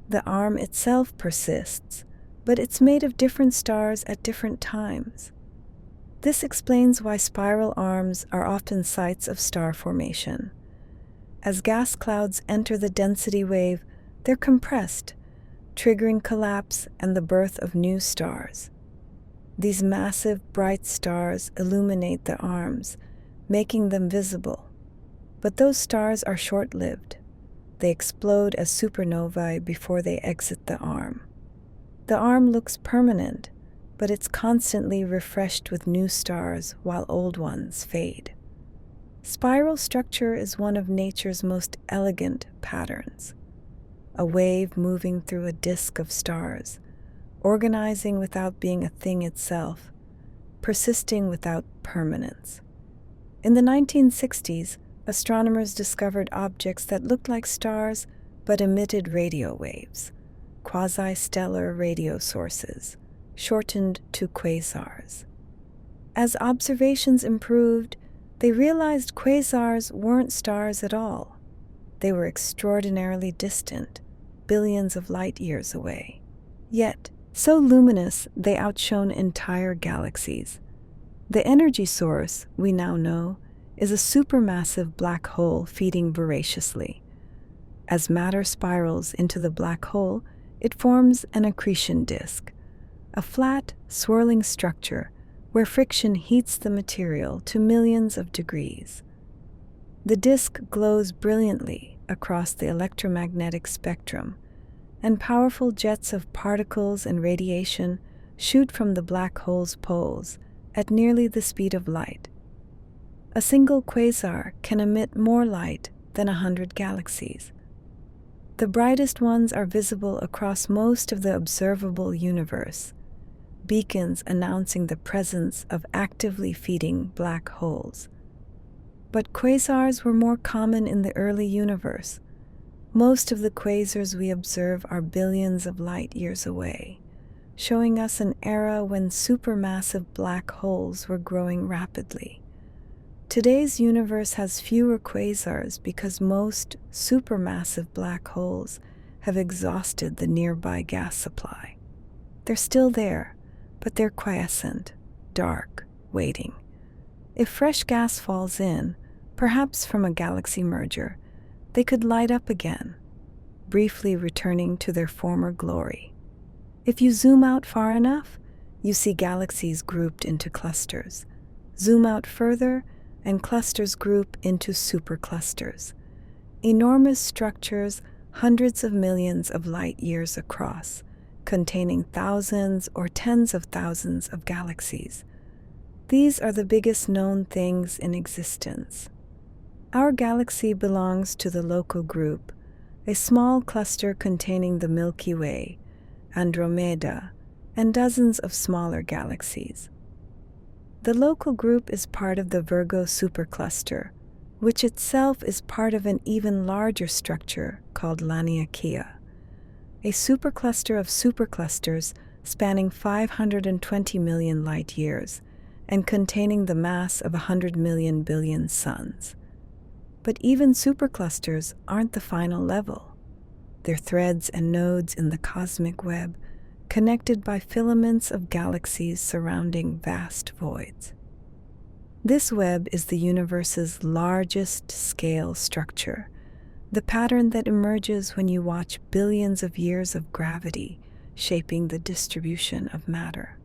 The arm itself persists, but it's made of different stars at different times. This explains why spiral arms are often sites of star formation. As gas clouds enter the density wave, they're compressed, triggering collapse and the birth of new stars. These massive, bright stars illuminate the arms, making them visible. But those stars are short-lived. They explode as supernovae before they exit the arm. The arm looks permanent, but it's constantly refreshed with new stars while old ones fade. Spiral structure is one of nature's most elegant patterns. A wave moving through a disk of stars, organizing without being a thing itself, persisting without permanence. In the 1960s, astronomers discovered objects that looked like stars but emitted radio waves, quasi-stellar radio sources, shortened to quasars. As observations improved, they realized quasars weren't stars at all. They were extraordinarily distant, billions of light years away. Yet, so luminous they outshone entire galaxies. The energy source, we now know, is a supermassive black hole feeding voraciously. As matter spirals into the black hole, it forms an accretion disk, a flat, swirling structure where friction heats the material to millions of degrees. The disk glows brilliantly across the electromagnetic spectrum, and powerful jets of particles and radiation shoot from the black hole's poles at nearly the speed of light. A single quasar can emit more light than 100 galaxies. The brightest ones are visible across most of the observable universe, beacons announcing the presence of actively feeding black holes. But quasars were more common in the early universe. Most of the quasars we observe are billions of light years away, showing us an era when supermassive black holes were growing rapidly. Today's universe has fewer quasars because most supermassive black holes have exhausted the nearby gas supply. They're still there, but they're quiescent, dark, waiting. If fresh gas falls in, perhaps from a galaxy merger, they could light up again, briefly returning to their former glory. If you zoom out far enough, you see galaxies grouped into clusters. Zoom out further, and clusters group into superclusters, enormous structures hundreds of millions of light years across, containing thousands or tens of thousands of galaxies. These are the biggest known things in existence. Our galaxy belongs to the local group, a small cluster containing the Milky Way, Andromeda, and dozens of smaller galaxies. The local group is part of the Virgo supercluster, which itself is part of an even larger structure called Laniakea, a supercluster of superclusters spanning 520 million light years and containing the mass of 100 million billion suns. But even superclusters aren't the final level. They're threads and nodes in the cosmic web, connected by filaments of galaxies surrounding vast voids. This web is the universe's largest scale structure, the pattern that emerges when you watch billions of years of gravity shaping the distribution of matter.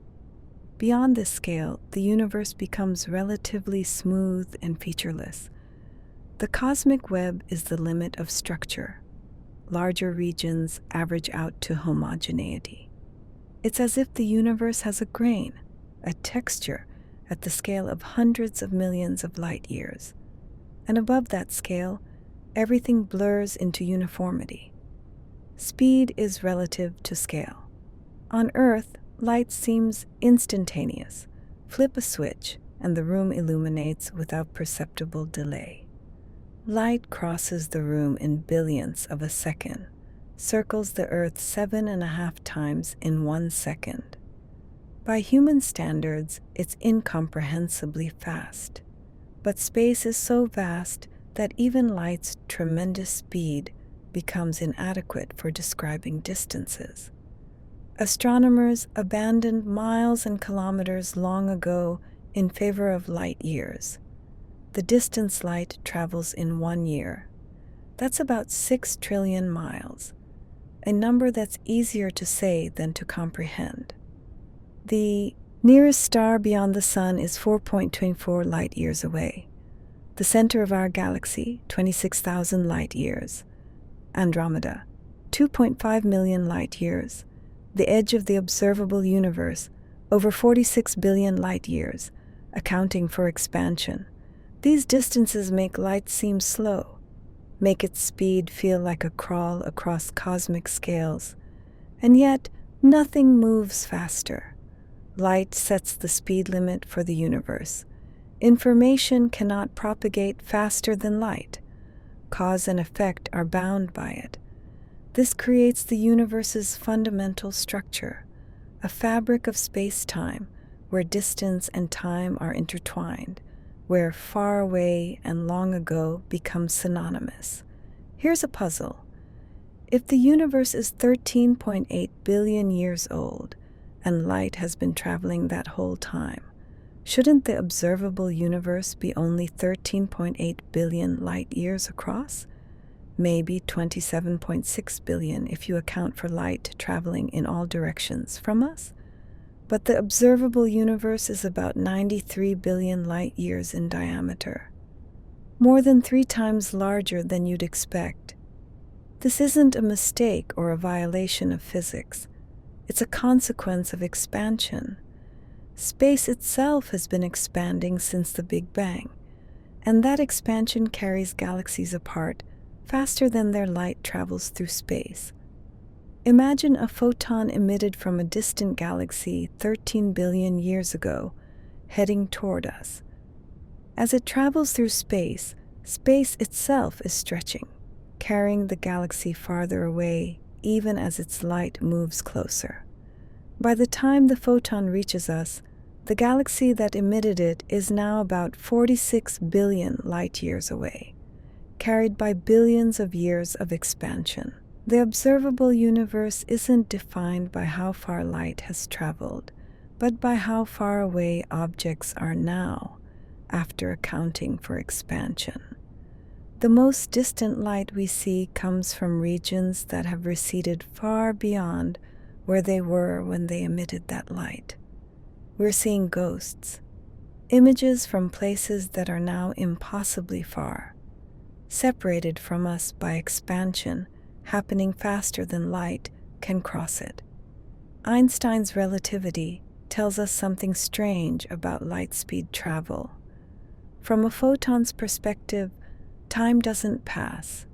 Beyond this scale, the universe becomes relatively smooth and featureless. The cosmic web is the limit of structure. Larger regions average out to homogeneity. It's as if the universe has a grain, a texture, at the scale of hundreds of millions of light years. And above that scale, everything blurs into uniformity. Speed is relative to scale. On Earth, light seems instantaneous. Flip a switch, and the room illuminates without perceptible delay. Light crosses the room in billionths of a second, circles the Earth 7.5 times in 1 second. By human standards, it's incomprehensibly fast. But space is so vast that even light's tremendous speed becomes inadequate for describing distances. Astronomers abandoned miles and kilometers long ago in favor of light years. The distance light travels in 1 year. That's about 6 trillion miles, a number that's easier to say than to comprehend. The nearest star beyond the Sun is 4.24 light years away. The center of our galaxy, 26,000 light years. Andromeda, 2.5 million light years. The edge of the observable universe, over 46 billion light years, accounting for expansion. These distances make light seem slow, make its speed feel like a crawl across cosmic scales. And yet, nothing moves faster. Light sets the speed limit for the universe. Information cannot propagate faster than light. Cause and effect are bound by it. This creates the universe's fundamental structure, a fabric of space-time where distance and time are intertwined, where far away and long ago become synonymous. Here's a puzzle. If the universe is 13.8 billion years old, and light has been traveling that whole time, shouldn't the observable universe be only 13.8 billion light years across? Maybe 27.6 billion if you account for light traveling in all directions from us? But the observable universe is about 93 billion light years in diameter, more than 3 times larger than you'd expect. This isn't a mistake or a violation of physics. It's a consequence of expansion. Space itself has been expanding since the Big Bang, and that expansion carries galaxies apart faster than their light travels through space. Imagine a photon emitted from a distant galaxy 13 billion years ago, heading toward us. As it travels through space, space itself is stretching, carrying the galaxy farther away even as its light moves closer. By the time the photon reaches us, the galaxy that emitted it is now about 46 billion light years away, carried by billions of years of expansion. The observable universe isn't defined by how far light has traveled, but by how far away objects are now, after accounting for expansion. The most distant light we see comes from regions that have receded far beyond where they were when they emitted that light. We're seeing ghosts, images from places that are now impossibly far, separated from us by expansion, happening faster than light can cross it. Einstein's relativity tells us something strange about light speed travel. From a photon's perspective, time doesn't pass.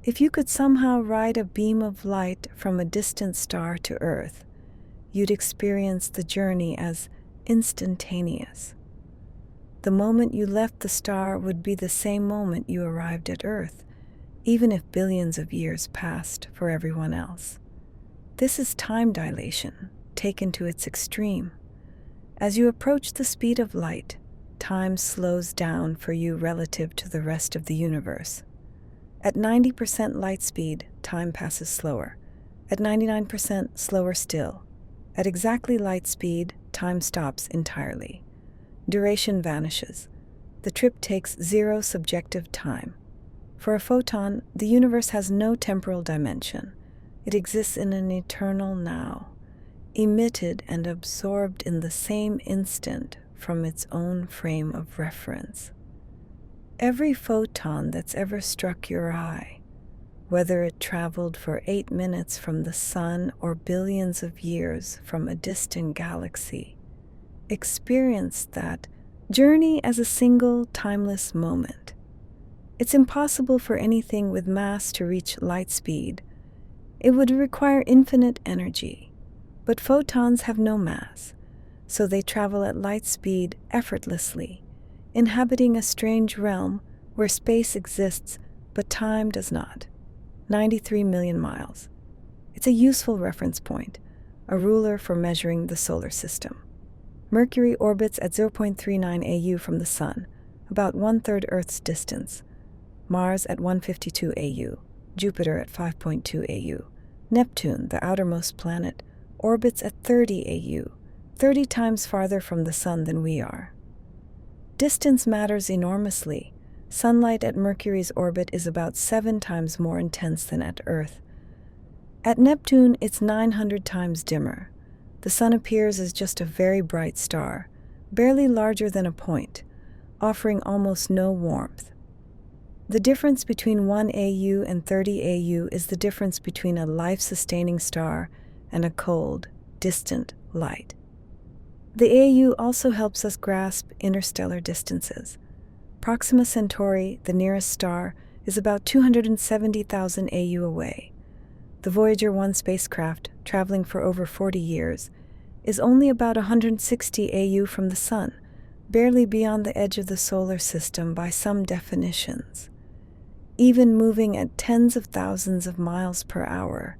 If you could somehow ride a beam of light from a distant star to Earth, you'd experience the journey as instantaneous. The moment you left the star would be the same moment you arrived at Earth, even if billions of years passed for everyone else. This is time dilation, taken to its extreme. As you approach the speed of light, time slows down for you relative to the rest of the universe. At 90% light speed, time passes slower. At 99% slower still. At exactly light speed, time stops entirely. Duration vanishes. The trip takes zero subjective time. For a photon, the universe has no temporal dimension. It exists in an eternal now, emitted and absorbed in the same instant from its own frame of reference. Every photon that's ever struck your eye, whether it traveled for 8 minutes from the sun or billions of years from a distant galaxy, experienced that journey as a single timeless moment. It's impossible for anything with mass to reach light speed. It would require infinite energy. But photons have no mass, so they travel at light speed effortlessly, inhabiting a strange realm where space exists but time does not. 93 million miles. It's a useful reference point, a ruler for measuring the solar system. Mercury orbits at 0.39 AU from the Sun, about 1/3 Earth's distance. Mars at 152 AU, Jupiter at 5.2 AU. Neptune, the outermost planet, orbits at 30 AU, 30 times farther from the Sun than we are. Distance matters enormously. Sunlight at Mercury's orbit is about 7 times more intense than at Earth. At Neptune, it's 900 times dimmer. The Sun appears as just a very bright star, barely larger than a point, offering almost no warmth. The difference between 1 AU and 30 AU is the difference between a life-sustaining star and a cold, distant light. The AU also helps us grasp interstellar distances. Proxima Centauri, the nearest star, is about 270,000 AU away. The Voyager 1 spacecraft, traveling for over 40 years, is only about 160 AU from the Sun, barely beyond the edge of the solar system by some definitions. Even moving at tens of thousands of miles per hour,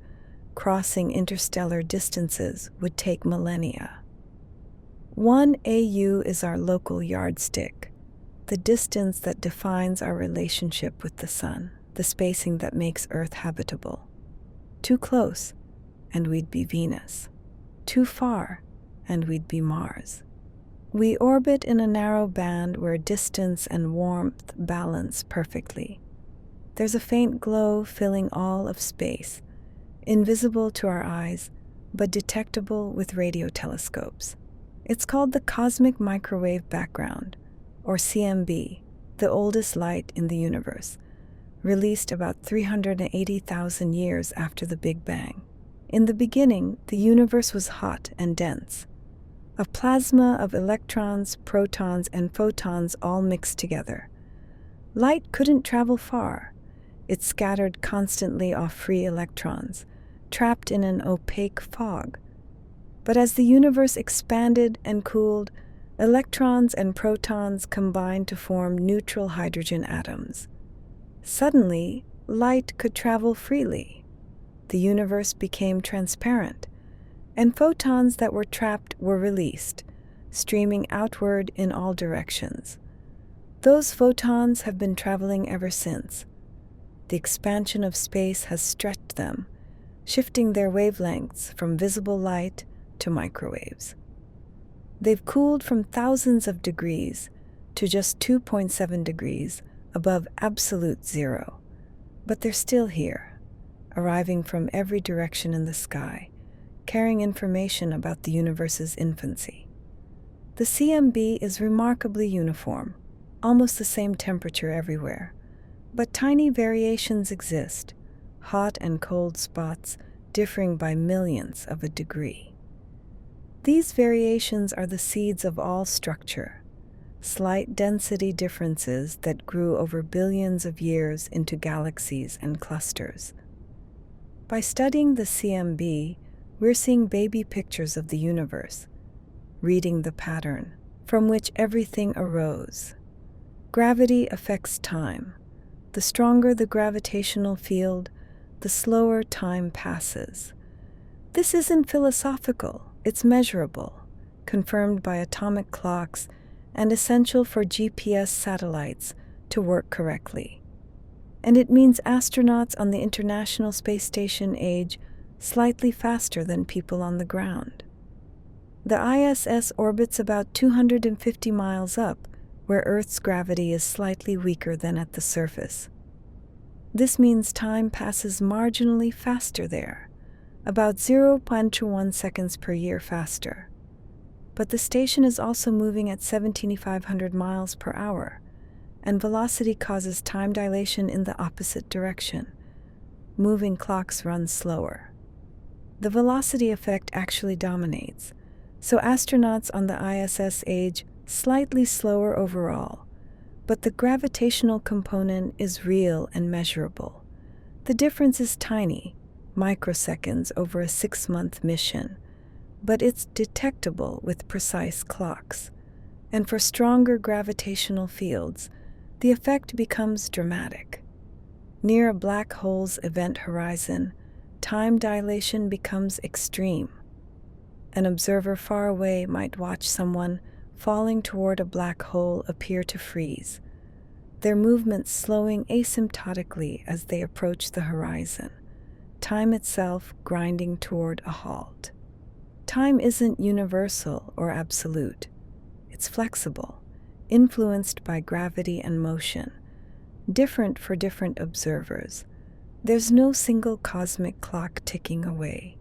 crossing interstellar distances would take millennia. 1 AU is our local yardstick, the distance that defines our relationship with the Sun, the spacing that makes Earth habitable. Too close, and we'd be Venus. Too far, and we'd be Mars. We orbit in a narrow band where distance and warmth balance perfectly. There's a faint glow filling all of space, invisible to our eyes, but detectable with radio telescopes. It's called the Cosmic Microwave Background, or CMB, the oldest light in the universe, released about 380,000 years after the Big Bang. In the beginning, the universe was hot and dense, a plasma of electrons, protons, and photons all mixed together. Light couldn't travel far. It scattered constantly off free electrons, trapped in an opaque fog. But as the universe expanded and cooled, electrons and protons combined to form neutral hydrogen atoms. Suddenly, light could travel freely. The universe became transparent, and photons that were trapped were released, streaming outward in all directions. Those photons have been traveling ever since. The expansion of space has stretched them, shifting their wavelengths from visible light to microwaves. They've cooled from thousands of degrees to just 2.7 degrees above absolute zero, but they're still here, arriving from every direction in the sky, carrying information about the universe's infancy. The CMB is remarkably uniform, almost the same temperature everywhere, but tiny variations exist, hot and cold spots differing by millionths of a degree. These variations are the seeds of all structure, slight density differences that grew over billions of years into galaxies and clusters. By studying the CMB, we're seeing baby pictures of the universe, reading the pattern from which everything arose. Gravity affects time. The stronger the gravitational field, the slower time passes. This isn't philosophical, it's measurable, confirmed by atomic clocks, and essential for GPS satellites to work correctly. And it means astronauts on the International Space Station age slightly faster than people on the ground. The ISS orbits about 250 miles up, where Earth's gravity is slightly weaker than at the surface. This means time passes marginally faster there, about 0.1 seconds per year faster. But the station is also moving at 7,500 miles per hour, and velocity causes time dilation in the opposite direction. Moving clocks run slower. The velocity effect actually dominates, so astronauts on the ISS age slightly slower overall, but the gravitational component is real and measurable. The difference is tiny, microseconds over a 6-month mission, but it's detectable with precise clocks. And for stronger gravitational fields, the effect becomes dramatic. Near a black hole's event horizon, time dilation becomes extreme. An observer far away might watch someone falling toward a black hole appear to freeze, their movements slowing asymptotically as they approach the horizon, time itself grinding toward a halt. Time isn't universal or absolute. It's flexible, influenced by gravity and motion, different for different observers. There's no single cosmic clock ticking away.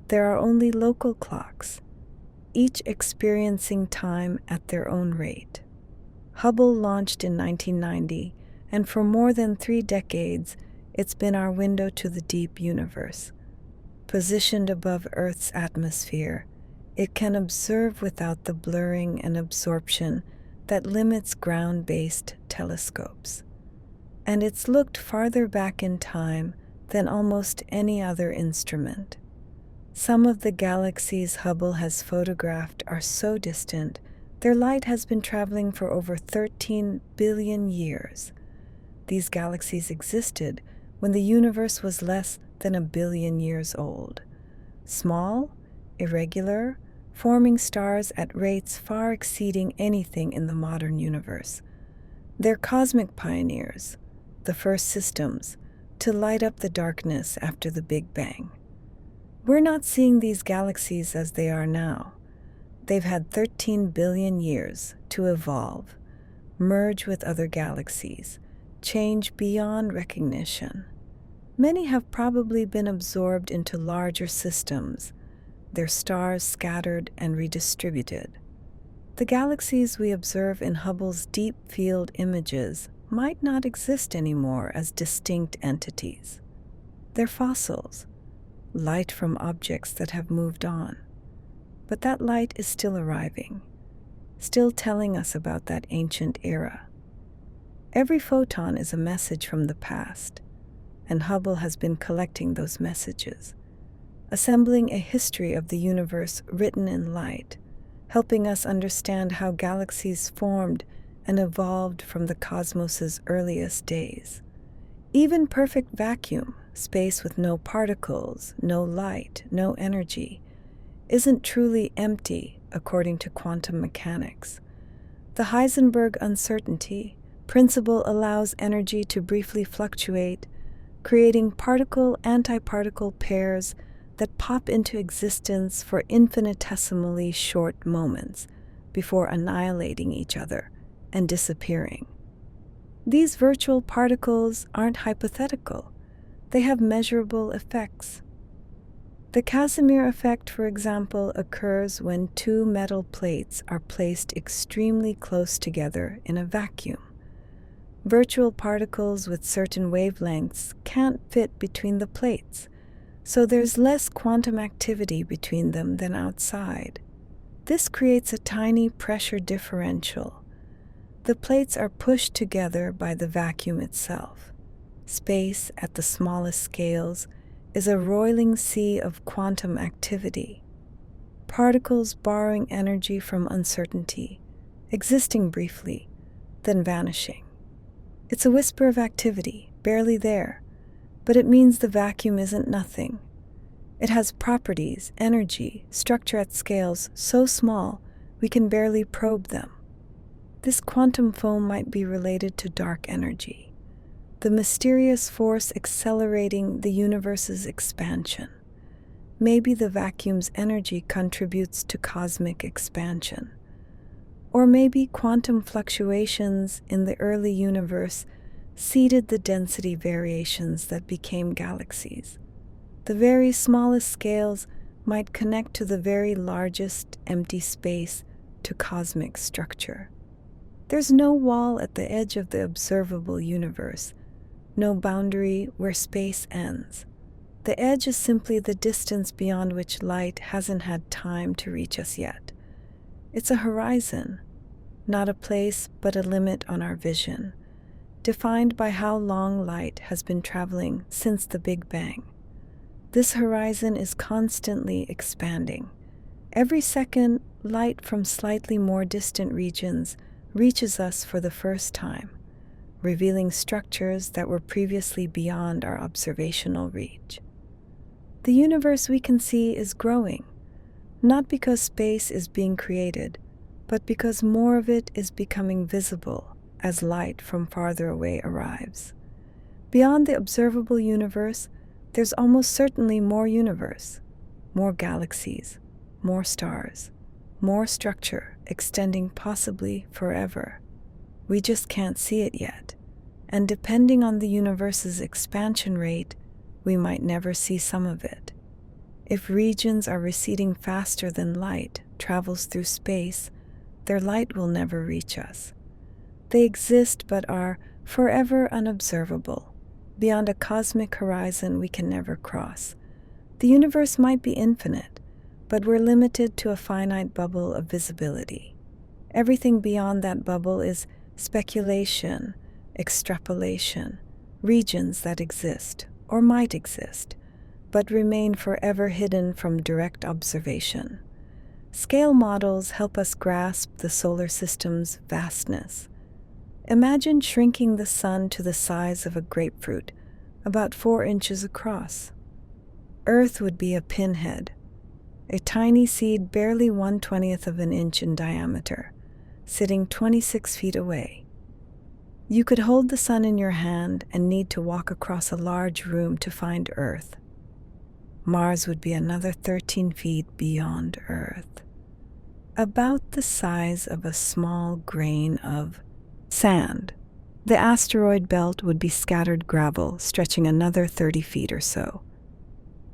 There are only local clocks, each experiencing time at their own rate. Hubble launched in 1990, and for more than 3 decades, it's been our window to the deep universe. Positioned above Earth's atmosphere, it can observe without the blurring and absorption that limits ground-based telescopes. And it's looked farther back in time than almost any other instrument. Some of the galaxies Hubble has photographed are so distant, their light has been traveling for over 13 billion years. These galaxies existed when the universe was less than 1 billion years old. Small, irregular, forming stars at rates far exceeding anything in the modern universe. They're cosmic pioneers, the first systems to light up the darkness after the Big Bang. We're not seeing these galaxies as they are now. They've had 13 billion years to evolve, merge with other galaxies, change beyond recognition. Many have probably been absorbed into larger systems, their stars scattered and redistributed. The galaxies we observe in Hubble's deep field images might not exist anymore as distinct entities. They're fossils, light from objects that have moved on. But that light is still arriving, still telling us about that ancient era. Every photon is a message from the past, and Hubble has been collecting those messages, assembling a history of the universe written in light, helping us understand how galaxies formed and evolved from the cosmos's earliest days. Even perfect vacuum, space with no particles, no light, no energy, isn't truly empty according to quantum mechanics. The Heisenberg uncertainty principle allows energy to briefly fluctuate, creating particle-antiparticle pairs that pop into existence for infinitesimally short moments before annihilating each other and disappearing. These virtual particles aren't hypothetical. They have measurable effects. The Casimir effect, for example, occurs when 2 metal plates are placed extremely close together in a vacuum. Virtual particles with certain wavelengths can't fit between the plates, so there's less quantum activity between them than outside. This creates a tiny pressure differential. The plates are pushed together by the vacuum itself. Space, at the smallest scales, is a roiling sea of quantum activity. Particles borrowing energy from uncertainty, existing briefly, then vanishing. It's a whisper of activity, barely there, but it means the vacuum isn't nothing. It has properties, energy, structure at scales so small we can barely probe them. This quantum foam might be related to dark energy, the mysterious force accelerating the universe's expansion. Maybe the vacuum's energy contributes to cosmic expansion. Or maybe quantum fluctuations in the early universe seeded the density variations that became galaxies. The very smallest scales might connect to the very largest empty space to cosmic structure. There's no wall at the edge of the observable universe, no boundary where space ends. The edge is simply the distance beyond which light hasn't had time to reach us yet. It's a horizon, not a place but a limit on our vision, defined by how long light has been traveling since the Big Bang. This horizon is constantly expanding. Every second, light from slightly more distant regions reaches us for the first time, revealing structures that were previously beyond our observational reach. The universe we can see is growing, not because space is being created, but because more of it is becoming visible as light from farther away arrives. Beyond the observable universe, there's almost certainly more universe, more galaxies, more stars, more structure extending possibly forever. We just can't see it yet, and depending on the universe's expansion rate, we might never see some of it. If regions are receding faster than light travels through space, their light will never reach us. They exist but are forever unobservable, beyond a cosmic horizon we can never cross. The universe might be infinite, but we're limited to a finite bubble of visibility. Everything beyond that bubble is speculation, extrapolation, regions that exist, or might exist, but remain forever hidden from direct observation. Scale models help us grasp the solar system's vastness. Imagine shrinking the sun to the size of a grapefruit, about 4 inches across. Earth would be a pinhead, a tiny seed barely 1/20th of an inch in diameter, sitting 26 feet away. You could hold the sun in your hand and need to walk across a large room to find Earth. Mars would be another 13 feet beyond Earth, about the size of a small grain of sand. The asteroid belt would be scattered gravel, stretching another 30 feet or so.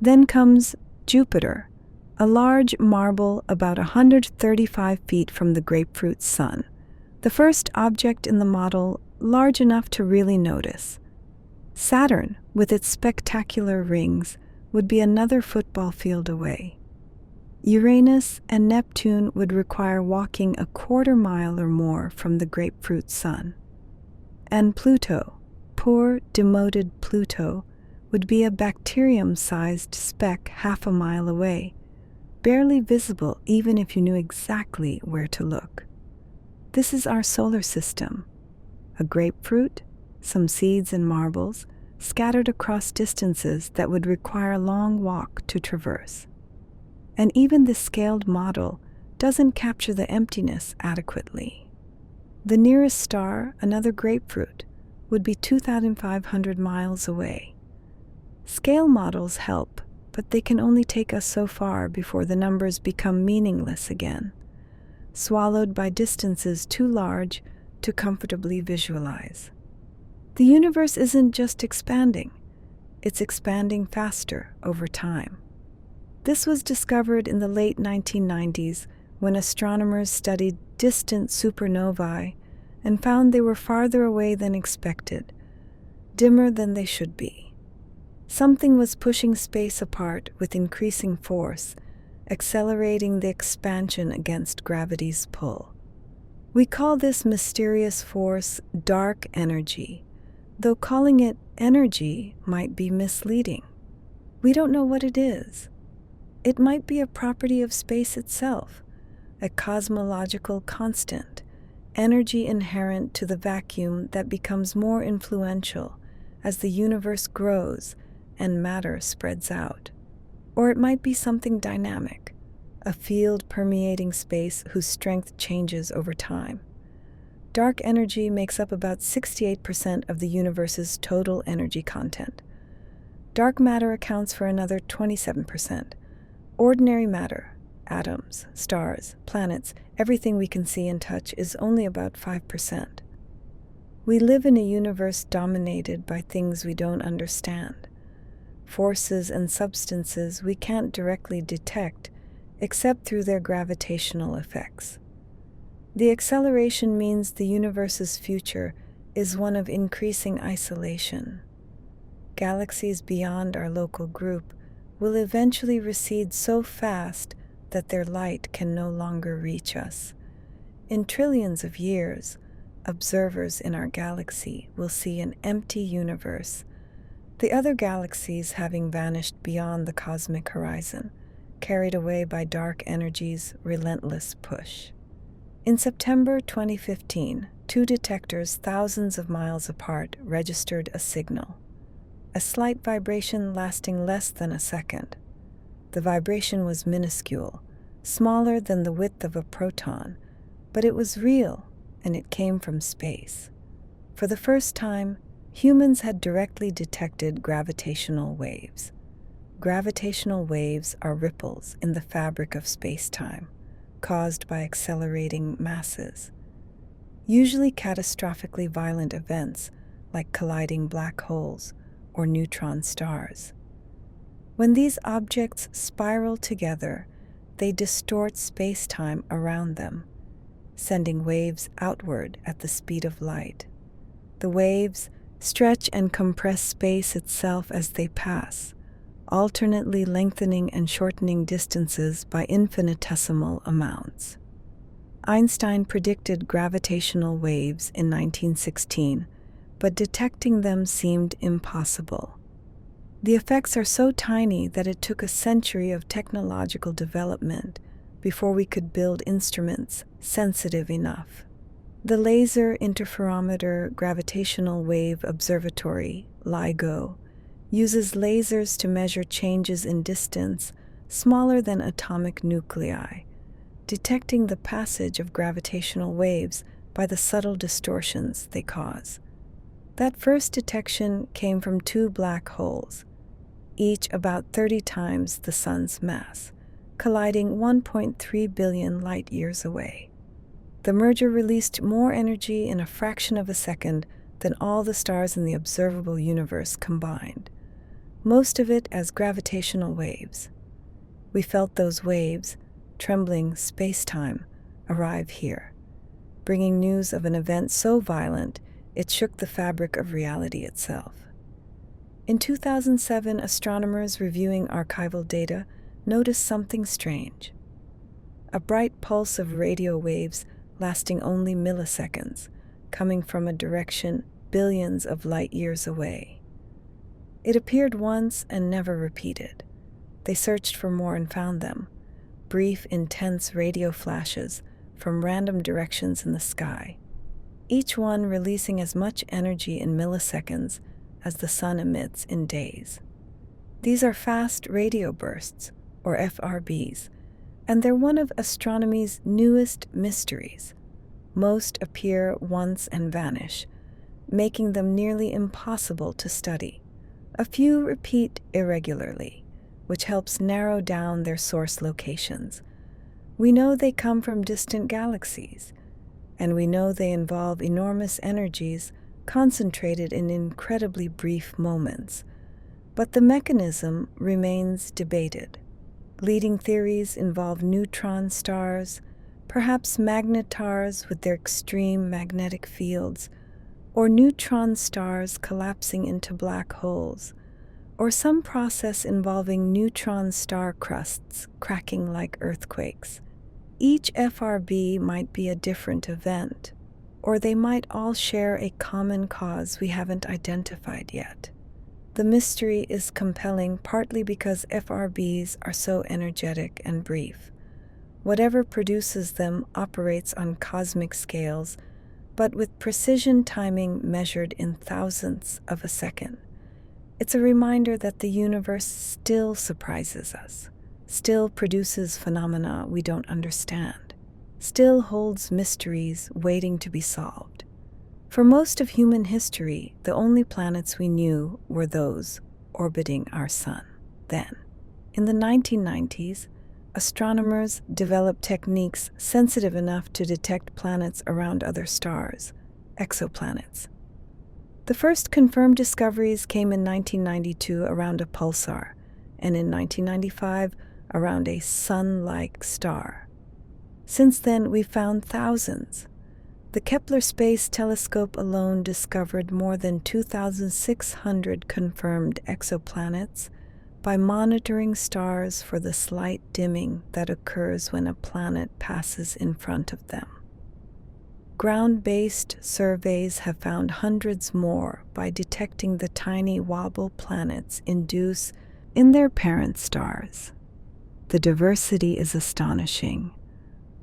Then comes Jupiter, a large marble about 135 feet from the grapefruit sun, the first object in the model large enough to really notice. Saturn, with its spectacular rings, would be another football field away. Uranus and Neptune would require walking a quarter mile or more from the grapefruit sun. And Pluto, poor, demoted Pluto, would be a bacterium-sized speck half a mile away, barely visible even if you knew exactly where to look. This is our solar system. A grapefruit, some seeds and marbles, scattered across distances that would require a long walk to traverse. And even this scaled model doesn't capture the emptiness adequately. The nearest star, another grapefruit, would be 2,500 miles away. Scale models help, but they can only take us so far before the numbers become meaningless again, swallowed by distances too large to comfortably visualize. The universe isn't just expanding, it's expanding faster over time. This was discovered in the late 1990s when astronomers studied distant supernovae and found they were farther away than expected, dimmer than they should be. Something was pushing space apart with increasing force, accelerating the expansion against gravity's pull. We call this mysterious force dark energy, though calling it energy might be misleading. We don't know what it is. It might be a property of space itself, a cosmological constant, energy inherent to the vacuum that becomes more influential as the universe grows and matter spreads out. Or it might be something dynamic, a field permeating space whose strength changes over time. Dark energy makes up about 68% of the universe's total energy content. Dark matter accounts for another 27%, Ordinary matter, atoms, stars, planets, everything we can see and touch is only about 5%. We live in a universe dominated by things we don't understand, forces and substances we can't directly detect except through their gravitational effects. The acceleration means the universe's future is one of increasing isolation. Galaxies beyond our local group will eventually recede so fast that their light can no longer reach us. In trillions of years, observers in our galaxy will see an empty universe, the other galaxies having vanished beyond the cosmic horizon, carried away by dark energy's relentless push. In September 2015, two detectors thousands of miles apart registered a signal, a slight vibration lasting less than a second. The vibration was minuscule, smaller than the width of a proton, but it was real, and it came from space. For the first time, humans had directly detected gravitational waves. Gravitational waves are ripples in the fabric of space-time, caused by accelerating masses. Usually catastrophically violent events like colliding black holes or neutron stars. When these objects spiral together, they distort space-time around them, sending waves outward at the speed of light. The waves stretch and compress space itself as they pass, alternately lengthening and shortening distances by infinitesimal amounts. Einstein predicted gravitational waves in 1916, but detecting them seemed impossible. The effects are so tiny that it took a century of technological development before we could build instruments sensitive enough. The Laser Interferometer Gravitational Wave Observatory, LIGO, uses lasers to measure changes in distance smaller than atomic nuclei, detecting the passage of gravitational waves by the subtle distortions they cause. That first detection came from two black holes, each about 30 times the Sun's mass, colliding 1.3 billion light-years away. The merger released more energy in a fraction of a second than all the stars in the observable universe combined, most of it as gravitational waves. We felt those waves, trembling space-time, arrive here, bringing news of an event so violent it shook the fabric of reality itself. In 2007, astronomers reviewing archival data noticed something strange. A bright pulse of radio waves lasting only milliseconds, coming from a direction billions of light-years away. It appeared once and never repeated. They searched for more and found them, brief, intense radio flashes from random directions in the sky, each one releasing as much energy in milliseconds as the sun emits in days. These are fast radio bursts, or FRBs, and they're one of astronomy's newest mysteries. Most appear once and vanish, making them nearly impossible to study. A few repeat irregularly, which helps narrow down their source locations. We know they come from distant galaxies, and we know they involve enormous energies concentrated in incredibly brief moments. But the mechanism remains debated. Leading theories involve neutron stars, perhaps magnetars with their extreme magnetic fields, or neutron stars collapsing into black holes, or some process involving neutron star crusts cracking like earthquakes. Each FRB might be a different event, or they might all share a common cause we haven't identified yet. The mystery is compelling partly because FRBs are so energetic and brief. Whatever produces them operates on cosmic scales, but with precision timing measured in thousandths of a second. It's a reminder that the universe still surprises us, still produces phenomena we don't understand, still holds mysteries waiting to be solved. For most of human history, the only planets we knew were those orbiting our sun. Then, In the 1990s, astronomers developed techniques sensitive enough to detect planets around other stars, exoplanets. The first confirmed discoveries came in 1992 around a pulsar, and in 1995 around a sun-like star. Since then, we've found thousands. The Kepler Space Telescope alone discovered more than 2,600 confirmed exoplanets by monitoring stars for the slight dimming that occurs when a planet passes in front of them. Ground-based surveys have found hundreds more by detecting the tiny wobble planets induce in their parent stars. The diversity is astonishing.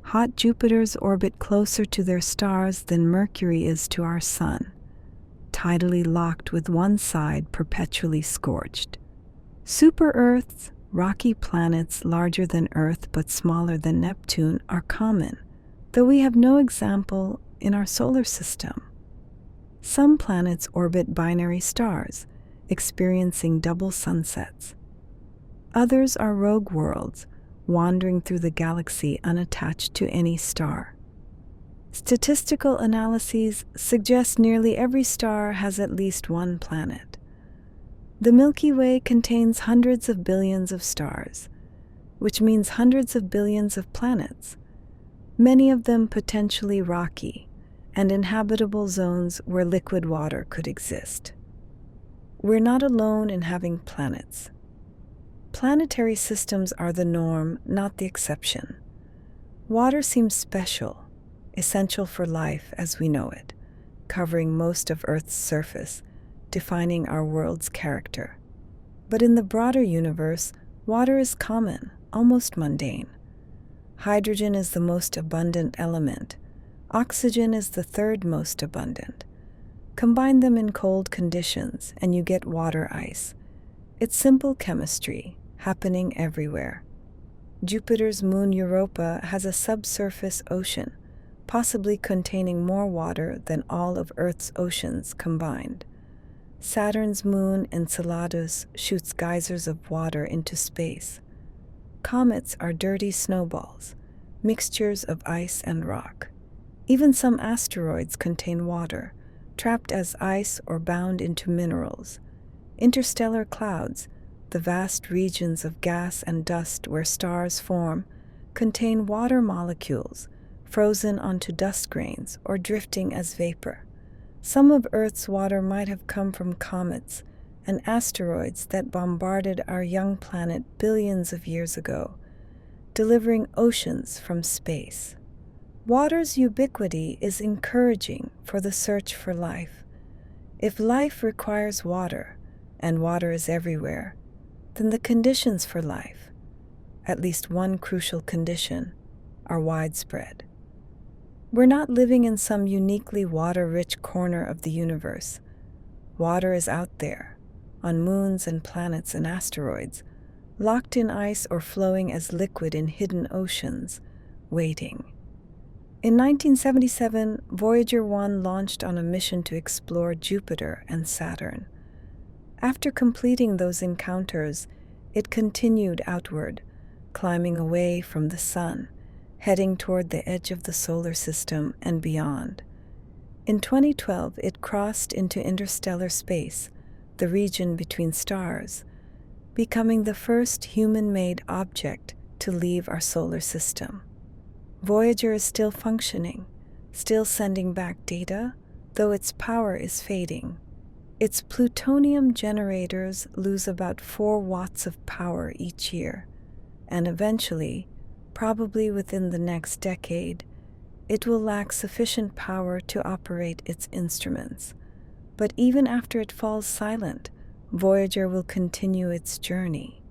Hot Jupiters orbit closer to their stars than Mercury is to our Sun, tidally locked with one side perpetually scorched. Super-Earths, rocky planets larger than Earth but smaller than Neptune, are common, though we have no example in our solar system. Some planets orbit binary stars, experiencing double sunsets. Others are rogue worlds, wandering through the galaxy unattached to any star. Statistical analyses suggest nearly every star has at least one planet. The Milky Way contains hundreds of billions of stars, which means hundreds of billions of planets, many of them potentially rocky, and inhabitable zones where liquid water could exist. We're not alone in having planets. Planetary systems are the norm, not the exception. Water seems special, essential for life as we know it, covering most of Earth's surface, defining our world's character. But in the broader universe, water is common, almost mundane. Hydrogen is the most abundant element. Oxygen is the third most abundant. Combine them in cold conditions and you get water ice. It's simple chemistry, happening everywhere. Jupiter's moon Europa has a subsurface ocean, possibly containing more water than all of Earth's oceans combined. Saturn's moon Enceladus shoots geysers of water into space. Comets are dirty snowballs, mixtures of ice and rock. Even some asteroids contain water, trapped as ice or bound into minerals. Interstellar clouds, the vast regions of gas and dust where stars form, contain water molecules, frozen onto dust grains or drifting as vapor. Some of Earth's water might have come from comets and asteroids that bombarded our young planet billions of years ago, delivering oceans from space. Water's ubiquity is encouraging for the search for life. If life requires water, and water is everywhere, then the conditions for life, at least one crucial condition, are widespread. We're not living in some uniquely water-rich corner of the universe. Water is out there, on moons and planets and asteroids, locked in ice or flowing as liquid in hidden oceans, waiting. In 1977, Voyager 1 launched on a mission to explore Jupiter and Saturn. After completing those encounters, it continued outward, climbing away from the Sun, heading toward the edge of the solar system and beyond. In 2012, it crossed into interstellar space, the region between stars, becoming the first human-made object to leave our solar system. Voyager is still functioning, still sending back data, though its power is fading. Its plutonium generators lose about 4 watts of power each year, and eventually, probably within the next decade, it will lack sufficient power to operate its instruments. But even after it falls silent, Voyager will continue its journey,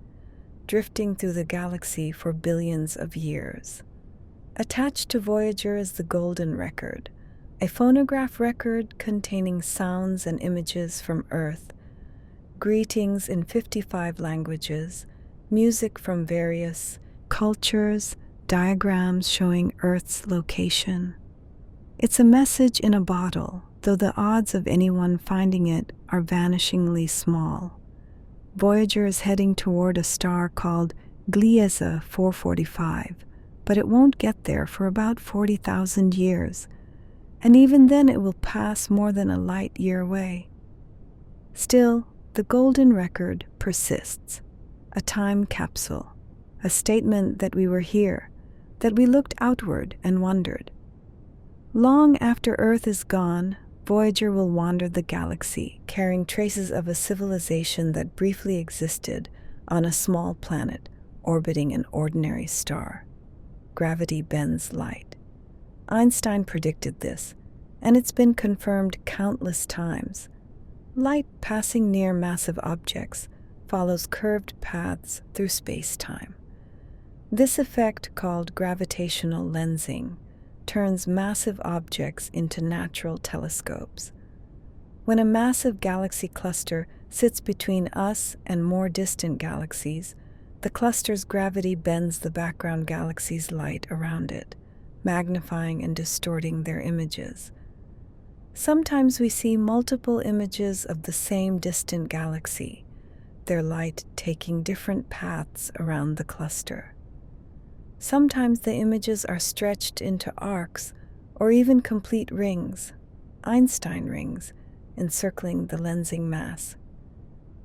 drifting through the galaxy for billions of years. Attached to Voyager is the Golden Record, a phonograph record containing sounds and images from Earth, greetings in 55 languages, music from various cultures, diagrams showing Earth's location. It's a message in a bottle, though the odds of anyone finding it are vanishingly small. Voyager is heading toward a star called Gliese 445, but it won't get there for about 40,000 years, and even then it will pass more than a light year away. Still, the golden record persists, a time capsule, a statement that we were here, that we looked outward and wondered. Long after Earth is gone, Voyager will wander the galaxy, carrying traces of a civilization that briefly existed on a small planet orbiting an ordinary star. Gravity bends light. Einstein predicted this, and it's been confirmed countless times. Light passing near massive objects follows curved paths through space-time. This effect, called gravitational lensing, turns massive objects into natural telescopes. When a massive galaxy cluster sits between us and more distant galaxies, the cluster's gravity bends the background galaxy's light around it, magnifying and distorting their images. Sometimes we see multiple images of the same distant galaxy, their light taking different paths around the cluster. Sometimes the images are stretched into arcs or even complete rings, Einstein rings, encircling the lensing mass.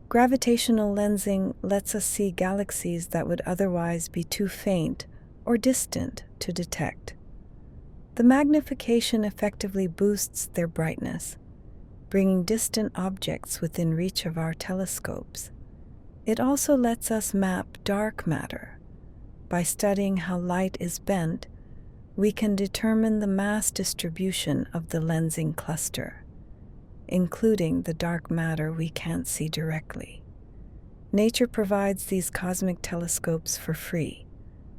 Gravitational lensing lets us see galaxies that would otherwise be too faint or distant to detect. The magnification effectively boosts their brightness, bringing distant objects within reach of our telescopes. It also lets us map dark matter. By studying how light is bent, we can determine the mass distribution of the lensing cluster, including the dark matter we can't see directly. Nature provides these cosmic telescopes for free,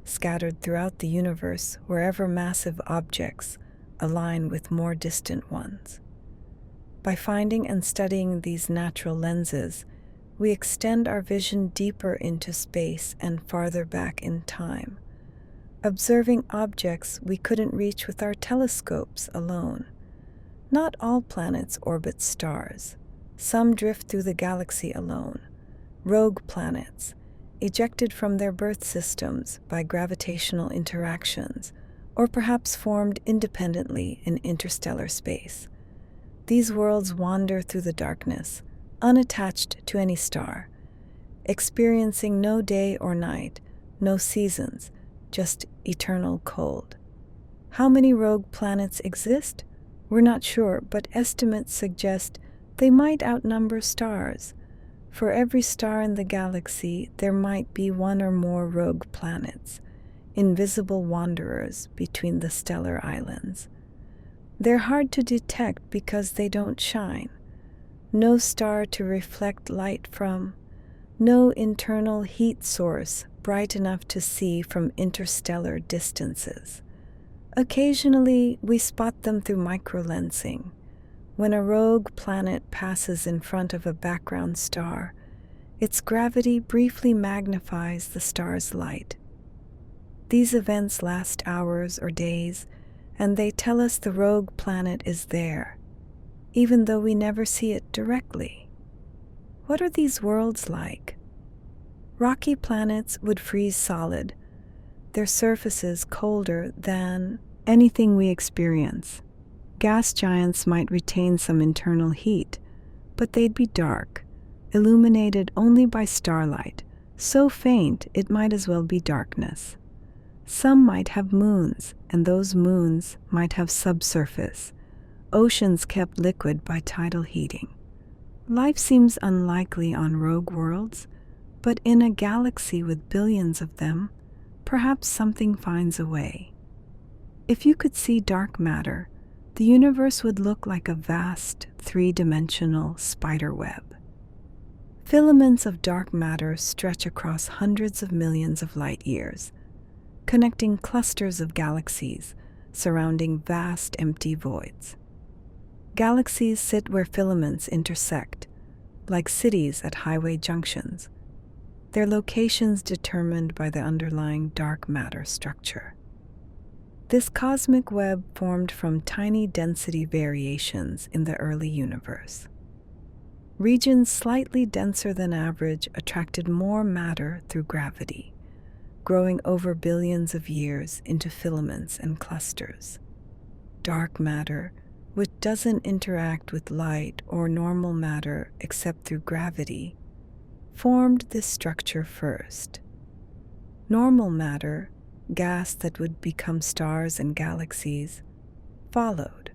scattered throughout the universe wherever massive objects align with more distant ones. By finding and studying these natural lenses, we extend our vision deeper into space and farther back in time, observing objects we couldn't reach with our telescopes alone. Not all planets orbit stars. Some drift through the galaxy alone, rogue planets, ejected from their birth systems by gravitational interactions, or perhaps formed independently in interstellar space. These worlds wander through the darkness, unattached to any star, experiencing no day or night, no seasons, just eternal cold. How many rogue planets exist? We're not sure, but estimates suggest they might outnumber stars. For every star in the galaxy, there might be one or more rogue planets, invisible wanderers between the stellar islands. They're hard to detect because they don't shine. No star to reflect light from, no internal heat source bright enough to see from interstellar distances. Occasionally, we spot them through microlensing. When a rogue planet passes in front of a background star, its gravity briefly magnifies the star's light. These events last hours or days, and they tell us the rogue planet is there, even though we never see it directly. What are these worlds like? Rocky planets would freeze solid, their surfaces colder than anything we experience. Gas giants might retain some internal heat, but they'd be dark, illuminated only by starlight, so faint it might as well be darkness. Some might have moons, and those moons might have subsurface, oceans kept liquid by tidal heating. Life seems unlikely on rogue worlds, but in a galaxy with billions of them, perhaps something finds a way. If you could see dark matter, the universe would look like a vast, three-dimensional spider web. Filaments of dark matter stretch across hundreds of millions of light years, connecting clusters of galaxies surrounding vast empty voids. Galaxies sit where filaments intersect, like cities at highway junctions, their locations determined by the underlying dark matter structure. This cosmic web formed from tiny density variations in the early universe. regions slightly denser than average attracted more matter through gravity, growing over billions of years into filaments and clusters. Dark matter, which doesn't interact with light or normal matter except through gravity, formed this structure first. Normal matter, gas that would become stars and galaxies, followed,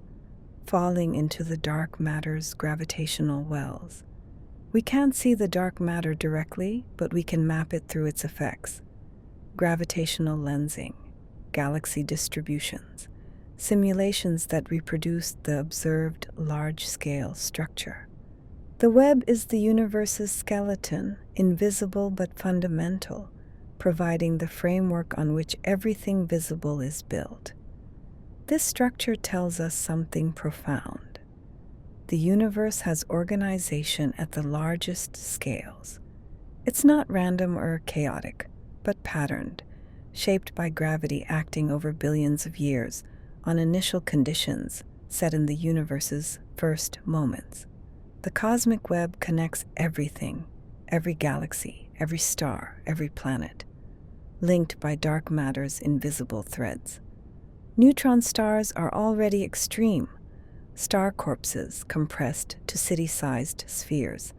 falling into the dark matter's gravitational wells. We can't see the dark matter directly, but we can map it through its effects. Gravitational lensing, galaxy distributions, simulations that reproduce the observed large-scale structure. The web is the universe's skeleton, invisible but fundamental, providing the framework on which everything visible is built. This structure tells us something profound. The universe has organization at the largest scales. It's not random or chaotic, but patterned, shaped by gravity acting over billions of years on initial conditions set in the universe's first moments. The cosmic web connects everything, every galaxy, every star, every planet, linked by dark matter's invisible threads. Neutron stars are already extreme, star corpses compressed to city-sized spheres,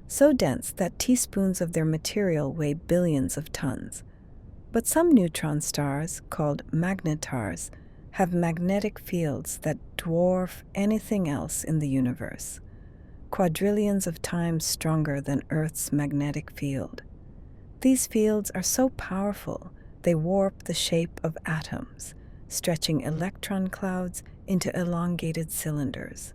so dense that teaspoons of their material weigh billions of tons. But some neutron stars, called magnetars, have magnetic fields that dwarf anything else in the universe, quadrillions of times stronger than Earth's magnetic field. These fields are so powerful they warp the shape of atoms, stretching electron clouds into elongated cylinders.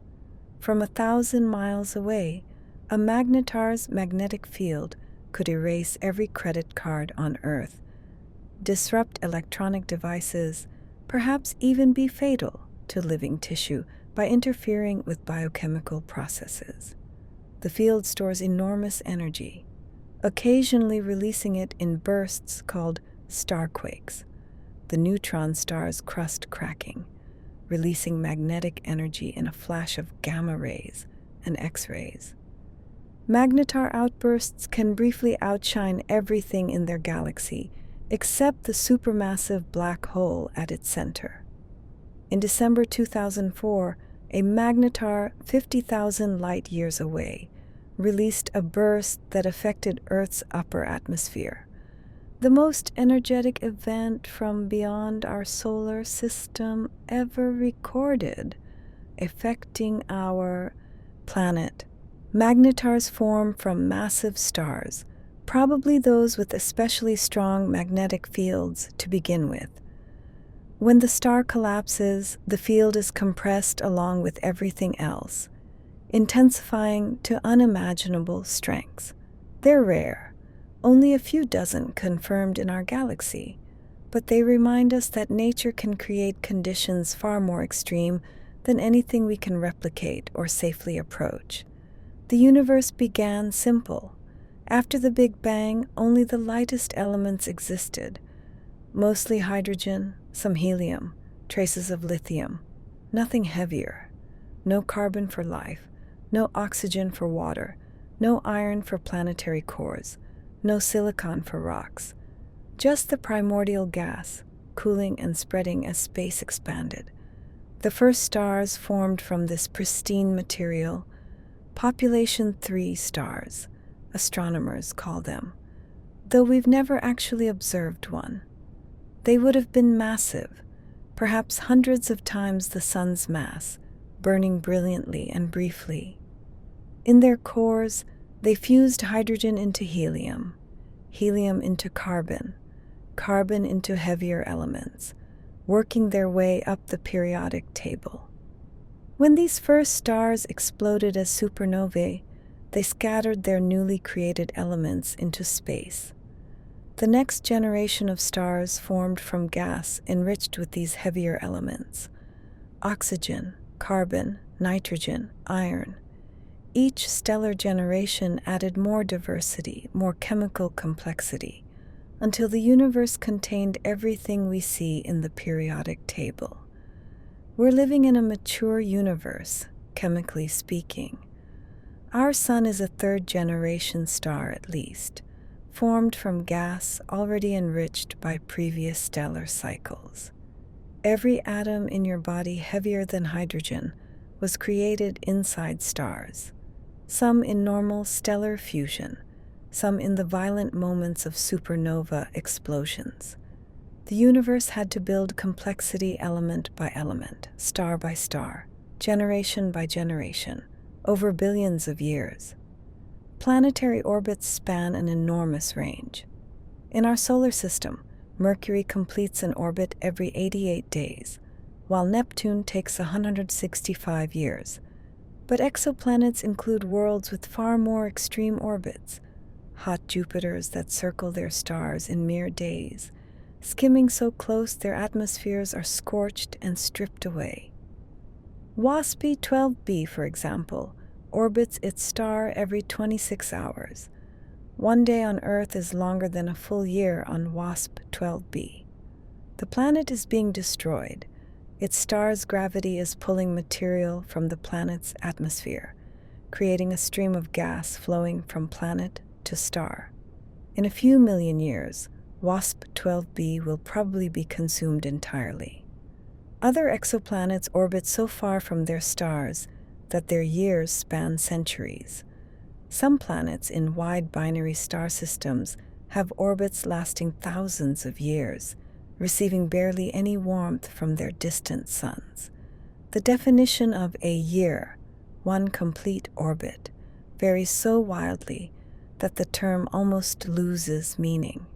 From 1,000 miles away, a magnetar's magnetic field could erase every credit card on Earth, disrupt electronic devices, perhaps even be fatal to living tissue by interfering with biochemical processes. The field stores enormous energy, occasionally releasing it in bursts called starquakes, the neutron star's crust cracking, releasing magnetic energy in a flash of gamma rays and X-rays. Magnetar outbursts can briefly outshine everything in their galaxy except the supermassive black hole at its center. In December 2004, a magnetar 50,000 light-years away released a burst that affected Earth's upper atmosphere, the most energetic event from beyond our solar system ever recorded, affecting our planet. Magnetars form from massive stars, probably those with especially strong magnetic fields to begin with. When the star collapses, the field is compressed along with everything else, intensifying to unimaginable strengths. They're rare, only a few dozen confirmed in our galaxy, but they remind us that nature can create conditions far more extreme than anything we can replicate or safely approach. The universe began simple. After the Big Bang, only the lightest elements existed, mostly hydrogen, some helium, traces of lithium, nothing heavier, no carbon for life, no oxygen for water, no iron for planetary cores, no silicon for rocks, just the primordial gas, cooling and spreading as space expanded. The first stars formed from this pristine material, population 3 stars, astronomers call them, though we've never actually observed one. They would have been massive, perhaps hundreds of times the sun's mass, burning brilliantly and briefly. In their cores, they fused hydrogen into helium, helium into carbon, carbon into heavier elements, working their way up the periodic table. When these first stars exploded as supernovae, they scattered their newly created elements into space. The next generation of stars formed from gas enriched with these heavier elements: oxygen, carbon, nitrogen, iron. Each stellar generation added more diversity, more chemical complexity, until the universe contained everything we see in the periodic table. We're living in a mature universe, chemically speaking. Our Sun is a third-generation star at least, formed from gas already enriched by previous stellar cycles. Every atom in your body heavier than hydrogen was created inside stars, some in normal stellar fusion, some in the violent moments of supernova explosions. The universe had to build complexity element by element, star by star, generation by generation, over billions of years. Planetary orbits span an enormous range. In our solar system, Mercury completes an orbit every 88 days, while Neptune takes 165 years. But exoplanets include worlds with far more extreme orbits, hot Jupiters that circle their stars in mere days, skimming so close their atmospheres are scorched and stripped away. WASP 12b, for example, orbits its star every 26 hours. One day on Earth is longer than a full year on WASP 12b. The planet is being destroyed. Its star's gravity is pulling material from the planet's atmosphere, creating a stream of gas flowing from planet to star. In a few million years, WASP 12b will probably be consumed entirely. Other exoplanets orbit so far from their stars that their years span centuries. Some planets in wide binary star systems have orbits lasting thousands of years, receiving barely any warmth from their distant suns. The definition of a year, one complete orbit, varies so wildly that the term almost loses meaning.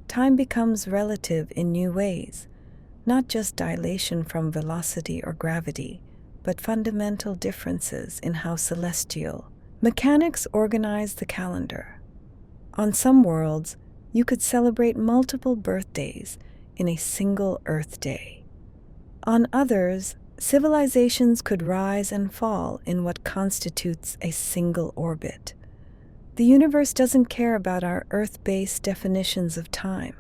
Time becomes relative in new ways, not just dilation from velocity or gravity, but fundamental differences in how celestial mechanics organize the calendar. On some worlds, you could celebrate multiple birthdays in a single Earth day. On others, civilizations could rise and fall in what constitutes a single orbit. The universe doesn't care about our Earth-based definitions of time.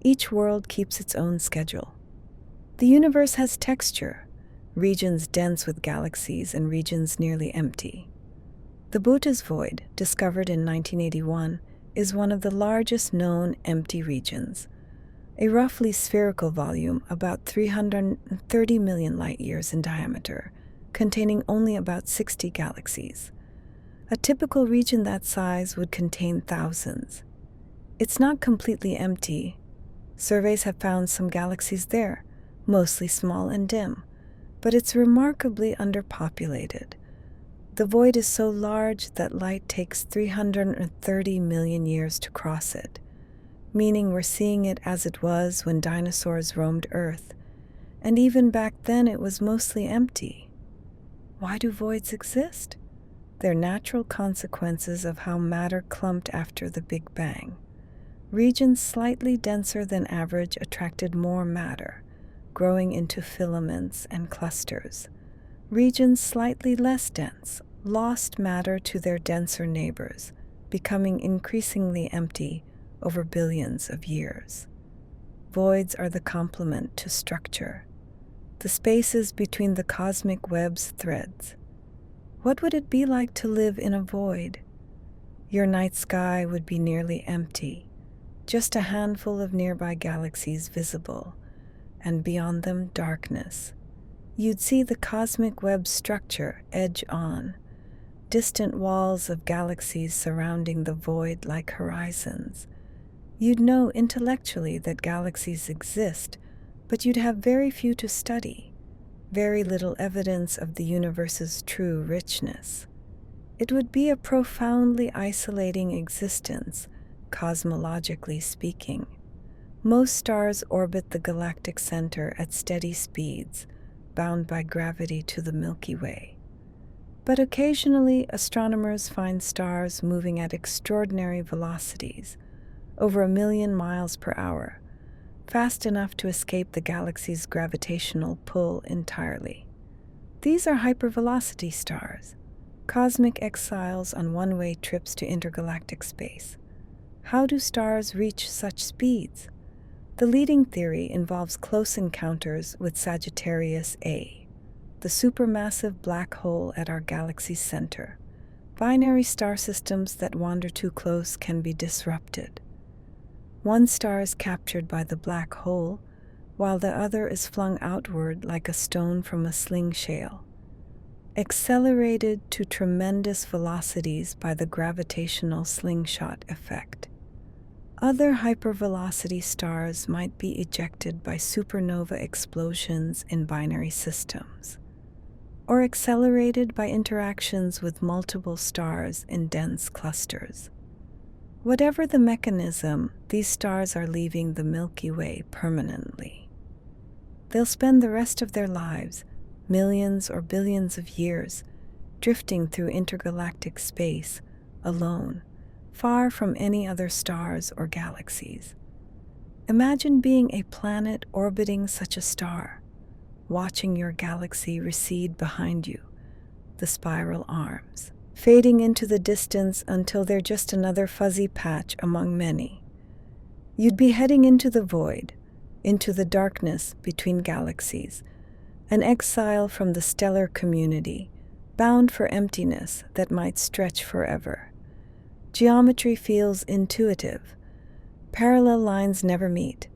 Each world keeps its own schedule. The universe has texture, regions dense with galaxies and regions nearly empty. The Boötes Void, discovered in 1981, is one of the largest known empty regions, a roughly spherical volume about 330 million light-years in diameter, containing only about 60 galaxies. A typical region that size would contain thousands. It's not completely empty. Surveys have found some galaxies there, mostly small and dim, but it's remarkably underpopulated. The void is so large that light takes 330 million years to cross it, meaning we're seeing it as it was when dinosaurs roamed Earth, and even back then it was mostly empty. Why do voids exist? They're natural consequences of how matter clumped after the Big Bang. Regions slightly denser than average attracted more matter, growing into filaments and clusters. Regions slightly less dense lost matter to their denser neighbors, becoming increasingly empty over billions of years. Voids are the complement to structure, the spaces between the cosmic web's threads. What would it be like to live in a void? Your night sky would be nearly empty, just a handful of nearby galaxies visible, and beyond them darkness. You'd see the cosmic web structure edge on, distant walls of galaxies surrounding the void like horizons. You'd know intellectually that galaxies exist, but you'd have very few to study, very little evidence of the universe's true richness. It would be a profoundly isolating existence, cosmologically speaking. Most stars orbit the galactic center at steady speeds, bound by gravity to the Milky Way. But occasionally, astronomers find stars moving at extraordinary velocities, over 1 million miles per hour, fast enough to escape the galaxy's gravitational pull entirely. These are hypervelocity stars, cosmic exiles on one-way trips to intergalactic space. How do stars reach such speeds? The leading theory involves close encounters with Sagittarius A, the supermassive black hole at our galaxy's center, binary star systems that wander too close can be disrupted. One star is captured by the black hole, while the other is flung outward like a stone from a sling shale, accelerated to tremendous velocities by the gravitational slingshot effect. Other hypervelocity stars might be ejected by supernova explosions in binary systems, or accelerated by interactions with multiple stars in dense clusters. Whatever the mechanism, these stars are leaving the Milky Way permanently. They'll spend the rest of their lives, millions or billions of years, drifting through intergalactic space, alone, far from any other stars or galaxies. Imagine being a planet orbiting such a star, watching your galaxy recede behind you, the spiral arms, fading into the distance until they're just another fuzzy patch among many. You'd be heading into the void, into the darkness between galaxies, an exile from the stellar community, bound for emptiness that might stretch forever. Geometry feels intuitive. Parallel lines never meet.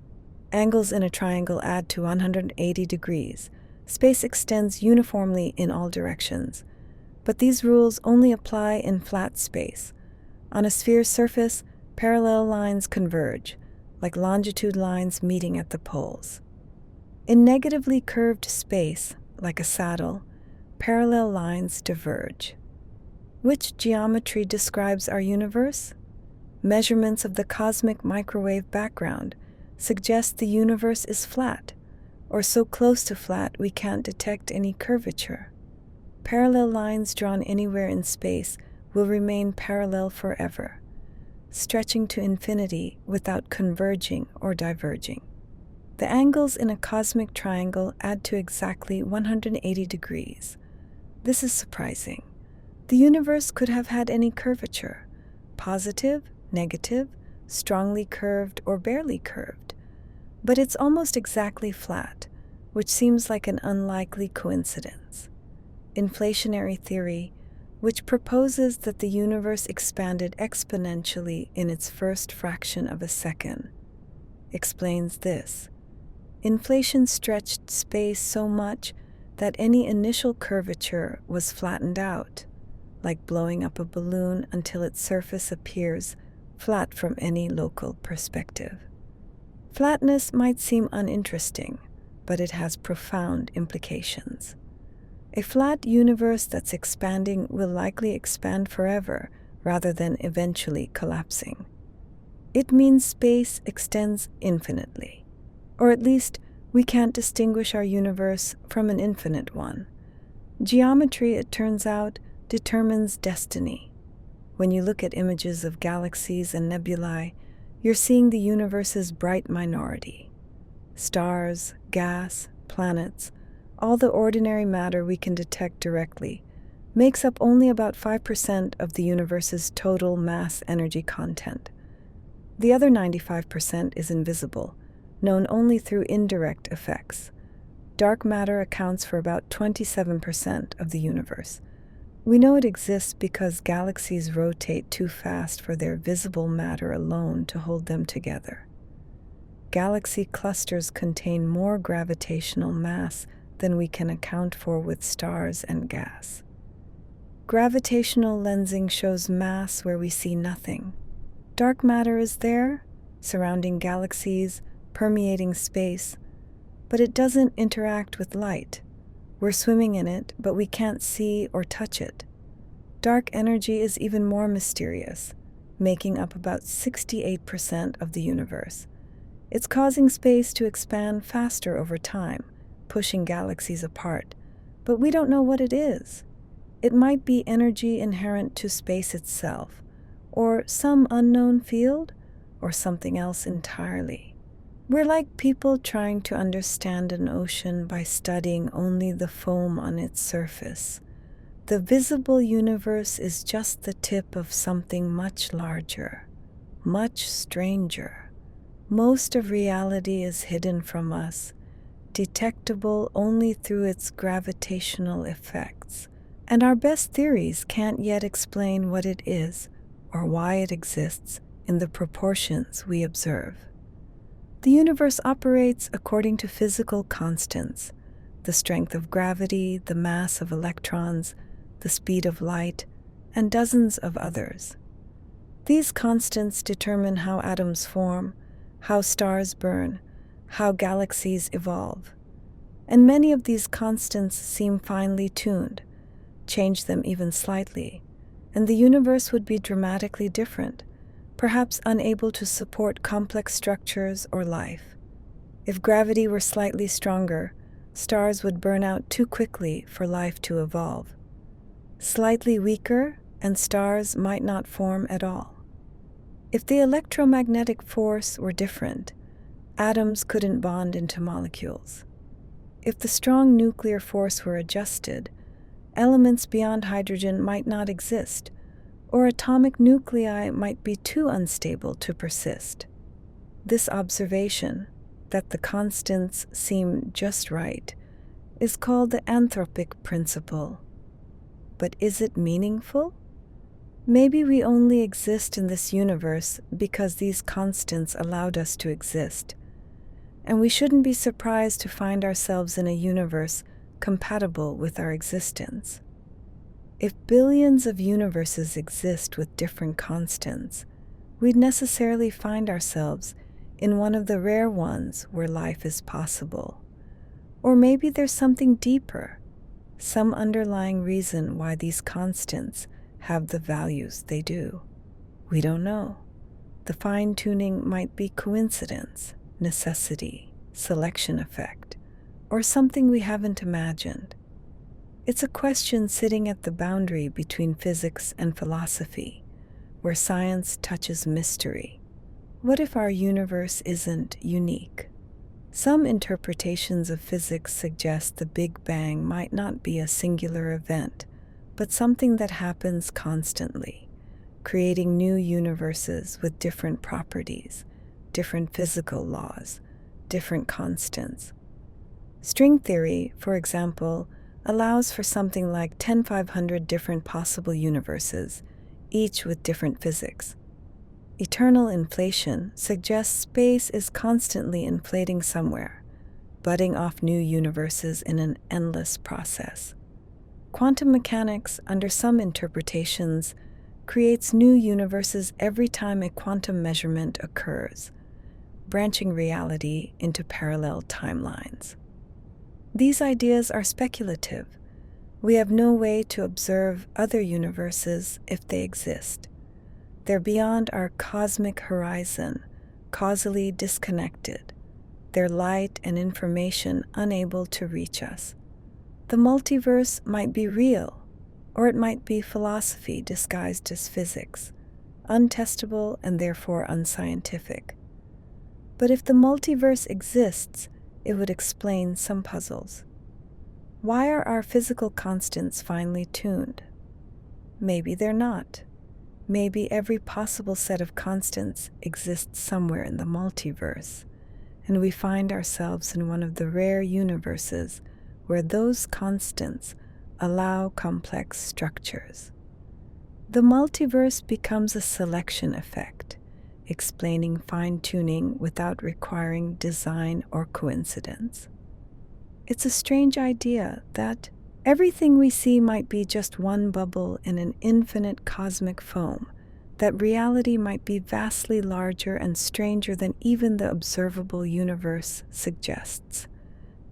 Angles in a triangle add to 180 degrees. Space extends uniformly in all directions. But these rules only apply in flat space. On a sphere's surface, parallel lines converge, like longitude lines meeting at the poles. In negatively curved space, like a saddle, parallel lines diverge. Which geometry describes our universe? Measurements of the cosmic microwave background suggest the universe is flat, or so close to flat we can't detect any curvature. Parallel lines drawn anywhere in space will remain parallel forever, stretching to infinity without converging or diverging. The angles in a cosmic triangle add to exactly 180 degrees. This is surprising. The universe could have had any curvature, positive, negative, strongly curved, or barely curved. But it's almost exactly flat, which seems like an unlikely coincidence. Inflationary theory, which proposes that the universe expanded exponentially in its first fraction of a second, explains this. Inflation stretched space so much that any initial curvature was flattened out, like blowing up a balloon until its surface appears flat from any local perspective. Flatness might seem uninteresting, but it has profound implications. A flat universe that's expanding will likely expand forever rather than eventually collapsing. It means space extends infinitely, or at least we can't distinguish our universe from an infinite one. Geometry, it turns out, determines destiny. When you look at images of galaxies and nebulae, you're seeing the universe's bright minority. Stars, gas, planets, all the ordinary matter we can detect directly, makes up only about 5% of the universe's total mass energy content. The other 95% is invisible, known only through indirect effects. Dark matter accounts for about 27% of the universe. We know it exists because galaxies rotate too fast for their visible matter alone to hold them together. Galaxy clusters contain more gravitational mass than we can account for with stars and gas. Gravitational lensing shows mass where we see nothing. Dark matter is there, surrounding galaxies, permeating space, but it doesn't interact with light. We're swimming in it, but we can't see or touch it. Dark energy is even more mysterious, making up about 68% of the universe. It's causing space to expand faster over time, pushing galaxies apart, but we don't know what it is. It might be energy inherent to space itself, or some unknown field, or something else entirely. We're like people trying to understand an ocean by studying only the foam on its surface. The visible universe is just the tip of something much larger, much stranger. Most of reality is hidden from us, detectable only through its gravitational effects, And our best theories can't yet explain what it is or why it exists in the proportions we observe. The universe operates according to physical constants: the strength of gravity, the mass of electrons, the speed of light, and dozens of others. These constants determine how atoms form, how stars burn, how galaxies evolve. And many of these constants seem finely tuned. Change them even slightly, and the universe would be dramatically different, perhaps unable to support complex structures or life. If gravity were slightly stronger, stars would burn out too quickly for life to evolve. Slightly weaker, and stars might not form at all. If the electromagnetic force were different, atoms couldn't bond into molecules. If the strong nuclear force were adjusted, elements beyond hydrogen might not exist, or atomic nuclei might be too unstable to persist. This observation, that the constants seem just right, is called the anthropic principle. But is it meaningful? Maybe we only exist in this universe because these constants allowed us to exist, and we shouldn't be surprised to find ourselves in a universe compatible with our existence. If billions of universes exist with different constants, we'd necessarily find ourselves in one of the rare ones where life is possible. Or maybe there's something deeper, some underlying reason why these constants have the values they do. We don't know. The fine-tuning might be coincidence, necessity, selection effect, or something we haven't imagined. It's a question sitting at the boundary between physics and philosophy, where science touches mystery. What if our universe isn't unique? Some interpretations of physics suggest the Big Bang might not be a singular event, but something that happens constantly, creating new universes with different properties, different physical laws, different constants. String theory, for example, allows for something like 10,500 different possible universes, each with different physics. Eternal inflation suggests space is constantly inflating somewhere, budding off new universes in an endless process. Quantum mechanics, under some interpretations, creates new universes every time a quantum measurement occurs, branching reality into parallel timelines. These ideas are speculative. We have no way to observe other universes if they exist. They're beyond our cosmic horizon, causally disconnected, their light and information unable to reach us. The multiverse might be real, or it might be philosophy disguised as physics, untestable and therefore unscientific. But if the multiverse exists, it would explain some puzzles. Why are our physical constants finely tuned? Maybe they're not. Maybe every possible set of constants exists somewhere in the multiverse, and we find ourselves in one of the rare universes where those constants allow complex structures. The multiverse becomes a selection effect, explaining fine-tuning without requiring design or coincidence. It's a strange idea that everything we see might be just one bubble in an infinite cosmic foam, that reality might be vastly larger and stranger than even the observable universe suggests.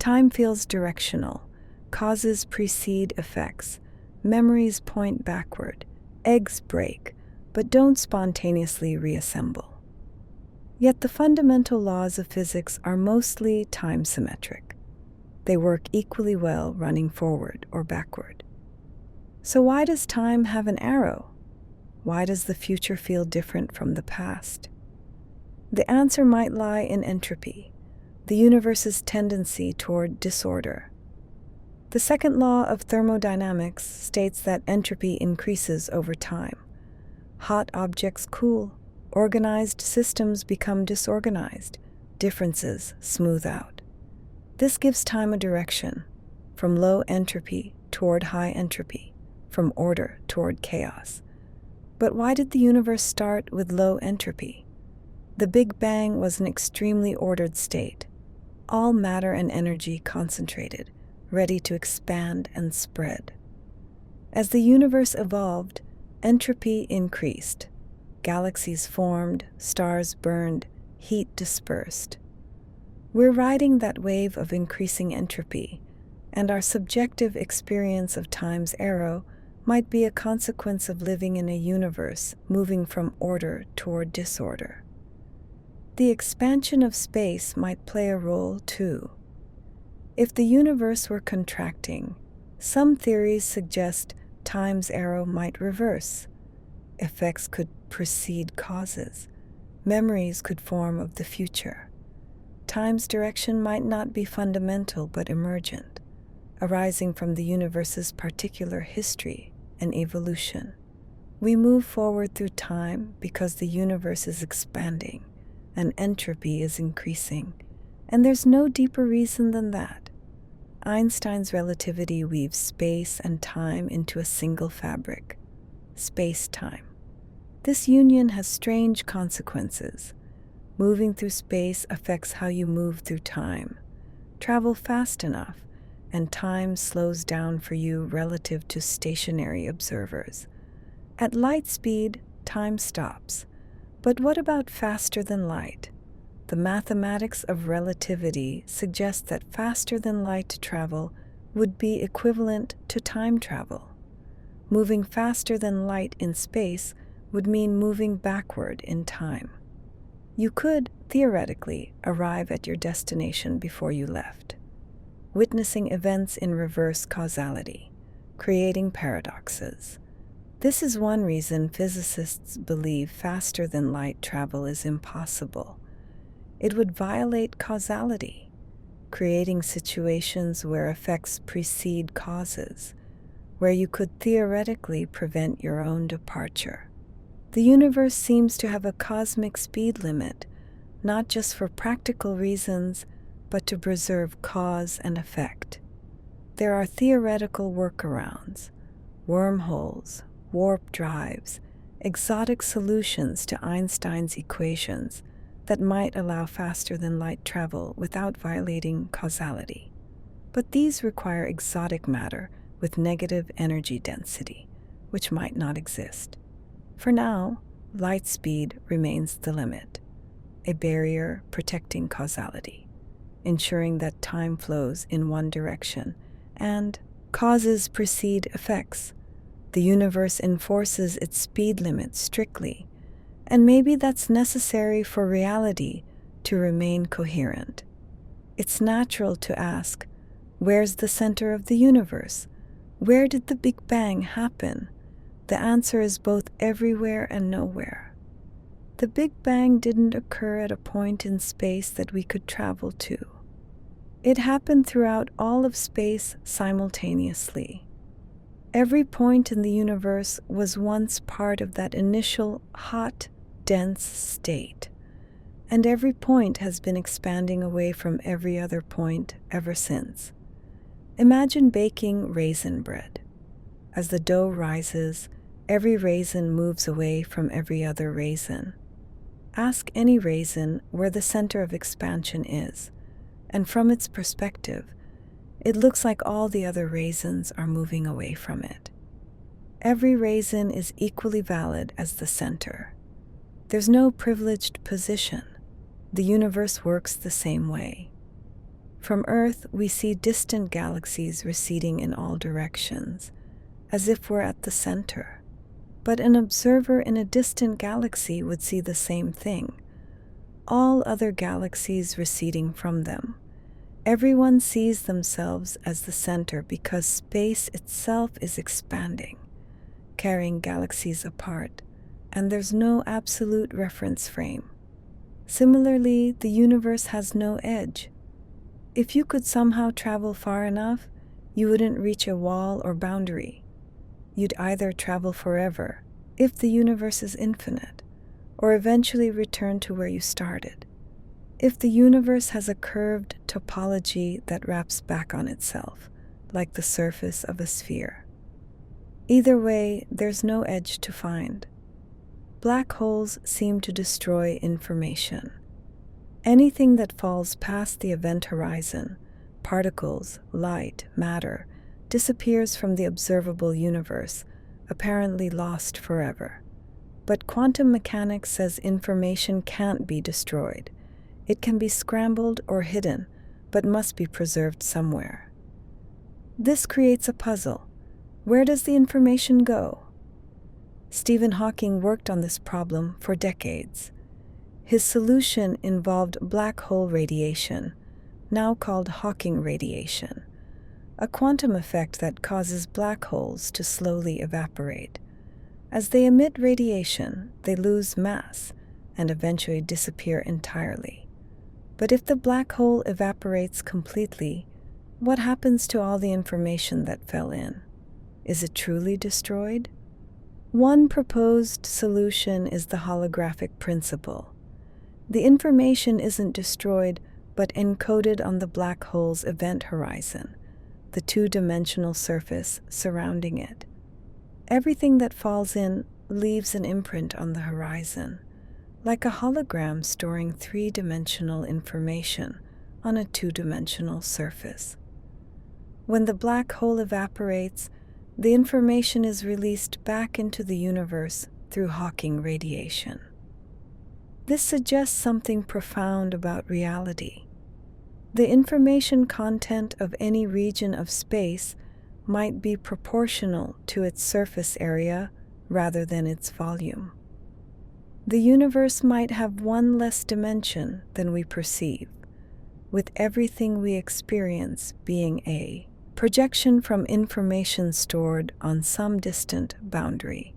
Time feels directional. Causes precede effects. Memories point backward. Eggs break, but don't spontaneously reassemble. Yet the fundamental laws of physics are mostly time-symmetric. They work equally well running forward or backward. So why does time have an arrow? Why does the future feel different from the past? The answer might lie in entropy, the universe's tendency toward disorder. The second law of thermodynamics states that entropy increases over time. Hot objects cool, organized systems become disorganized, differences smooth out. This gives time a direction, from low entropy toward high entropy, from order toward chaos. But why did the universe start with low entropy? The Big Bang was an extremely ordered state, all matter and energy concentrated, ready to expand and spread. As the universe evolved, entropy increased. Galaxies formed, stars burned, heat dispersed. We're riding that wave of increasing entropy, and our subjective experience of time's arrow might be a consequence of living in a universe moving from order toward disorder. The expansion of space might play a role too. If the universe were contracting, some theories suggest time's arrow might reverse. Effects could precede causes. Memories could form of the future. Time's direction might not be fundamental but emergent, arising from the universe's particular history and evolution. We move forward through time because the universe is expanding and entropy is increasing, and there's no deeper reason than that. Einstein's relativity weaves space and time into a single fabric, space-time. This union has strange consequences. Moving through space affects how you move through time. Travel fast enough, and time slows down for you relative to stationary observers. At light speed, time stops. But what about faster than light? The mathematics of relativity suggests that faster than light travel would be equivalent to time travel. Moving faster than light in space would mean moving backward in time. You could, theoretically, arrive at your destination before you left, witnessing events in reverse causality, creating paradoxes. This is one reason physicists believe faster than light travel is impossible. It would violate causality, creating situations where effects precede causes, where you could theoretically prevent your own departure. The universe seems to have a cosmic speed limit, not just for practical reasons, but to preserve cause and effect. There are theoretical workarounds, wormholes, warp drives, exotic solutions to Einstein's equations that might allow faster than light travel without violating causality. But these require exotic matter with negative energy density, which might not exist. For now, light speed remains the limit, a barrier protecting causality, ensuring that time flows in one direction and causes precede effects. The universe enforces its speed limit strictly, and maybe that's necessary for reality to remain coherent. It's natural to ask, where's the center of the universe? Where did the Big Bang happen? The answer is both everywhere and nowhere. The Big Bang didn't occur at a point in space that we could travel to. It happened throughout all of space simultaneously. Every point in the universe was once part of that initial hot, dense state, and every point has been expanding away from every other point ever since. Imagine baking raisin bread. As the dough rises, every raisin moves away from every other raisin. Ask any raisin where the center of expansion is, and from its perspective, it looks like all the other raisins are moving away from it. Every raisin is equally valid as the center. There's no privileged position. The universe works the same way. From Earth, we see distant galaxies receding in all directions, as if we're at the center. But an observer in a distant galaxy would see the same thing, all other galaxies receding from them. Everyone sees themselves as the center because space itself is expanding, carrying galaxies apart, and there's no absolute reference frame. Similarly, the universe has no edge. If you could somehow travel far enough, you wouldn't reach a wall or boundary. You'd either travel forever, if the universe is infinite, or eventually return to where you started. If the universe has a curved topology that wraps back on itself, like the surface of a sphere. Either way, there's no edge to find. Black holes seem to destroy information. Anything that falls past the event horizon, particles, light, matter, disappears from the observable universe, apparently lost forever. But quantum mechanics says information can't be destroyed. It can be scrambled or hidden, but must be preserved somewhere. This creates a puzzle. Where does the information go? Stephen Hawking worked on this problem for decades. His solution involved black hole radiation, now called Hawking radiation, a quantum effect that causes black holes to slowly evaporate. As they emit radiation, they lose mass and eventually disappear entirely. But if the black hole evaporates completely, what happens to all the information that fell in? Is it truly destroyed? One proposed solution is the holographic principle. The information isn't destroyed, but encoded on the black hole's event horizon, the two-dimensional surface surrounding it. Everything that falls in leaves an imprint on the horizon, like a hologram storing three-dimensional information on a two-dimensional surface. When the black hole evaporates, the information is released back into the universe through Hawking radiation. This suggests something profound about reality. The information content of any region of space might be proportional to its surface area rather than its volume. The universe might have one less dimension than we perceive, with everything we experience being a projection from information stored on some distant boundary.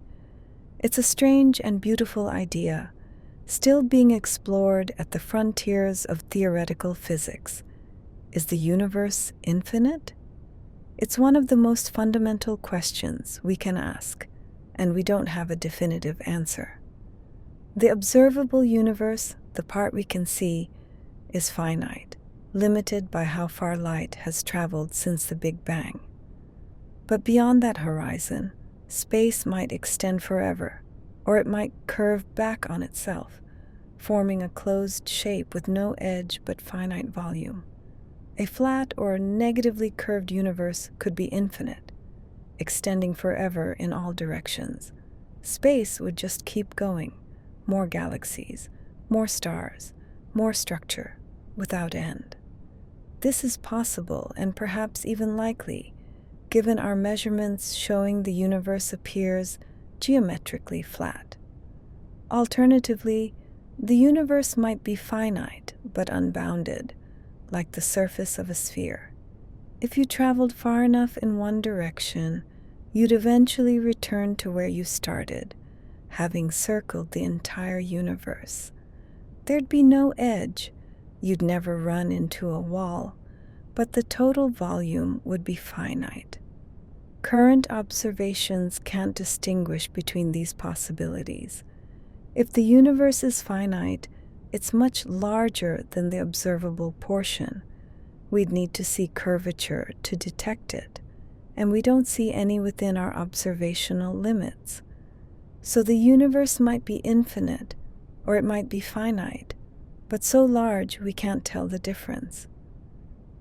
It's a strange and beautiful idea, still being explored at the frontiers of theoretical physics. Is the universe infinite? It's one of the most fundamental questions we can ask, and we don't have a definitive answer. The observable universe, the part we can see, is finite, limited by how far light has traveled since the Big Bang. But beyond that horizon, space might extend forever, or it might curve back on itself, forming a closed shape with no edge but finite volume. A flat or negatively curved universe could be infinite, extending forever in all directions. Space would just keep going, more galaxies, more stars, more structure, without end. This is possible and perhaps even likely, given our measurements showing the universe appears geometrically flat. Alternatively, the universe might be finite but unbounded, like the surface of a sphere. If you traveled far enough in one direction, you'd eventually return to where you started, having circled the entire universe. There'd be no edge, you'd never run into a wall, but the total volume would be finite. Current observations can't distinguish between these possibilities. If the universe is finite, it's much larger than the observable portion. We'd need to see curvature to detect it, and we don't see any within our observational limits. So the universe might be infinite, or it might be finite, but so large we can't tell the difference.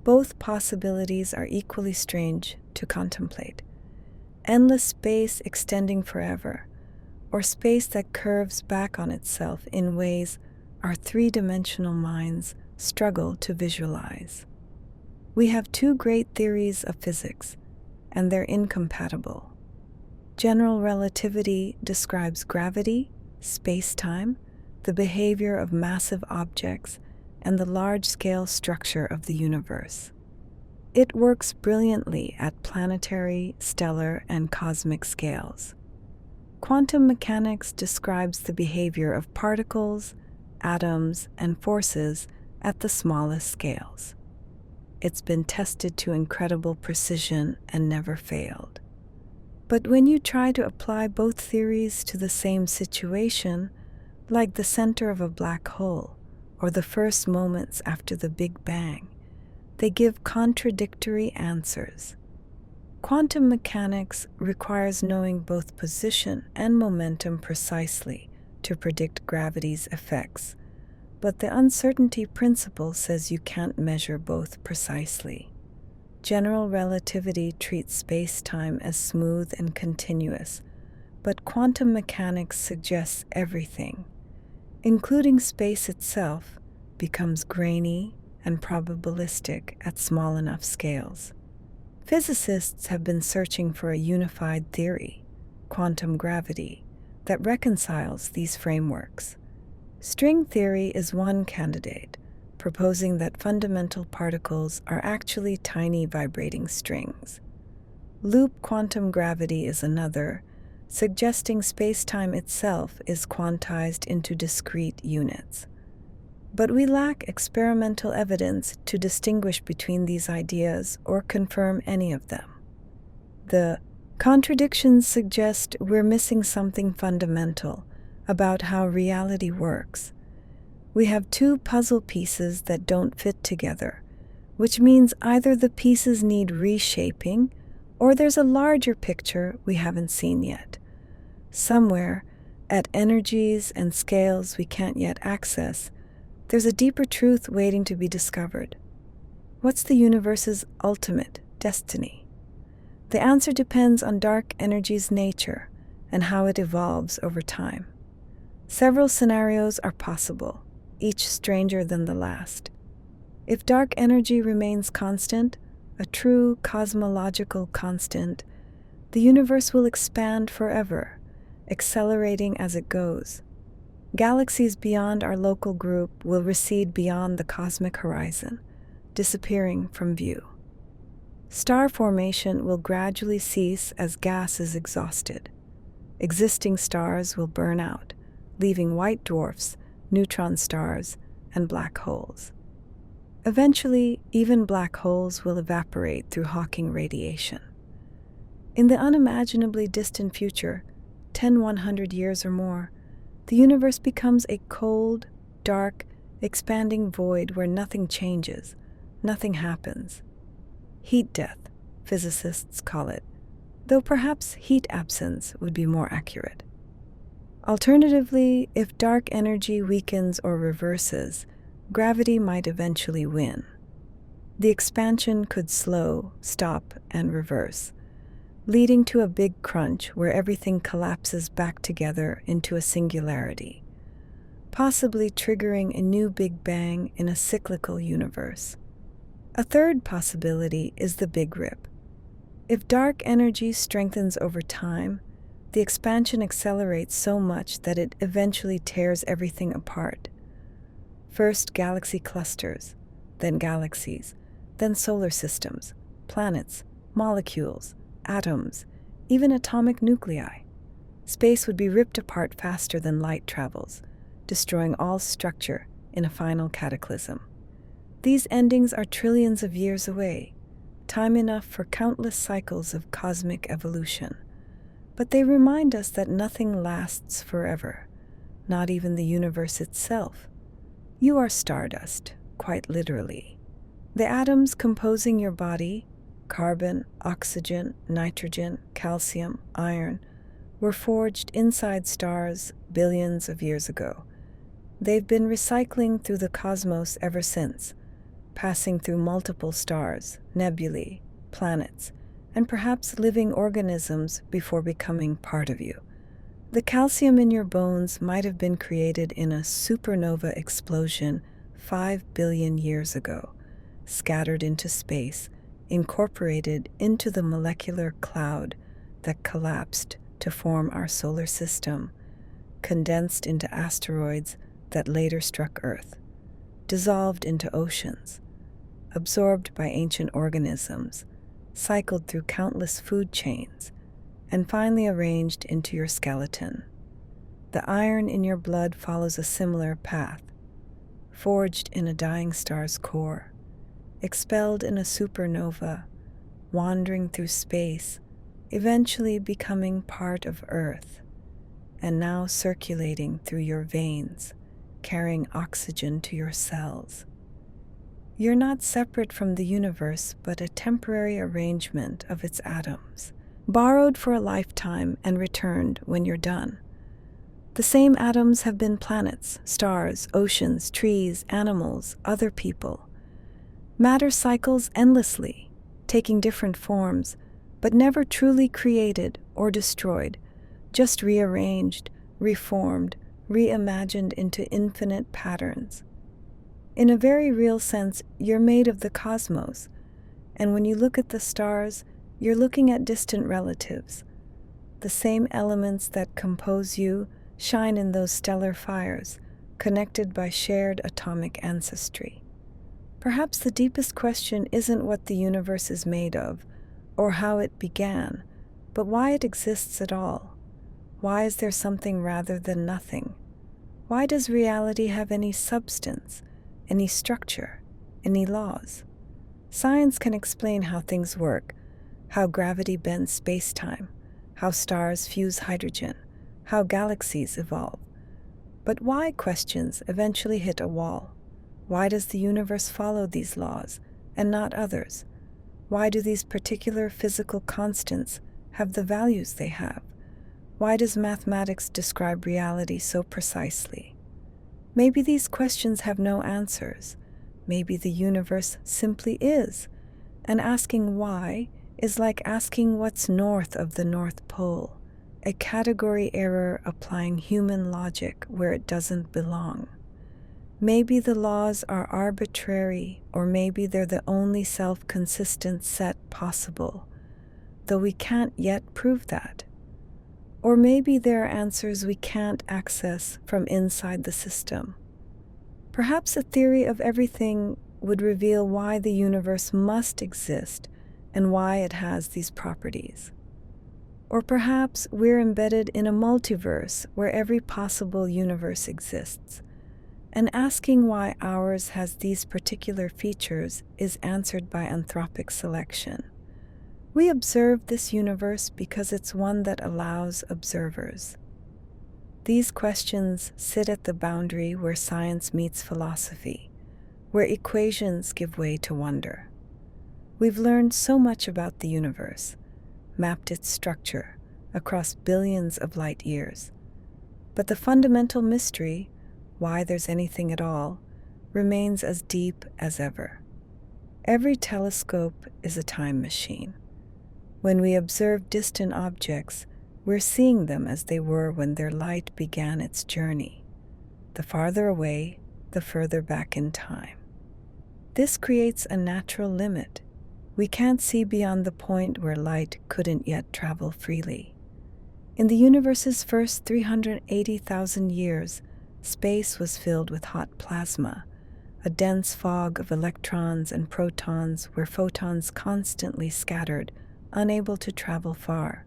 Both possibilities are equally strange to contemplate. Endless space extending forever, or space that curves back on itself in ways our three-dimensional minds struggle to visualize. We have two great theories of physics, and they're incompatible. General relativity describes gravity, space-time, the behavior of massive objects, and the large-scale structure of the universe. It works brilliantly at planetary, stellar, and cosmic scales. Quantum mechanics describes the behavior of particles, atoms, and forces at the smallest scales. It's been tested to incredible precision and never failed. But when you try to apply both theories to the same situation, like the center of a black hole or the first moments after the Big Bang, they give contradictory answers. Quantum mechanics requires knowing both position and momentum precisely to predict gravity's effects, but the uncertainty principle says you can't measure both precisely. General relativity treats space-time as smooth and continuous, but quantum mechanics suggests everything, including space itself, becomes grainy and probabilistic at small enough scales. Physicists have been searching for a unified theory, quantum gravity, that reconciles these frameworks. String theory is one candidate, proposing that fundamental particles are actually tiny vibrating strings. Loop quantum gravity is another, suggesting spacetime itself is quantized into discrete units. But we lack experimental evidence to distinguish between these ideas or confirm any of them. The contradictions suggest we're missing something fundamental about how reality works. We have two puzzle pieces that don't fit together, which means either the pieces need reshaping or there's a larger picture we haven't seen yet. Somewhere, at energies and scales we can't yet access, there's a deeper truth waiting to be discovered. What's the universe's ultimate destiny? The answer depends on dark energy's nature and how it evolves over time. Several scenarios are possible, each stranger than the last. If dark energy remains constant, a true cosmological constant, the universe will expand forever, accelerating as it goes. Galaxies beyond our local group will recede beyond the cosmic horizon, disappearing from view. Star formation will gradually cease as gas is exhausted. Existing stars will burn out, leaving white dwarfs, neutron stars, and black holes. Eventually, even black holes will evaporate through Hawking radiation. In the unimaginably distant future, 100 years or more, the universe becomes a cold, dark, expanding void where nothing changes, nothing happens. Heat death, physicists call it, though perhaps heat absence would be more accurate. Alternatively, if dark energy weakens or reverses, gravity might eventually win. The expansion could slow, stop, and reverse, leading to a big crunch where everything collapses back together into a singularity, possibly triggering a new Big Bang in a cyclical universe. A third possibility is the Big Rip. If dark energy strengthens over time, the expansion accelerates so much that it eventually tears everything apart. First galaxy clusters, then galaxies, then solar systems, planets, molecules, atoms, even atomic nuclei. Space would be ripped apart faster than light travels, destroying all structure in a final cataclysm. These endings are trillions of years away, time enough for countless cycles of cosmic evolution. But they remind us that nothing lasts forever, not even the universe itself. You are stardust, quite literally. The atoms composing your body, carbon, oxygen, nitrogen, calcium, iron, were forged inside stars billions of years ago. They've been recycling through the cosmos ever since, passing through multiple stars, nebulae, planets, and perhaps living organisms before becoming part of you. The calcium in your bones might have been created in a supernova explosion 5 billion years ago, scattered into space, incorporated into the molecular cloud that collapsed to form our solar system, condensed into asteroids that later struck Earth, dissolved into oceans, absorbed by ancient organisms, cycled through countless food chains, and finally arranged into your skeleton. The iron in your blood follows a similar path, forged in a dying star's core, expelled in a supernova, wandering through space, eventually becoming part of Earth, and now circulating through your veins, carrying oxygen to your cells. You're not separate from the universe, but a temporary arrangement of its atoms, borrowed for a lifetime and returned when you're done. The same atoms have been planets, stars, oceans, trees, animals, other people. Matter cycles endlessly, taking different forms, but never truly created or destroyed, just rearranged, reformed, reimagined into infinite patterns. In a very real sense, you're made of the cosmos, and when you look at the stars, you're looking at distant relatives. The same elements that compose you shine in those stellar fires, connected by shared atomic ancestry. Perhaps the deepest question isn't what the universe is made of, or how it began, but why it exists at all. Why is there something rather than nothing? Why does reality have any substance, any structure, any laws? Science can explain how things work, how gravity bends space-time, how stars fuse hydrogen, how galaxies evolve. But why questions eventually hit a wall? Why does the universe follow these laws and not others? Why do these particular physical constants have the values they have? Why does mathematics describe reality so precisely? Maybe these questions have no answers. Maybe the universe simply is, and asking why is like asking what's north of the North Pole, a category error applying human logic where it doesn't belong. Maybe the laws are arbitrary, or maybe they're the only self-consistent set possible, though we can't yet prove that. Or maybe there are answers we can't access from inside the system. Perhaps a theory of everything would reveal why the universe must exist and why it has these properties. Or perhaps we're embedded in a multiverse where every possible universe exists, and asking why ours has these particular features is answered by anthropic selection. We observe this universe because it's one that allows observers. These questions sit at the boundary where science meets philosophy, where equations give way to wonder. We've learned so much about the universe, mapped its structure across billions of light years. But the fundamental mystery, why there's anything at all, remains as deep as ever. Every telescope is a time machine. When we observe distant objects, we're seeing them as they were when their light began its journey. The farther away, the further back in time. This creates a natural limit. We can't see beyond the point where light couldn't yet travel freely. In the universe's first 380,000 years, space was filled with hot plasma, a dense fog of electrons and protons where photons constantly scattered, unable to travel far.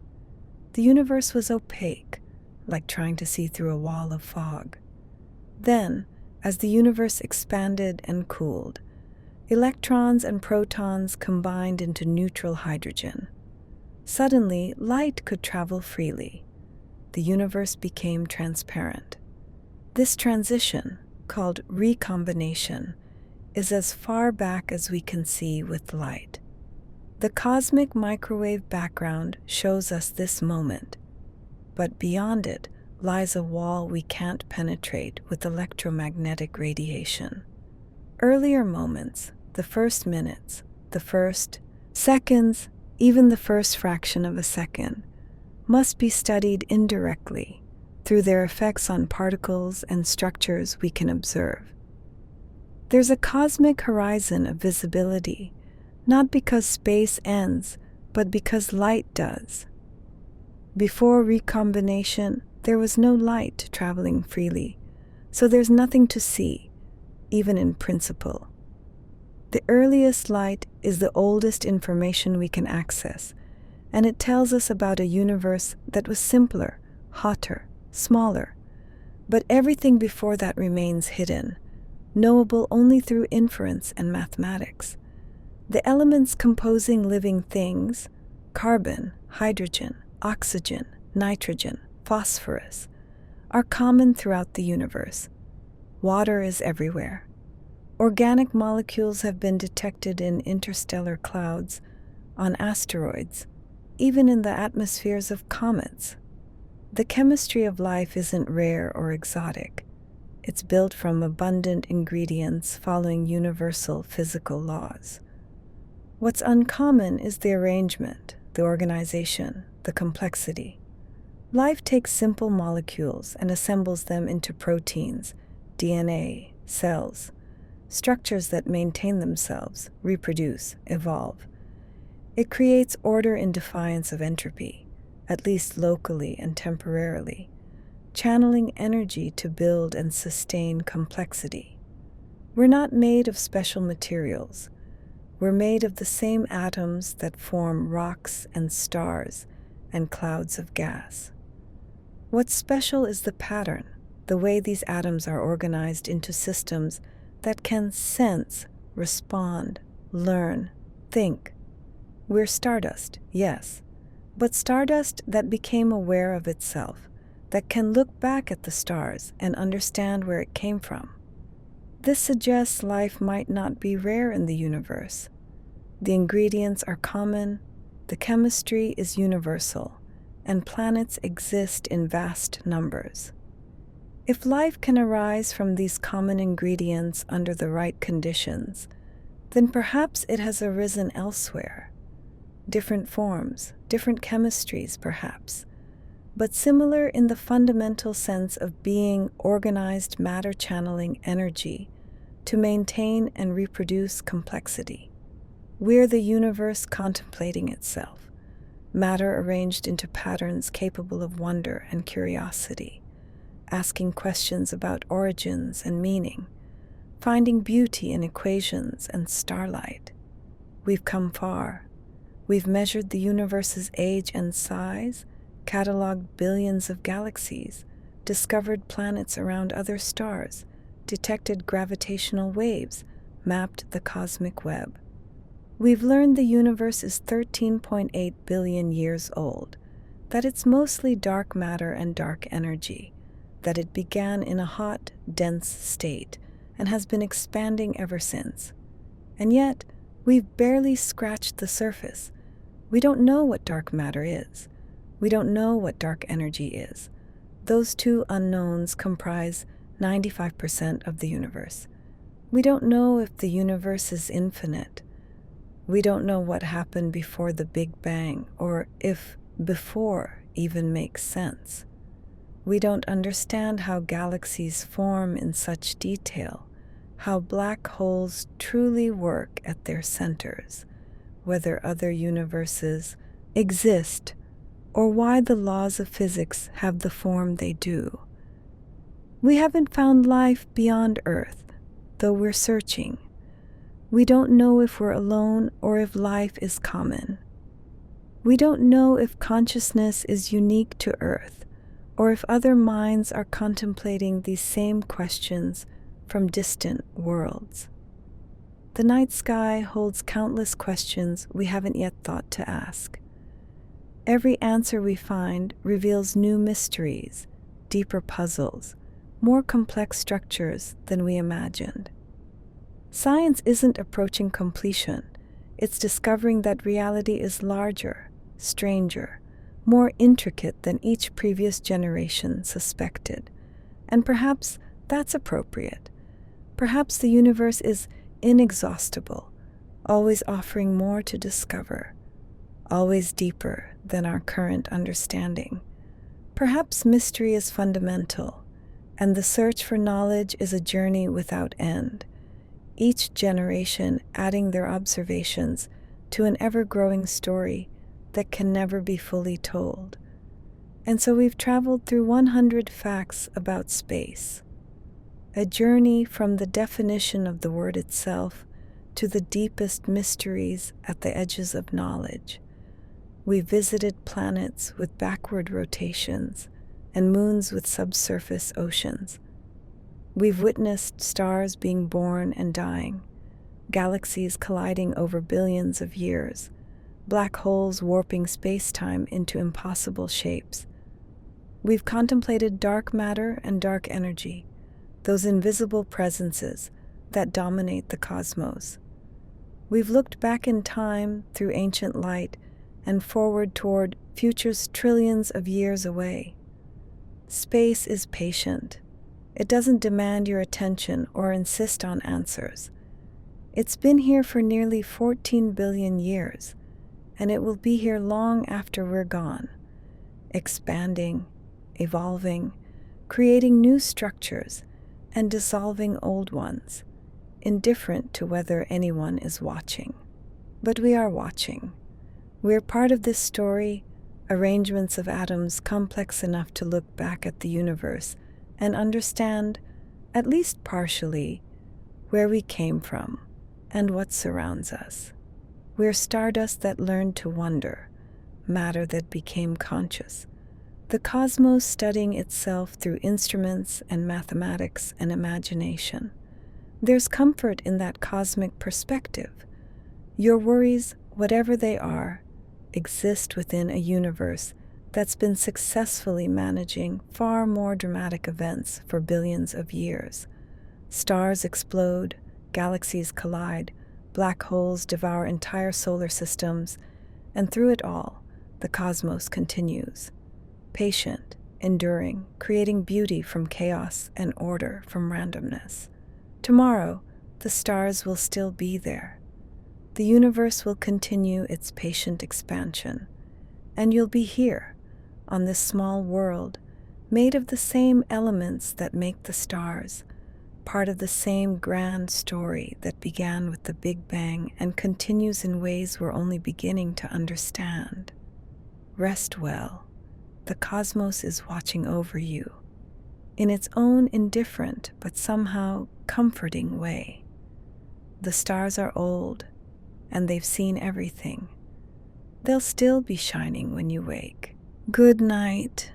The universe was opaque, like trying to see through a wall of fog. Then, as the universe expanded and cooled, electrons and protons combined into neutral hydrogen. Suddenly, light could travel freely. The universe became transparent. This transition, called recombination, is as far back as we can see with light. The cosmic microwave background shows us this moment, but beyond it lies a wall we can't penetrate with electromagnetic radiation. Earlier moments, the first minutes, the first seconds, even the first fraction of a second, must be studied indirectly through their effects on particles and structures we can observe. There's a cosmic horizon of visibility, not because space ends, but because light does. Before recombination, there was no light traveling freely, so there's nothing to see, even in principle. The earliest light is the oldest information we can access, and it tells us about a universe that was simpler, hotter, smaller. But everything before that remains hidden, knowable only through inference and mathematics. The elements composing living things, carbon, hydrogen, oxygen, nitrogen, phosphorus, are common throughout the universe. Water is everywhere. Organic molecules have been detected in interstellar clouds, on asteroids, even in the atmospheres of comets. The chemistry of life isn't rare or exotic. It's built from abundant ingredients following universal physical laws. What's uncommon is the arrangement, the organization, the complexity. Life takes simple molecules and assembles them into proteins, DNA, cells, structures that maintain themselves, reproduce, evolve. It creates order in defiance of entropy, at least locally and temporarily, channeling energy to build and sustain complexity. We're not made of special materials. We're made of the same atoms that form rocks and stars and clouds of gas. What's special is the pattern, the way these atoms are organized into systems that can sense, respond, learn, think. We're stardust, yes, but stardust that became aware of itself, that can look back at the stars and understand where it came from. This suggests life might not be rare in the universe. The ingredients are common, the chemistry is universal, and planets exist in vast numbers. If life can arise from these common ingredients under the right conditions, then perhaps it has arisen elsewhere. Different forms, different chemistries perhaps, but similar in the fundamental sense of being organized matter-channeling energy to maintain and reproduce complexity. We're the universe contemplating itself, matter arranged into patterns capable of wonder and curiosity, asking questions about origins and meaning, finding beauty in equations and starlight. We've come far. We've measured the universe's age and size, cataloged billions of galaxies, discovered planets around other stars, detected gravitational waves, mapped the cosmic web. We've learned the universe is 13.8 billion years old, that it's mostly dark matter and dark energy, that it began in a hot, dense state and has been expanding ever since. And yet, we've barely scratched the surface. We don't know what dark matter is. We don't know what dark energy is. Those two unknowns comprise 95% of the universe. We don't know if the universe is infinite. We don't know what happened before the Big Bang, or if before even makes sense. We don't understand how galaxies form in such detail, how black holes truly work at their centers, whether other universes exist, or why the laws of physics have the form they do. We haven't found life beyond Earth, though we're searching. We don't know if we're alone or if life is common. We don't know if consciousness is unique to Earth, or if other minds are contemplating these same questions from distant worlds. The night sky holds countless questions we haven't yet thought to ask. Every answer we find reveals new mysteries, deeper puzzles, more complex structures than we imagined. Science isn't approaching completion. It's discovering that reality is larger, stranger, more intricate than each previous generation suspected. And perhaps that's appropriate. Perhaps the universe is inexhaustible, always offering more to discover, always deeper than our current understanding. Perhaps mystery is fundamental, and the search for knowledge is a journey without end, each generation adding their observations to an ever-growing story that can never be fully told. And so we've traveled through 100 facts about space, a journey from the definition of the word itself to the deepest mysteries at the edges of knowledge. We visited planets with backward rotations and moons with subsurface oceans. We've witnessed stars being born and dying, galaxies colliding over billions of years, black holes warping space-time into impossible shapes. We've contemplated dark matter and dark energy, those invisible presences that dominate the cosmos. We've looked back in time through ancient light and forward toward futures trillions of years away. Space is patient. It doesn't demand your attention or insist on answers. It's been here for nearly 14 billion years, and it will be here long after we're gone, expanding, evolving, creating new structures, and dissolving old ones, indifferent to whether anyone is watching. But we are watching. We're part of this story, arrangements of atoms complex enough to look back at the universe and understand, at least partially, where we came from and what surrounds us. We're stardust that learned to wonder, matter that became conscious, the cosmos studying itself through instruments and mathematics and imagination. There's comfort in that cosmic perspective. Your worries, whatever they are, exist within a universe that's been successfully managing far more dramatic events for billions of years. Stars explode, galaxies collide, black holes devour entire solar systems, and through it all, the cosmos continues. Patient, enduring, creating beauty from chaos and order from randomness. Tomorrow, the stars will still be there. The universe will continue its patient expansion, and you'll be here, on this small world, made of the same elements that make the stars, part of the same grand story that began with the Big Bang and continues in ways we're only beginning to understand. Rest well. The cosmos is watching over you, in its own indifferent but somehow comforting way. The stars are old, and they've seen everything. They'll still be shining when you wake. Good night.